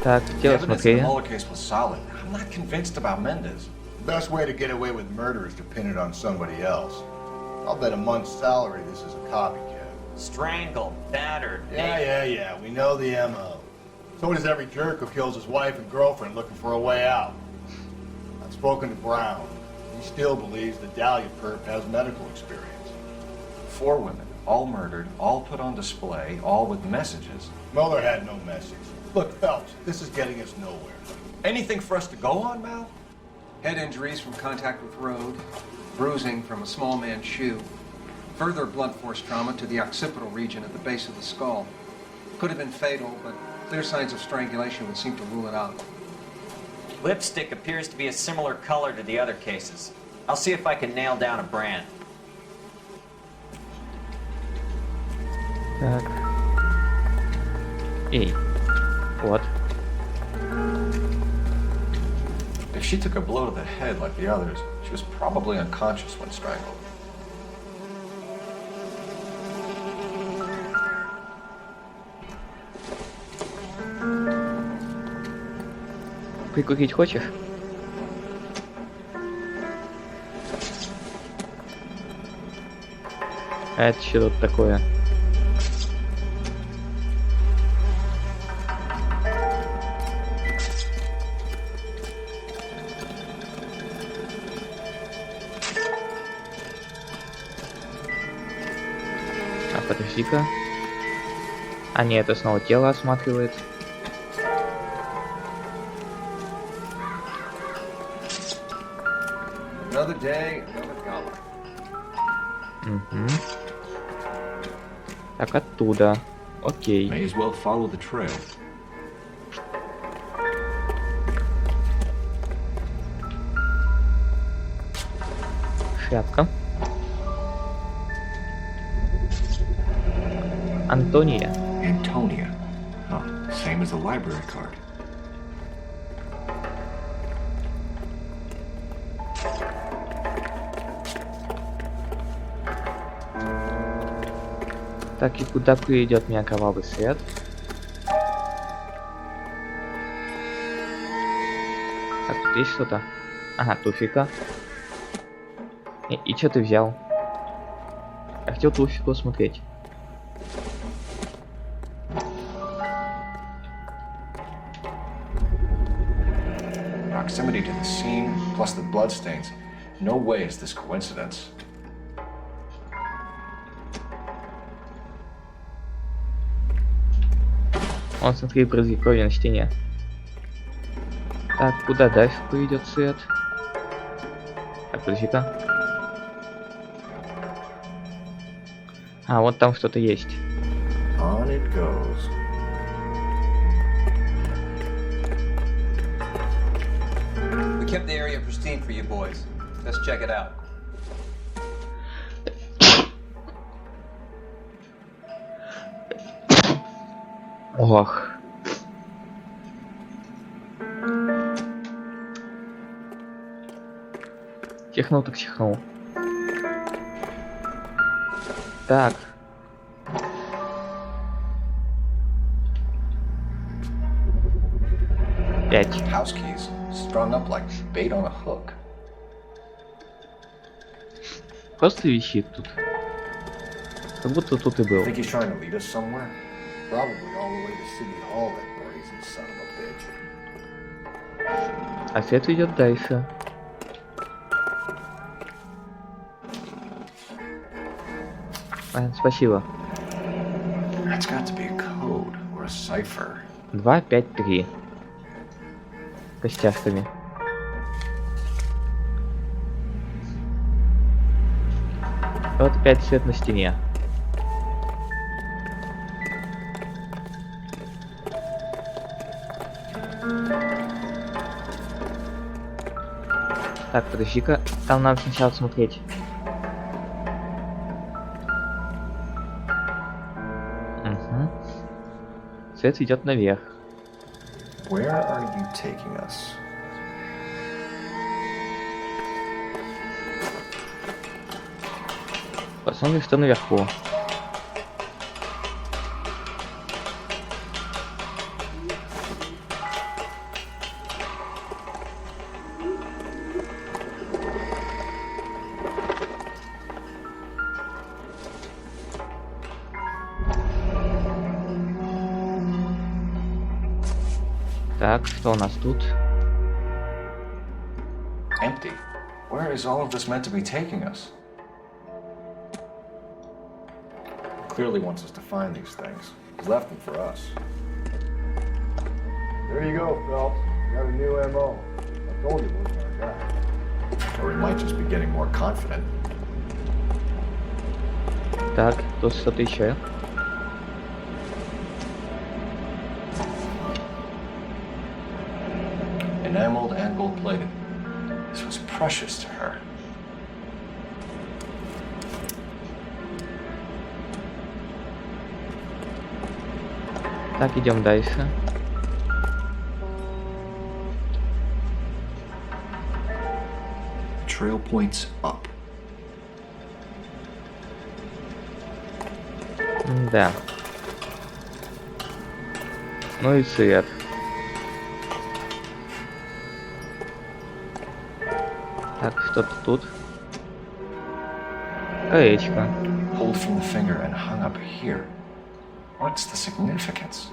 Так, The тело evidence in the смотрели. Mueller case was solid. I'm not convinced about Mendez. The best way to get away with murder is to pin it on somebody else. I'll bet a month's salary this is a copycat. Strangled, battered. Yeah. We know the MO. So does every jerk who kills his wife and girlfriend looking for a way out. I've spoken to Brown. He still believes the Dahlia perp has medical experience. 4 women, all murdered, all put on display, all with messages. Mueller had no message. Look, Phelps, this is getting us nowhere. Anything for us to go on, Mal? Head injuries from contact with road, bruising from a small man's shoe, further blunt force trauma to the occipital region at the base of the skull. Could have been fatal, but clear signs of strangulation would seem to rule it out. Lipstick appears to be a similar color to the other cases. I'll see if I can nail down a brand. Так. Эй. Вот. If she took a blow to the head like the others, she was probably unconscious when strangled. Прикурить хочешь? А это что тут такое? А подожди-ка. А нет, это снова тело осматривает. Another day, another gala. Угу. Так, оттуда. Окей. May as well follow the trail. Шляпка. Антония. Antonia. Huh, same as the library card. Так, и куда приведет меня кровавый след? Так, тут есть что-то? Ага, туфелька. И что ты взял? Я хотел туфельку осмотреть. Proximity to the scene, plus the bloodstains. No way is this coincidence. Он, смотри, брызги крови на стене. Так, куда дальше поведет свет? Так, подожди-ка. А, вот там что-то есть. On it goes. We kept the area pristine for you boys. Let's check it out. Ох. Чихнул так чихнул. Так. Пять. House keys strung up like bait on a hook. Просто висит тут. Как будто тут и был. Think he's trying to lead us somewhere? Probably all the way to City Hall, that brazen son of a bitch. А свет идет дальше. Спасибо. That's got to be a code or a cipher. 253. Костяшками. Вот опять свет на стене. Так, подожди-ка. Там надо сначала смотреть. Угу. Свет ведет наверх. Where are you taking us? Посмотрим, что наверху. Так, что у нас тут? Empty. Where is all of this meant to be taking us? Clearly wants us to find these things. He's left them for us. There you go, Phelps. Got a new MO. I told you it wasn't our guy. Or he might just be getting more confident. Так, тут что-то еще. Enameled and gold-plated. This was precious to her. Так, идем дальше. Trail points up. Да. Ну и свет. Так, что-то тут. Колечко. Pulled from the finger and hung up here. What's the significance?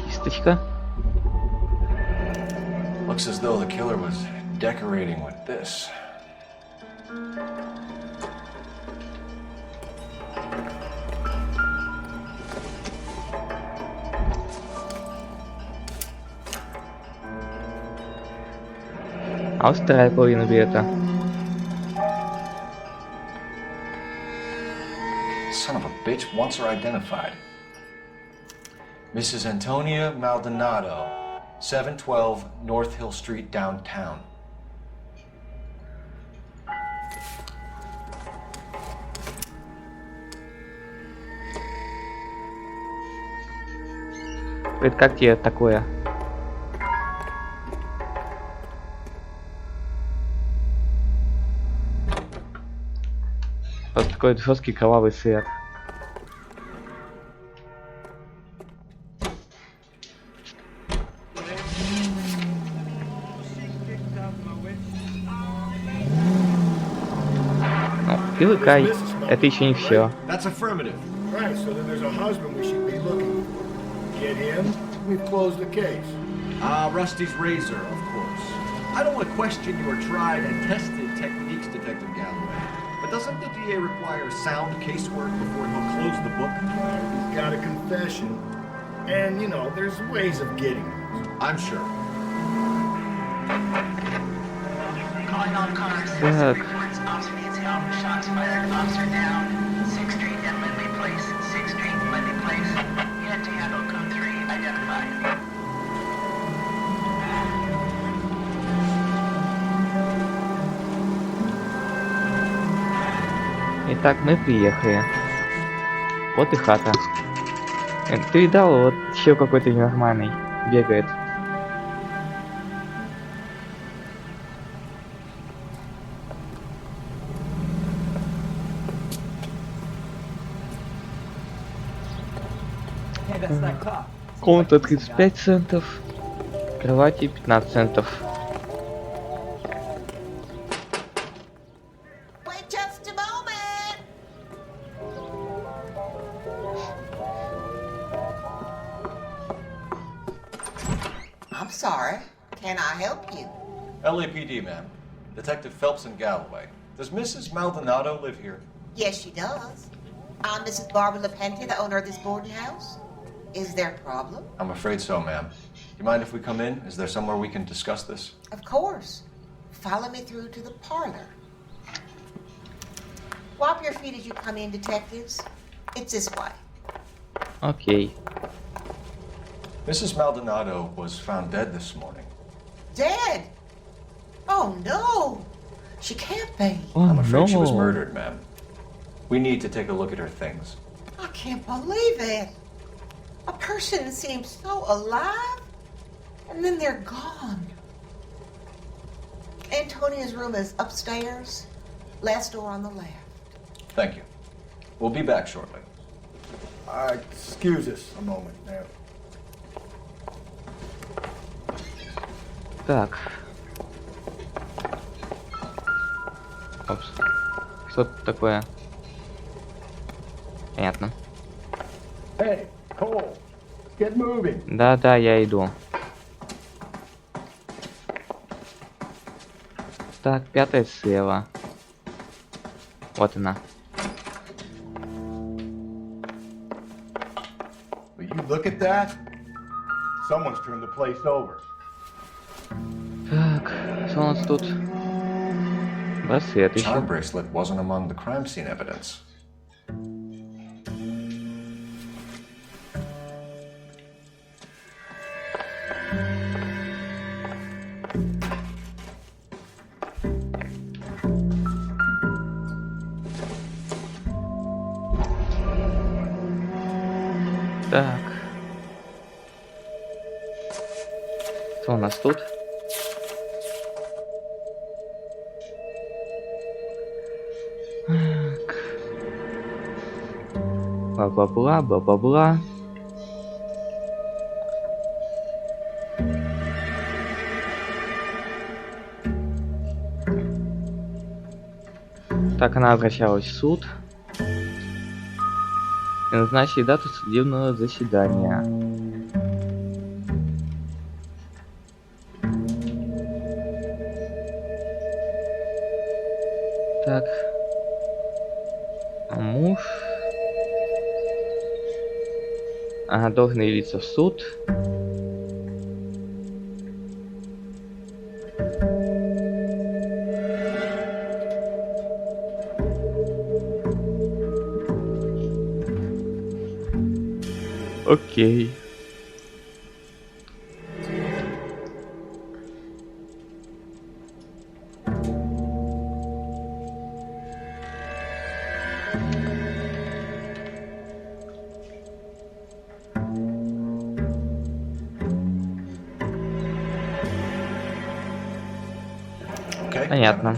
Кисточка. Looks as though the killer was decorating with this. А вот вторая половина билета. Son of a bitch wants her identified. Mrs. Antonia Maldonado, 712 North Hill Street, downtown. Это как тебе такое? Вот такой жесткий кровавый свет. Привыкай, это еще не все. That's affirmative. Right, so then there's a husband we should be looking for. Get him, we've closed the case. Rusty's razor, of course. I don't want to question your tried and tested techniques, Detective Galloway. But doesn't the DA require sound casework before he'll close the book? He's got a confession. And, you know, there's ways of getting it. I'm sure. Calling all cars. Так. Reports officer needs help. Shots fired. Officer down. 6th Street and Lindley Place. 6th Street and Lindley Place. Unit to handle code 3. Identified. Итак, мы приехали. Вот и хата. Ты видал, вот еще какой-то ненормальный бегает. Комната 35 центов. Кровати 15 центов. I'm sorry. Can I help you? LAPD, ma'am. Detective Phelps in Galloway. Does Mrs. Maldonado live here? Yes, she does. I'm Mrs. Barbara LaPente, the owner of this boarding house. Is there a problem? I'm afraid so, ma'am. Do you mind if we come in? Is there somewhere we can discuss this? Of course. Follow me through to the parlor. Wipe your feet as you come in, detectives. It's this way. Окей. Mrs. Maldonado was found dead this morning. Dead? Oh, no. She can't be. Oh, I'm afraid she was no. murdered, ma'am. We need to take a look at her things. I can't believe it. A person seems so alive, and then they're gone. Antonia's room is upstairs, last door on the left. Thank you. We'll be back shortly. Excuse us a moment now. Так. Опс. Что тут такое? Понятно. Hey, Cole, let's get moving. Да, я иду. Так, 5 слева. Вот она. Will you look at that? Someone's turned the place over. Так, что у нас тут? Браслет еще. Charm bracelet wasn't among the crime scene evidence. Так. Что у нас тут? Так. Бла-бла-бла, бла-бла-бла. Так, она обращалась в суд. И назначили дату судебного заседания. Так. А муж... Ага, должен явиться в суд. Окей. Понятно.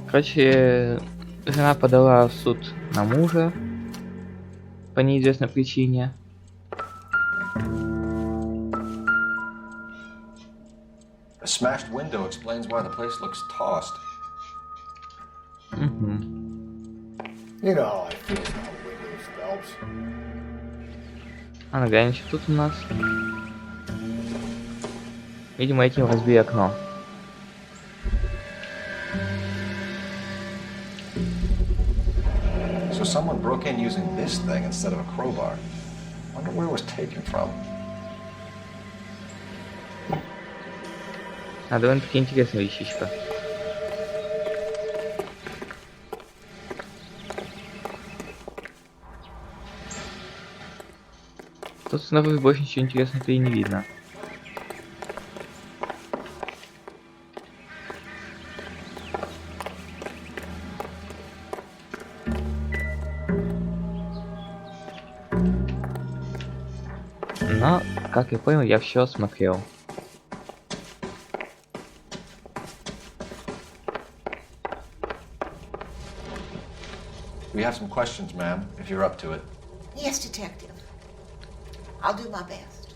Короче, жена подала в суд на мужа по неизвестной причине. A smashed window explains why the place looks tossed. You know how I feel about windows, Phelps. А наглянь, что тут у нас? Видимо, этим разбили окно. So someone broke in using this thing instead of a crowbar. Wonder where it was taken from. А, довольно-таки интересная вещичка. Тут снаружи больше ничего интересного-то и не видно. Но, как я понял, я все осмотрел. We have some questions, ma'am, if you're up to it. Yes, detective. I'll do my best.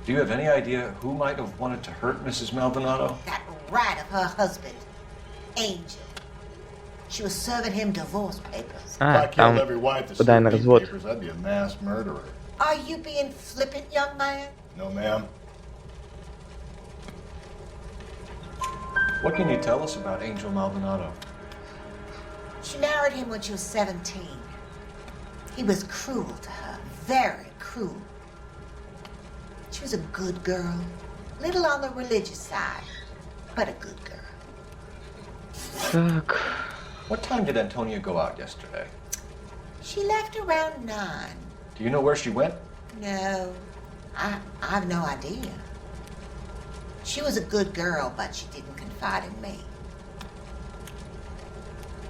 Do you have any idea who might have wanted to hurt Mrs. Maldonado? That rat of her husband, Angel. She was serving him divorce papers. If I killed every wife to подай на serve me развод. papers, I'd be a mass murderer. Are you being flippant, young man? No, ma'am. What can you tell us about Angel Maldonado? She married him when she was 17. He was cruel to her, very cruel. She was a good girl, little on the religious side, but a good girl. Так. What time did Antonia go out yesterday? She left around 9. Do you know where she went? No, I've no idea. She was a good girl, but she didn't confide in me.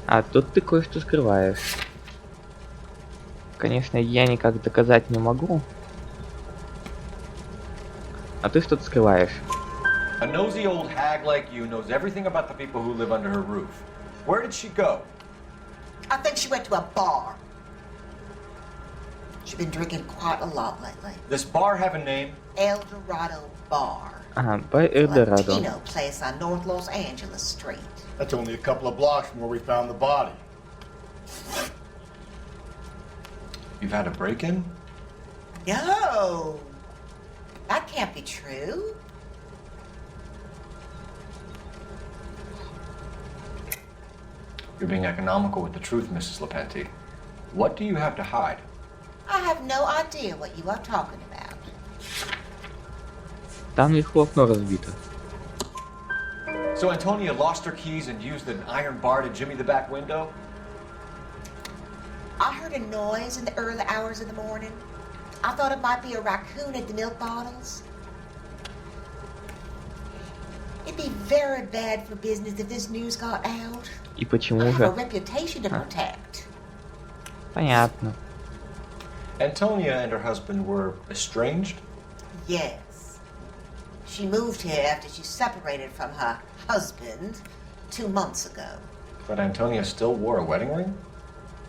А тут ты кое-что скрываешь. Конечно, я никак доказать не могу. А ты что-то скрываешь. A nosy old hag like you knows everything about the people who live under her roof. Where did she go? I think she went to a bar. She's been drinking quite a lot lately. This bar have a name? El Dorado Bar. Ага, по Эльдорадо. Latino place on North Los Angeles Street. That's only a couple of blocks from where we found the body. You've had a break-in? No, that can't be true. You're being economical with the truth, Mrs. Lepenti. What do you have to hide? I have no idea what you are talking about. Там легко окно разбито. So Antonia lost her keys and used an iron bar to jimmy the back window? I heard a noise in the early hours of the morning. I thought it might be a raccoon at the milk bottles. It'd be very bad for business if this news got out. И почему I have a же? reputation to protect. Понятно. Antonia and her husband were estranged? Yes. She moved here after she separated from her husband 2 months ago. But Antonia still wore a wedding ring?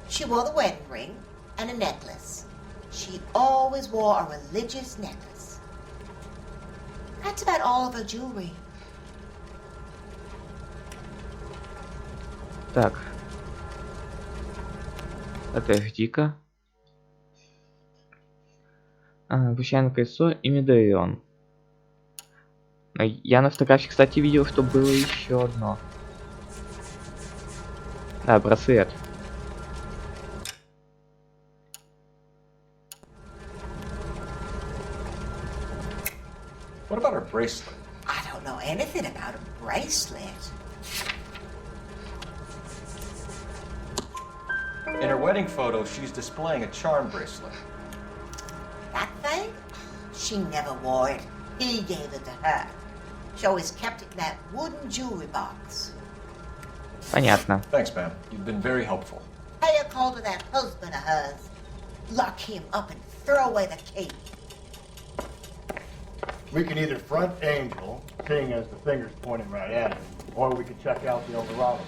She wore the wedding ring and a necklace. She always wore a religious necklace. That's about all of her jewelry. Так. Подожди-ка. Обращаем кольцо и медальон. Но я на фотографии, кстати, видел, что было еще одно. Да, браслет. What about her bracelet? I don't know anything about a bracelet. In her wedding photo, she's displaying a charm bracelet. That thing? She never wore it. He gave it to her. She always kept it in that wooden jewelry box. Понятно. Thanks, ma'am. You've been very helpful. Pay a call to that husband of hers. Lock him up and throw away the key. We can either front Angel, seeing as the finger's pointing right at him, or we can check out the El Dorado bar.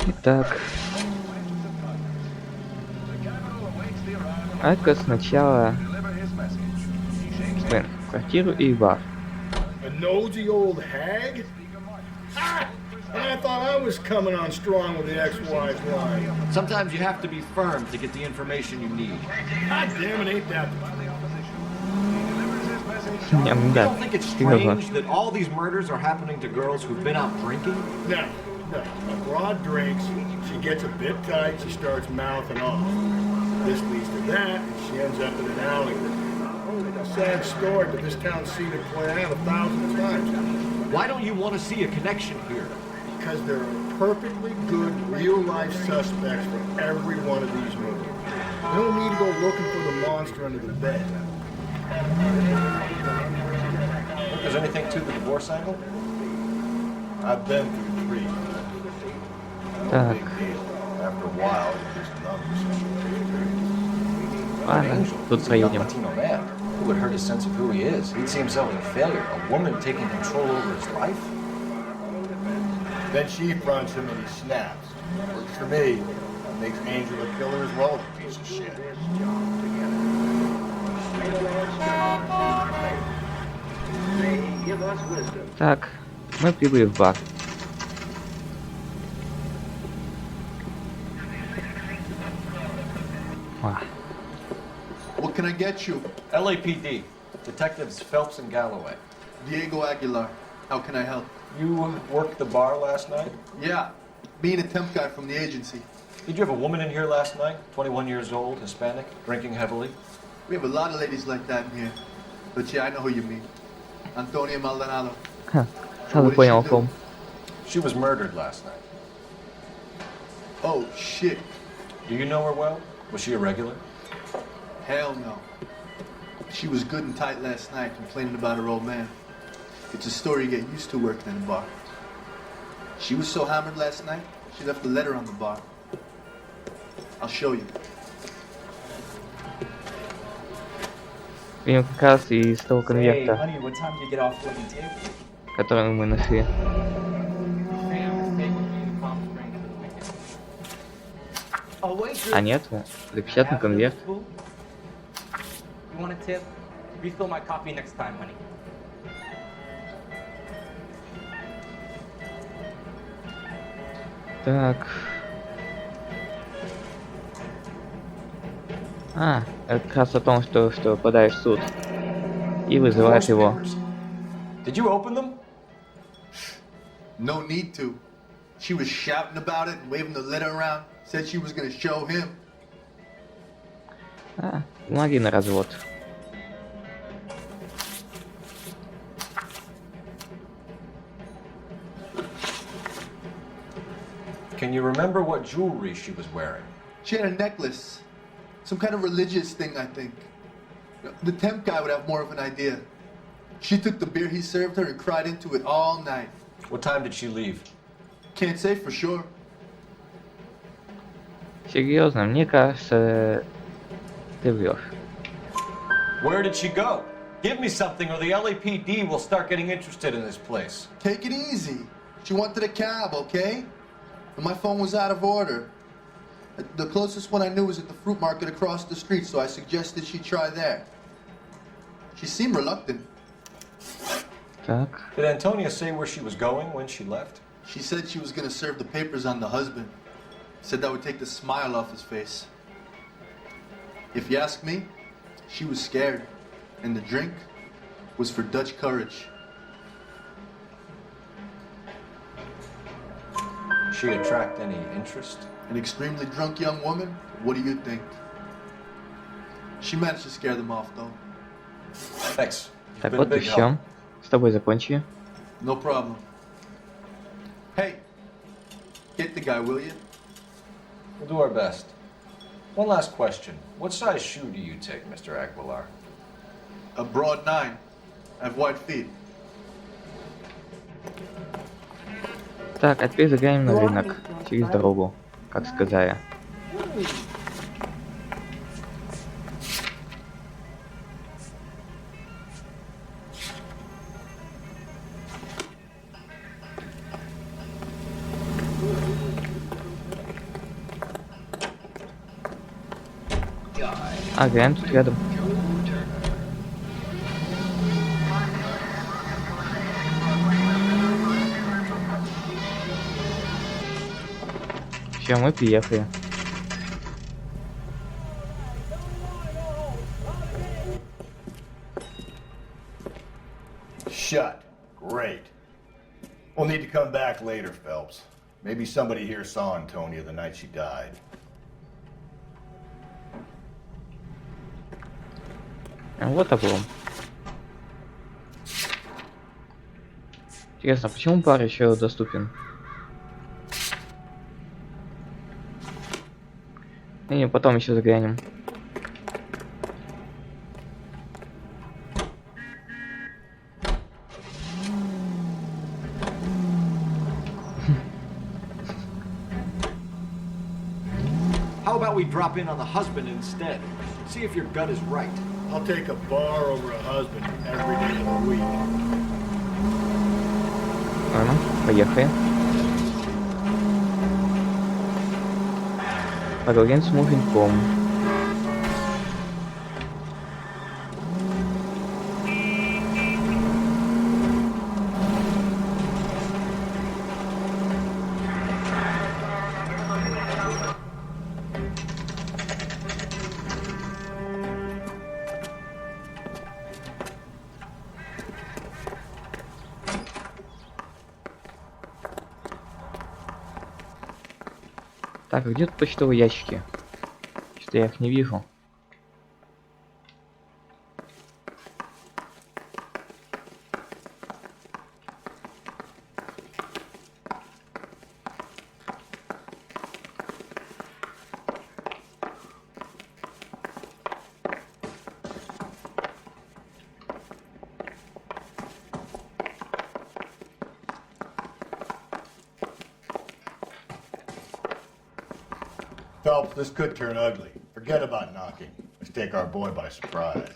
Итак. А-ка сначала... Блин, квартиру и бар. A nosy old hag? Ah! And I thought I was coming on strong with the ex-wife line. Sometimes you have to be firm to get the information you need. God damn it, ain't that Ну You да, don't think it's серьезно. strange that all these murders are happening to girls who've been out drinking? No, no. When Broad drinks, she gets a bit tight, she starts mouthing off. This leads to that, and she ends up in an alley. A sad story, but this town's seen it play out 1,000 times. Why don't you want to see a connection here? Because there are perfectly good, real-life suspects for every one of these movies. You don't need to go looking for the monster under the bed. Think there's anything to the divorce angle? I've been through 3. Так. After a while, you just numb Ладно, тут He's a проедем. Latino man. Who would hurt his sense of who he is? He'd see himself as a failure. A woman taking control over his life? Then she fronts him and he snaps. Works for me. That makes Angel a killer as well as a piece of shit. Так, мы прибыли в бар. can I get you? LAPD. Detectives Phelps and Galloway. Diego Aguilar. How can I help? You worked the bar last night? Yeah. Me and a temp guy from the agency. Did you have a woman in here last night? 21 years old, Hispanic, drinking heavily? We have a lot of ladies like that in here. But yeah, I know who you mean. Antonia Maldonado. Сразу понял, о ком. She was murdered last night. Oh, shit. Do you know her well? Was she a regular? Hell no. She was good and tight last night, complaining about her old man. It's a story you get used to working in a bar. She was so hammered last night, she left a letter on the bar. I'll show you. Видимо, как раз из того Hey, конверта, honey, what time do you get off working table? который мы нашли. Oh, wait, А нет, запечатан конверт. You want a tip? Refill my coffee next time, honey. Так. Это как раз о том, что попадаешь в суд. И вызывает его. Did you open them? No need to. She was shouting about it and waving the letter around. Said she was gonna show him. Бумаги на развод. Can you remember what jewelry she was wearing? She had a necklace. Some kind of religious thing, I think. The temp guy would have more of an idea. She took the beer he served her and cried into it all night. What time did she leave? Can't say for sure. Серьезно, мне кажется, ты врешь. Where did she go? Give me something or the LAPD will start getting interested in this place. Take it easy. She wanted a cab, okay? And my phone was out of order. The closest one I knew was at the fruit market across the street, so I suggested she try there. She seemed reluctant. Так. Did Antonia say where she was going when she left? She said she was gonna serve the papers on the husband. Said that would take the smile off his face. If you ask me, she was scared. And the drink was for Dutch courage. She attract any interest? An extremely drunk young woman? What do you think? She managed to scare them off, though. Thanks. Так, вот и все. С тобой закончили. No problem. Hey, get the guy, will you? We'll do our best. One last question. What size shoe do you take, Mr. Aguilar? A broad 9. I have white feet. Так, а теперь заглянем на рынок. Через дорогу, как сказали. Глянь, тут рядом. Все, мы приехали. Shut. Great. We'll need to come back later, Phelps. Maybe somebody here saw Antonia the night she died. Вот облом. Интересно, почему бар еще доступен? Не, потом еще заглянем. How about we drop in on the husband instead? See if your gut is right. I'll take a bar over a husband every day of the week. Ладно, поехали. Поговорим с муженьком. Так, где тут почтовые ящики? Что-то я их не вижу. Phelps, this could turn ugly. Forget about knocking. Let's take our boy by surprise.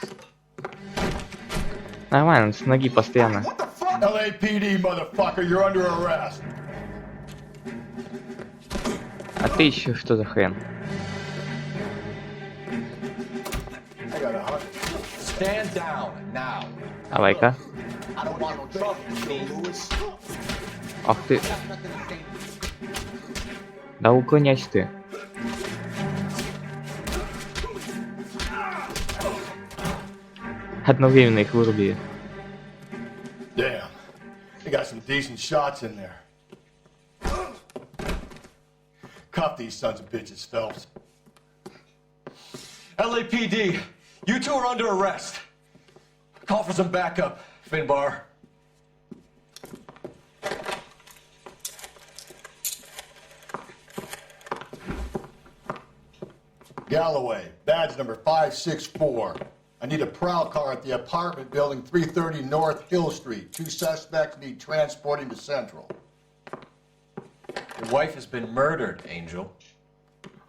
Нормально, с ноги постоянно. LAPD, motherfucker, you're under arrest. А ты еще что за хрен? I got a hunch. Stand down now. Давай-ка. I don't want no trouble, Lewis. Ах ты. Да уклоняйся ты. Одновременно их вырубили. Damn. They got some decent shots in there. Cuff these sons of bitches, Phelps. LAPD, you two are under arrest. Call for some backup, Finbar. Galloway, badge number 564. I need a prowl car at the apartment building 330 North Hill Street. 2 suspects need transporting to Central. Your wife has been murdered, Angel.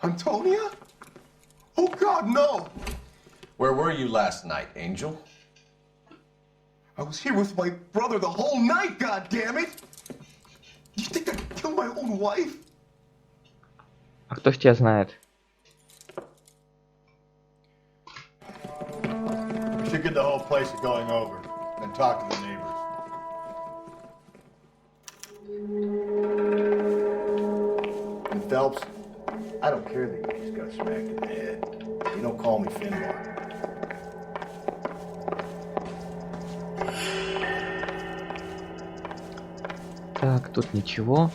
Antonia? Oh, God, no! Where were you last night, Angel? I was here with my brother the whole night, God damn it! You think I could kill my own wife? А кто ж тебя знает? We should get the whole place going over, then talk to the neighbors. And Phelps, I don't care that you just got smacked in the head. You don't call me Finbar. Так, тут ничего.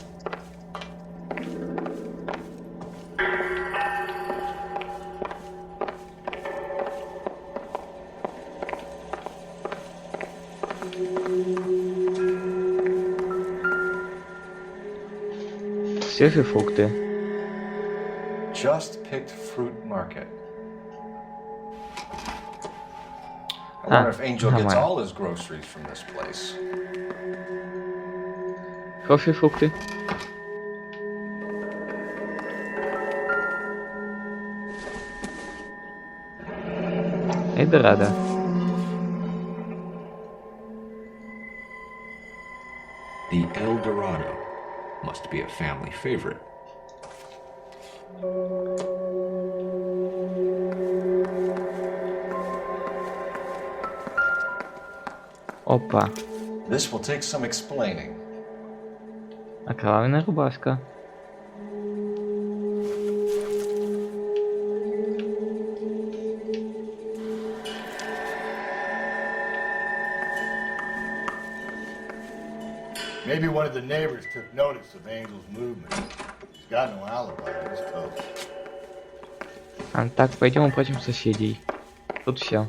Свежие фрукты. Just picked fruit market. I wonder if Angel gets нормально. all his groceries from this place. Хорошие фрукты. Эдорадо. The El Dorado must be a family favorite. Опа. This will take some explaining. Окровавленная рубашка. Maybe one of the neighbors took notice of Angel's movement. He's got no alibi, he's toast. А, так, пойдем опросим соседей. Тут все.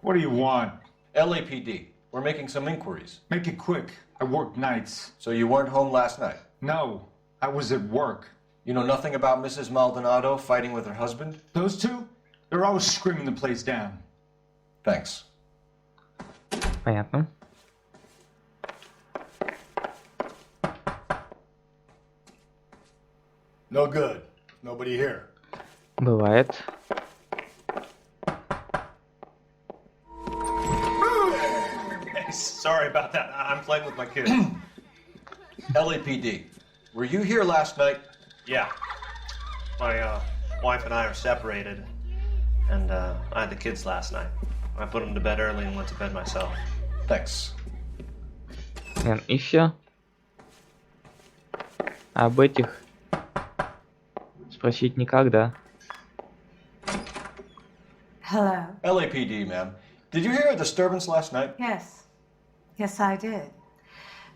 What do you want? LAPD, we're making some inquiries. Make it quick. I work nights. So you weren't home last night? No, I was at work. You know nothing about Mrs. Maldonado fighting with her husband? Those two? They're always screaming the place down. Thanks. Понятно. No good. Nobody here. Бывает. Sorry about that. I'm playing with my kid. LAPD, were you here last night? Yeah. My wife and I are separated, and I had the kids last night. I put them to bed early and went to bed myself. Thanks. И все. Об этих спросить никогда. Hello. LAPD, ma'am. Did you hear a disturbance last night? Yes. Yes, I did.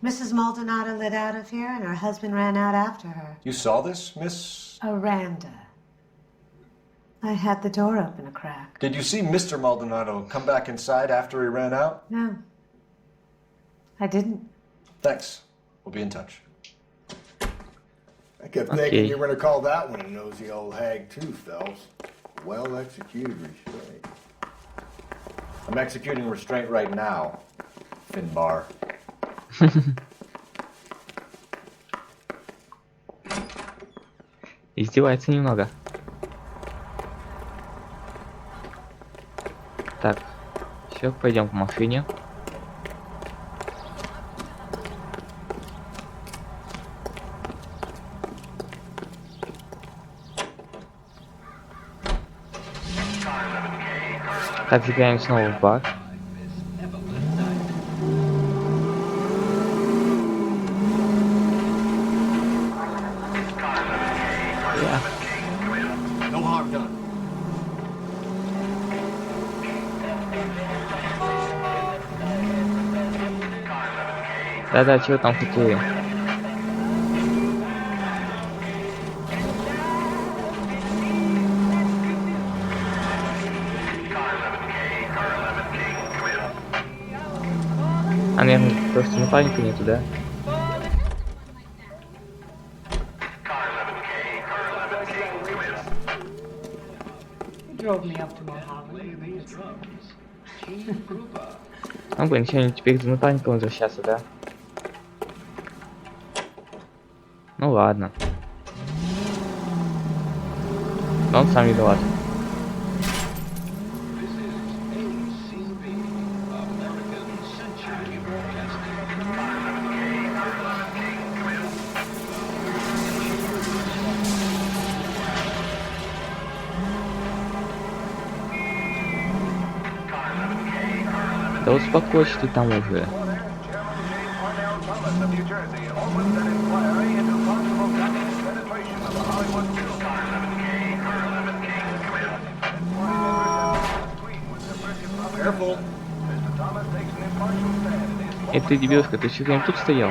Mrs. Maldonado lit out of here, and her husband ran out after her. You saw this, Miss? Aranda. I had the door open a crack. Did you see Mr. Maldonado come back inside after he ran out? No. I didn't. Thanks. We'll be in touch. I kept thinking you were going to call that one a nosy old hag too, Phelps. Well executed restraint. I'm executing restraint right now, Finbar. Издевается немного. Так, все, пойдем к машине. Так, забегаем снова в бар. No harm done. Да-да, чего там хотели? А, наверное, просто напарника нету, да? Ну, блин, еще теперь за напарником возвращаться, да? Ну ладно. Но он сам виноват. Да успокойся ты там уже. Эй, ты дебилушка, ты все время тут стоял?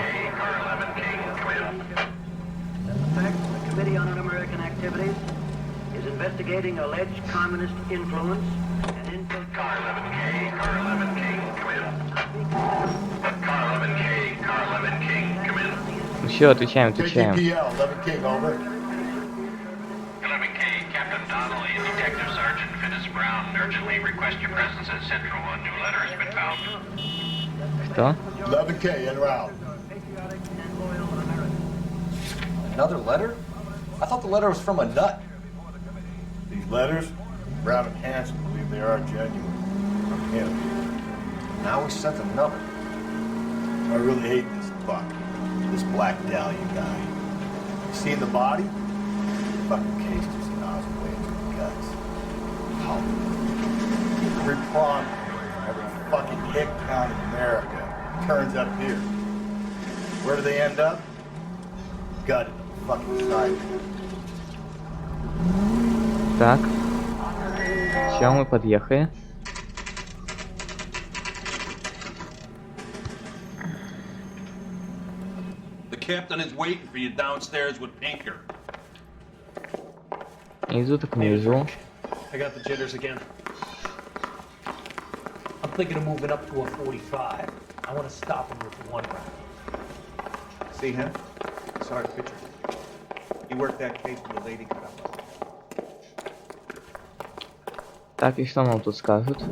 Investigating alleged communist influence and Ну все, отвечаем, отвечаем. 11K, over. 11K, Captain Donnelly and Detective Sergeant Finis Brown urgently request your presence at Central. A new letter has been found. Что? 11K, en route. Another letter? I thought the letter was from a nut. These letters, Brown and Hanson believe they are genuine. From him. Now we sent another. I really hate this fuck. This Black Dahlia guy. You seen the body? Fucking cased his nozzle way into the guts. How? Every prawn, every fucking hick town in America turns up here. Where do they end up? Gutted on the fucking side. Так. Все, мы подъехали. The captain is waiting for you downstairs with Pinker. Внизу так внизу. I got the jitters again. I'm thinking of moving up to a 45. I want to stop him with one round. See him? Saw his picture. He worked that case with the lady cut up. Так, и что нам тут скажут?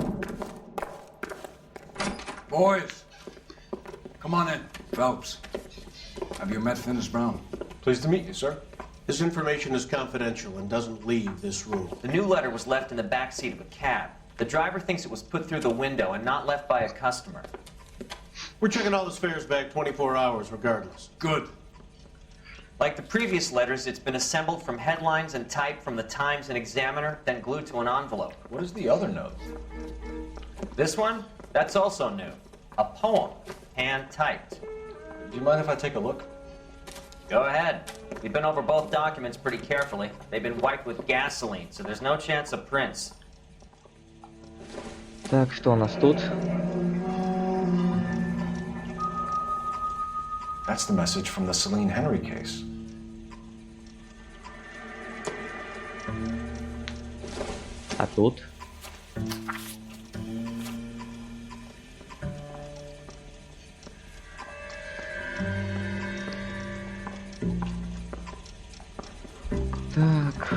Boys, come on in. Phelps, have you met Finis Brown? Pleased to meet you, sir. This information is confidential and doesn't leave this room. The new letter was left in the back seat of a cab. The driver thinks it was put through the window and not left by a customer. We're checking all the fares back 24 hours regardless. Good. Like the previous letters, it's been assembled from headlines and typed from the Times and Examiner, then glued to an envelope. What is the other note? This one? That's also new. A poem, hand-typed. Do you mind if I take a look? Go ahead. We've been over both documents pretty carefully. They've been wiped with gasoline, so there's no chance of prints. Так, что у нас тут? That's the message from the Celine Henry case. А тут? Так.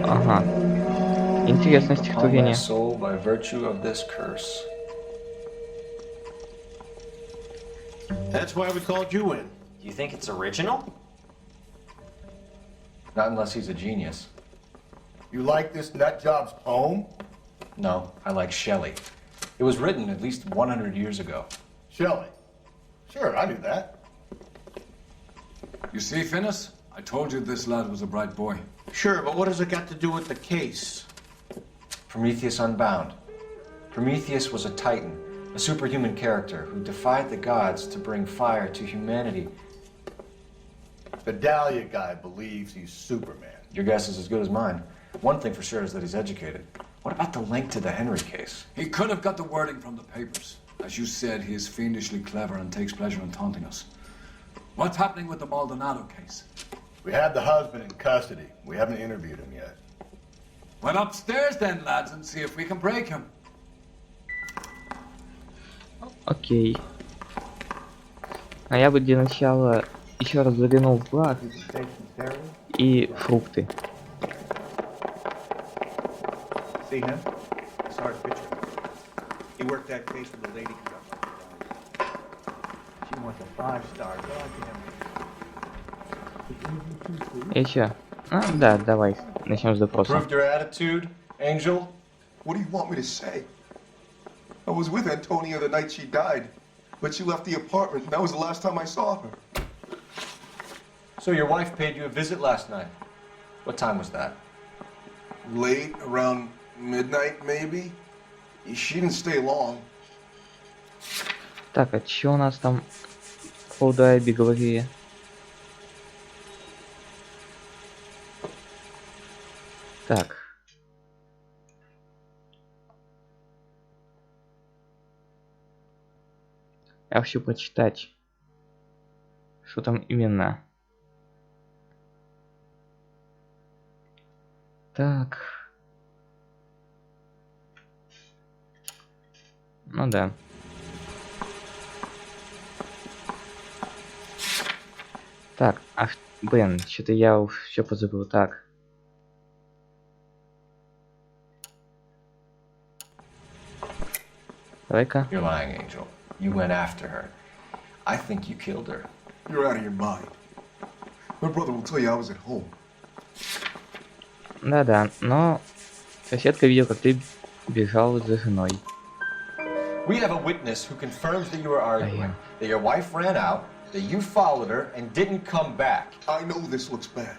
Ага. Интересное стихотворение. Soul by virtue of this curse. That's why we called you in. Do you think it's original? Not unless he's a genius. You like this nut job's poem? No, I like Shelley. It was written at least 100 years ago. Shelley? Sure, I knew that. You see, Finnis? I told you this lad was a bright boy. Sure, but what has it got to do with the case? Prometheus Unbound. Prometheus was a titan, a superhuman character who defied the gods to bring fire to humanity. The Dahlia guy believes he's Superman. Your guess is as good as mine. One thing for sure is that he's educated. What about the link to the Henry case? He could have got the wording from the papers. As you said, he is fiendishly clever and takes pleasure in taunting us. What's happening with the Maldonado case? We have the husband in custody. We haven't interviewed him yet. Well, upstairs then, lads, and see if we can break him. Окей. А я бы для начала еще раз заглянул в бар и фрукты. See him? I saw his picture. He worked that case with the lady. She wants a 5-star. И чё? А, да, давай. Начнем с допроса. Proved your attitude, Angel? What do you want me to say? I was with Antonia the night she died, but she left the apartment, and that was the last time I saw her. So your wife paid you a visit last night. What time was that? Late, around midnight, maybe? She didn't stay long. Так, а чё у нас там по поводу Эбби говорили? Так. Я хочу прочитать, что там именно. Так. Ну да. Так, блин, что-то я все позабыл. Так. Давай-ка. You're lying, Angel. You went after her. I think you killed her. You're out of your mind. My brother will tell you I was at home. Да-да, но соседка видела, как ты бежал за женой. We have a witness who confirms that you were arguing, that your wife ran out, that you followed her and didn't come back. I know this looks bad,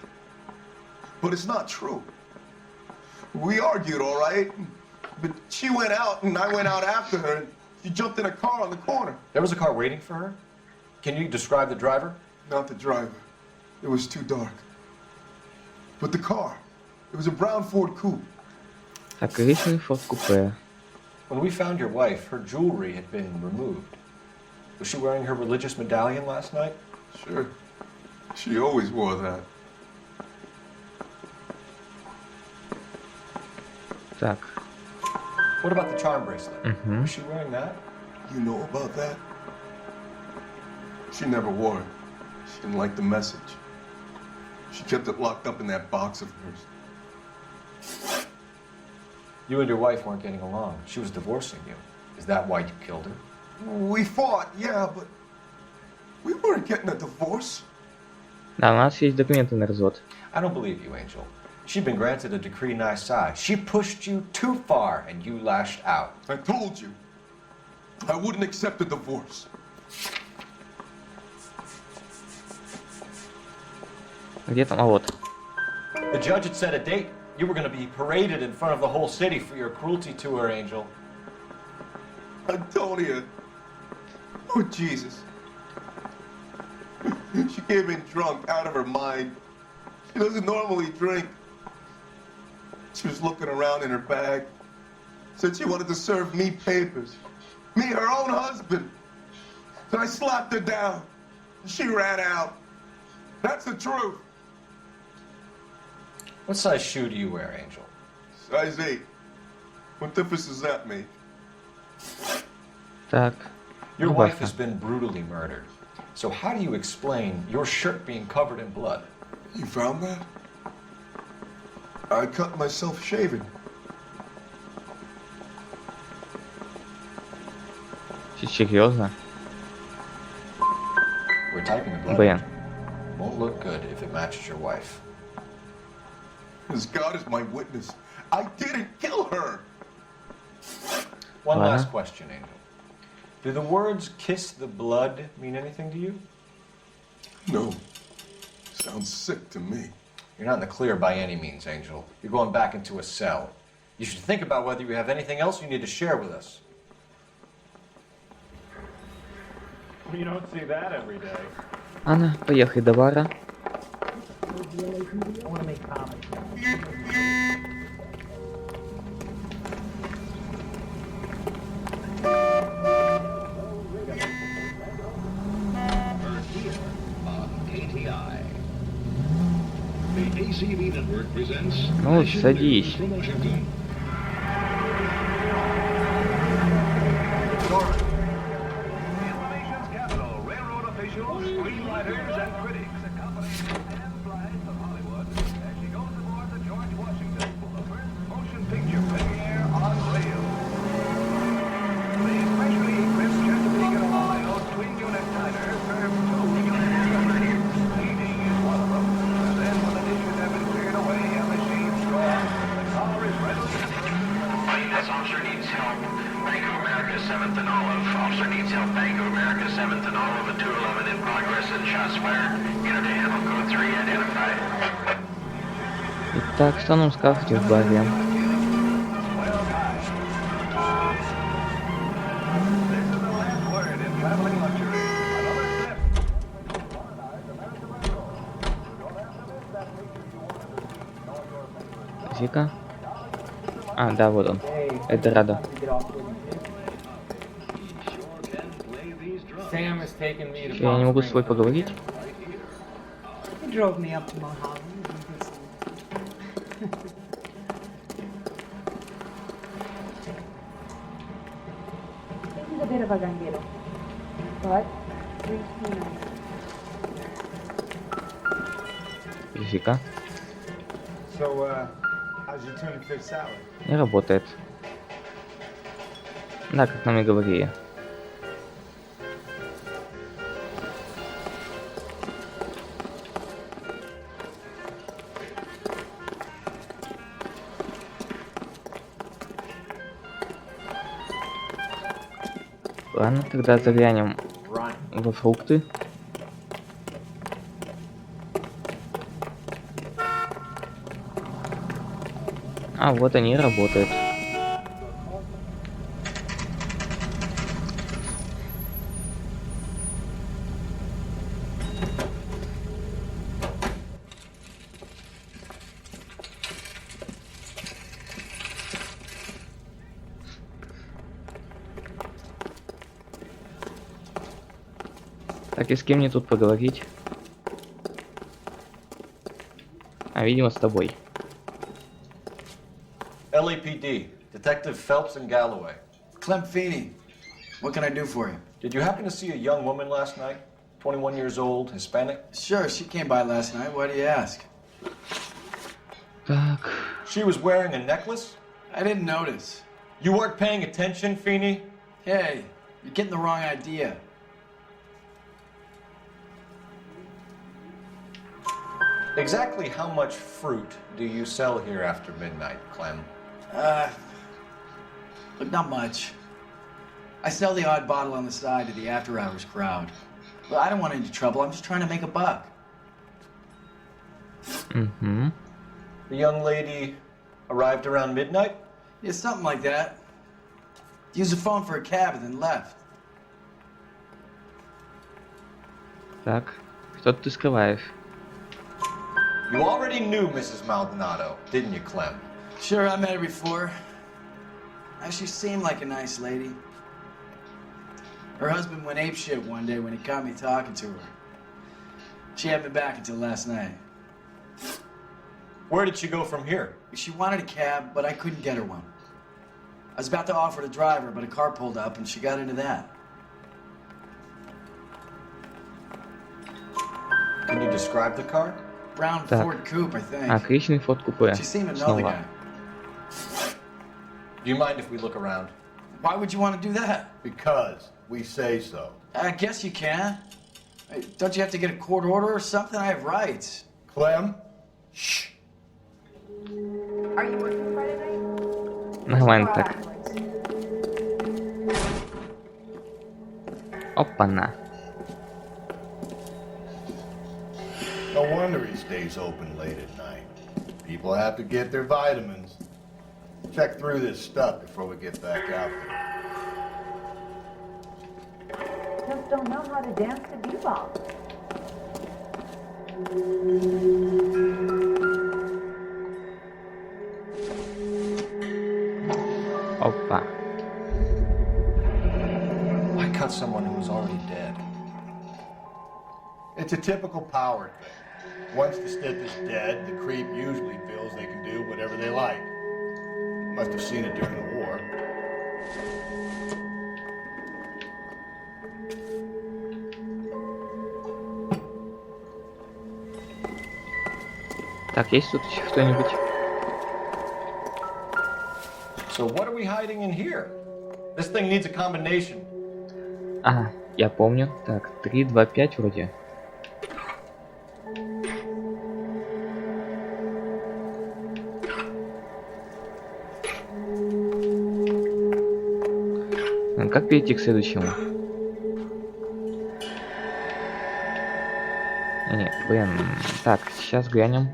but it's not true. We argued, all right, but she went out and I went out after her and she jumped in a car on the corner. There was a car waiting for her? Can you describe the driver? Not the driver. It was too dark. But the car. It was a brown Ford Coupe. Так, красивый Ford Coupe. When we found your wife, her jewelry had been removed. Was she wearing her religious medallion last night? Sure. She always wore that. Так. What about the charm bracelet? Mm-hmm. Was she wearing that? You know about that? She never wore it. She didn't like the message. She kept it locked up in that box of hers. You and your wife weren't getting along. She was divorcing you. Is that why you killed her? We fought, yeah, but We weren't getting a divorce. Да, у нас есть документы на развод. I don't believe you, Angel. She'd been granted a decree nisi. She pushed you too far, and you lashed out. I told you. I wouldn't accept a divorce. Где там? А вот. The judge had set a date. You were going to be paraded in front of the whole city for your cruelty to her, Angel. Antonia. Oh, Jesus. She came in drunk, out of her mind. She doesn't normally drink. She was looking around in her bag. Said she wanted to serve me papers. Me, her own husband. So I slapped her down. She ran out. That's the truth. What size shoe do you wear, Angel? Size 8. What difference does that make? Так. Your wife has been brutally murdered. So how do you explain your shirt being covered in blood? You found that? I cut myself shaving. Серьезно? We're typing the blood. Блин. Won't look good if it matches your wife. As God is my witness, I didn't kill her. One last question, Angel. Do the words "kiss the blood" mean anything to you? No. Sounds sick to me. You're not in the clear by any means, Angel. You're going back into a cell. You should think about whether you have anything else you need to share with us. You don't see that every day. Анна, поехали до бара. Ну, садись. Officer needs help. Bank of America, 7th and Olive. Officer needs help. Bank of America, 7th and Olive. A 211 in progress and shots fired. Unit to handle code 3 identified. Итак, что нам скажете в баре? Зика? А, да, вот он. Эльдорадо. Я не могу с тобой поговорить? He drove me up to Mulholland. He's a bit of a ganguero, but he's nice. Зика? So, how's your tuna fish salad? Не работает. Да, как нам и говорили. Ладно, тогда заглянем во фрукты. А, вот они работают. Так, и с кем мне тут поговорить? А, видимо, с тобой. LAPD, Detective Phelps and Galloway. Clem Feeney, what can I do for you? Did you happen to see a young woman last night? 21 years old, Hispanic? Sure, she came by last night. Why do you ask? Так. She was wearing a necklace? I didn't notice. You weren't paying attention, Feeney? Hey, you're getting the wrong idea. Exactly how much fruit do you sell here after midnight, Clem? Look, not much. I sell the odd bottle on the side to the after-hours crowd. Well, I don't want any trouble. I'm just trying to make a buck. Mm-hmm. The young lady arrived around midnight? Yeah, something like that. Used the phone for a cab and then left. Так, что ты скрываешь? You already knew Mrs. Maldonado, didn't you, Clem? Sure, I met her before. She seemed like a nice lady. Her husband went apeshit one day when he caught me talking to her. She had me back until last night. Where did she go from here? She wanted a cab, but I couldn't get her one. I was about to offer to drive her, but a car pulled up and she got into that. Can you describe the car? Brown Так. Ford Coupe, I think. Отличный Ford купе. She seemed to know the Снова. guy. Do you mind if we look around? Why would you want to do that? Because we say so. I guess you can. Hey, don't you have to get a court order or something? I have rights. Clem? Shh. Are you working Friday night? Нормально так. Опа-на. No wonder he stays open late at night. People have to get their vitamins. Check through this stuff before we get back out there. Just don't know how to dance the bebop. Опа. Why cut someone who was already dead? It's a typical power thing. Once the stiff is dead, the creep usually feels they can do whatever they like. Must have seen it during the war. Так, есть тут еще кто-нибудь? So what are we hiding in here? This thing needs a combination. Ага, я помню. Так, 3, 2, 5 вроде. Как перейти к следующему? Нет, блин. Так, сейчас глянем.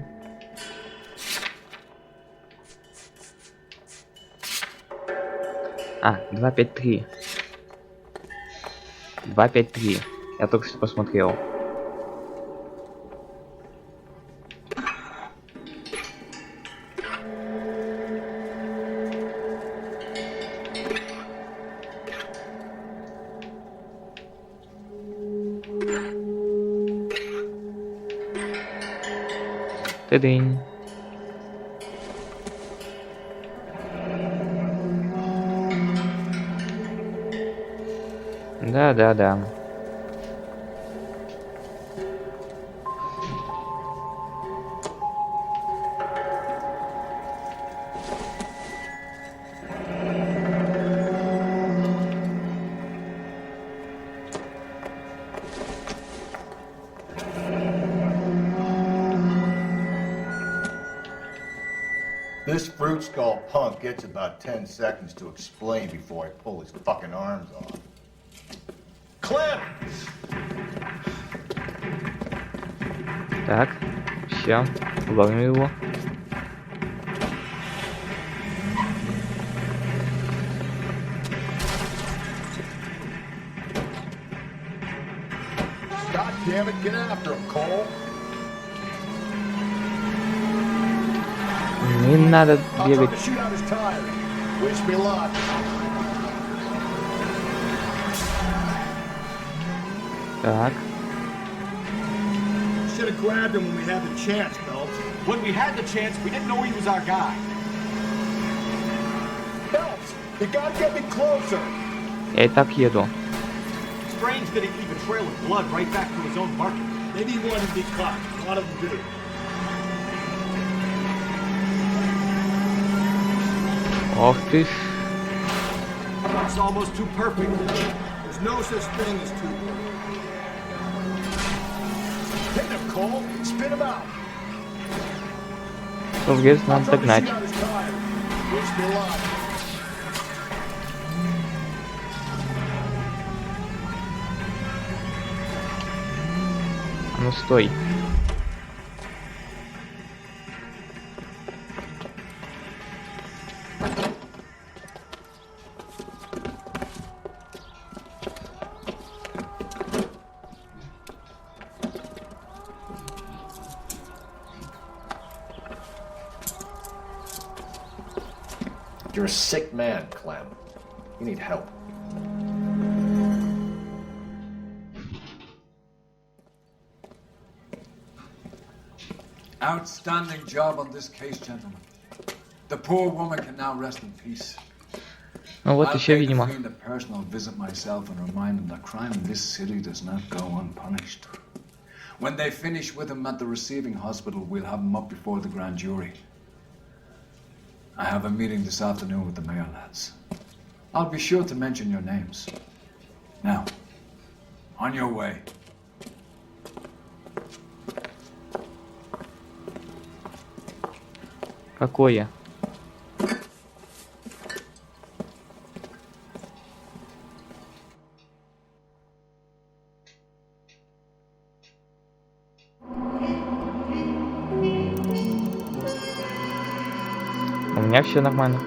А, 253. 253. Я только что посмотрел. Ты-дынь. Да. This fruit skull punk gets about 10 seconds to explain before I pull his fucking arms off. Clem! Так, все, ловим его. God damn it, get after him, Cole. Не надо I'll try бегать. to shoot out his tire. Wish me luck. Так, Should have grabbed him when we had the chance, Belt. When we had the chance, we didn't know he was our guy. Belt, you gotta get me closer. я и так еду. Strange that he'd leave a trail of blood right back to his own market. Maybe he wanted to be caught. A lot of them do. Ох ты ж. It's almost too perfect. There's no such thing as too. Hit him, Cole. Spit him out. Прогресс надо догнать. А ну стой. You're a sick man, Clem. You need help. Outstanding job on this case, gentlemen. The poor woman can now rest in peace. Ну вот I'll еще, pay the видимо. fiend a personal visit myself and remind him that crime in this city does not go unpunished. When they finish with him at the receiving hospital, we'll have him up before the grand jury. I have a meeting this afternoon with the mayor lads. I'll be sure to mention your names. Now, on your way. Какое? У меня все нормально.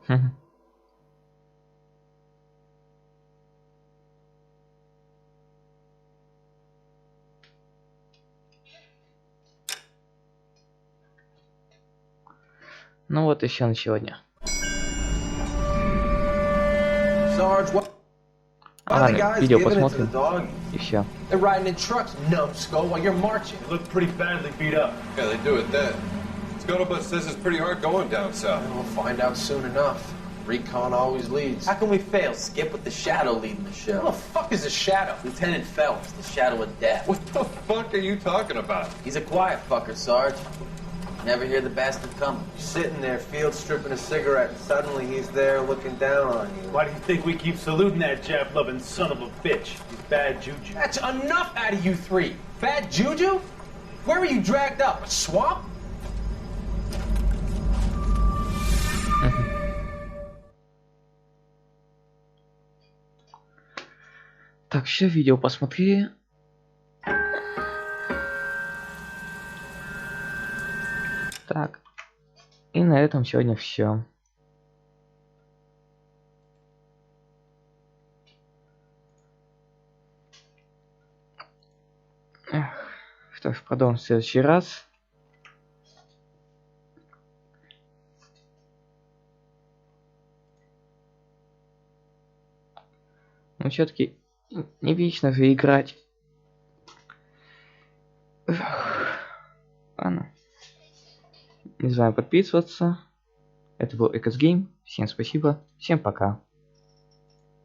Хм. Ну вот еще на сегодня. Sarge, what? Ладно, видео посмотрим. И все. They're riding in trucks, numbskull, while you're marching. They look pretty badly beat up. Yeah, they do it then. Scuttlebutt says it's pretty hard going down south. We'll find out soon enough. Recon always leads. How can we fail, Skip, with the Shadow leading the show? Who the fuck is a Shadow? Lieutenant Phelps, the Shadow of Death. What the fuck are you talking about? He's a quiet fucker, Sarge. Never hear the bastard coming. Sitting there, field stripping a cigarette, and suddenly he's there looking down on you. Why do you think we keep saluting that Jap-loving son of a bitch? He's bad juju. That's enough out of you three. Bad juju? Where were you dragged up? A swamp? Так, все, видео посмотрели. Так. И на этом сегодня все. Что ж, продолжим в следующий раз. Но все-таки не вечно же играть. Ладно. Не забываем подписываться. Это был Экосгейм. Всем спасибо. Всем пока.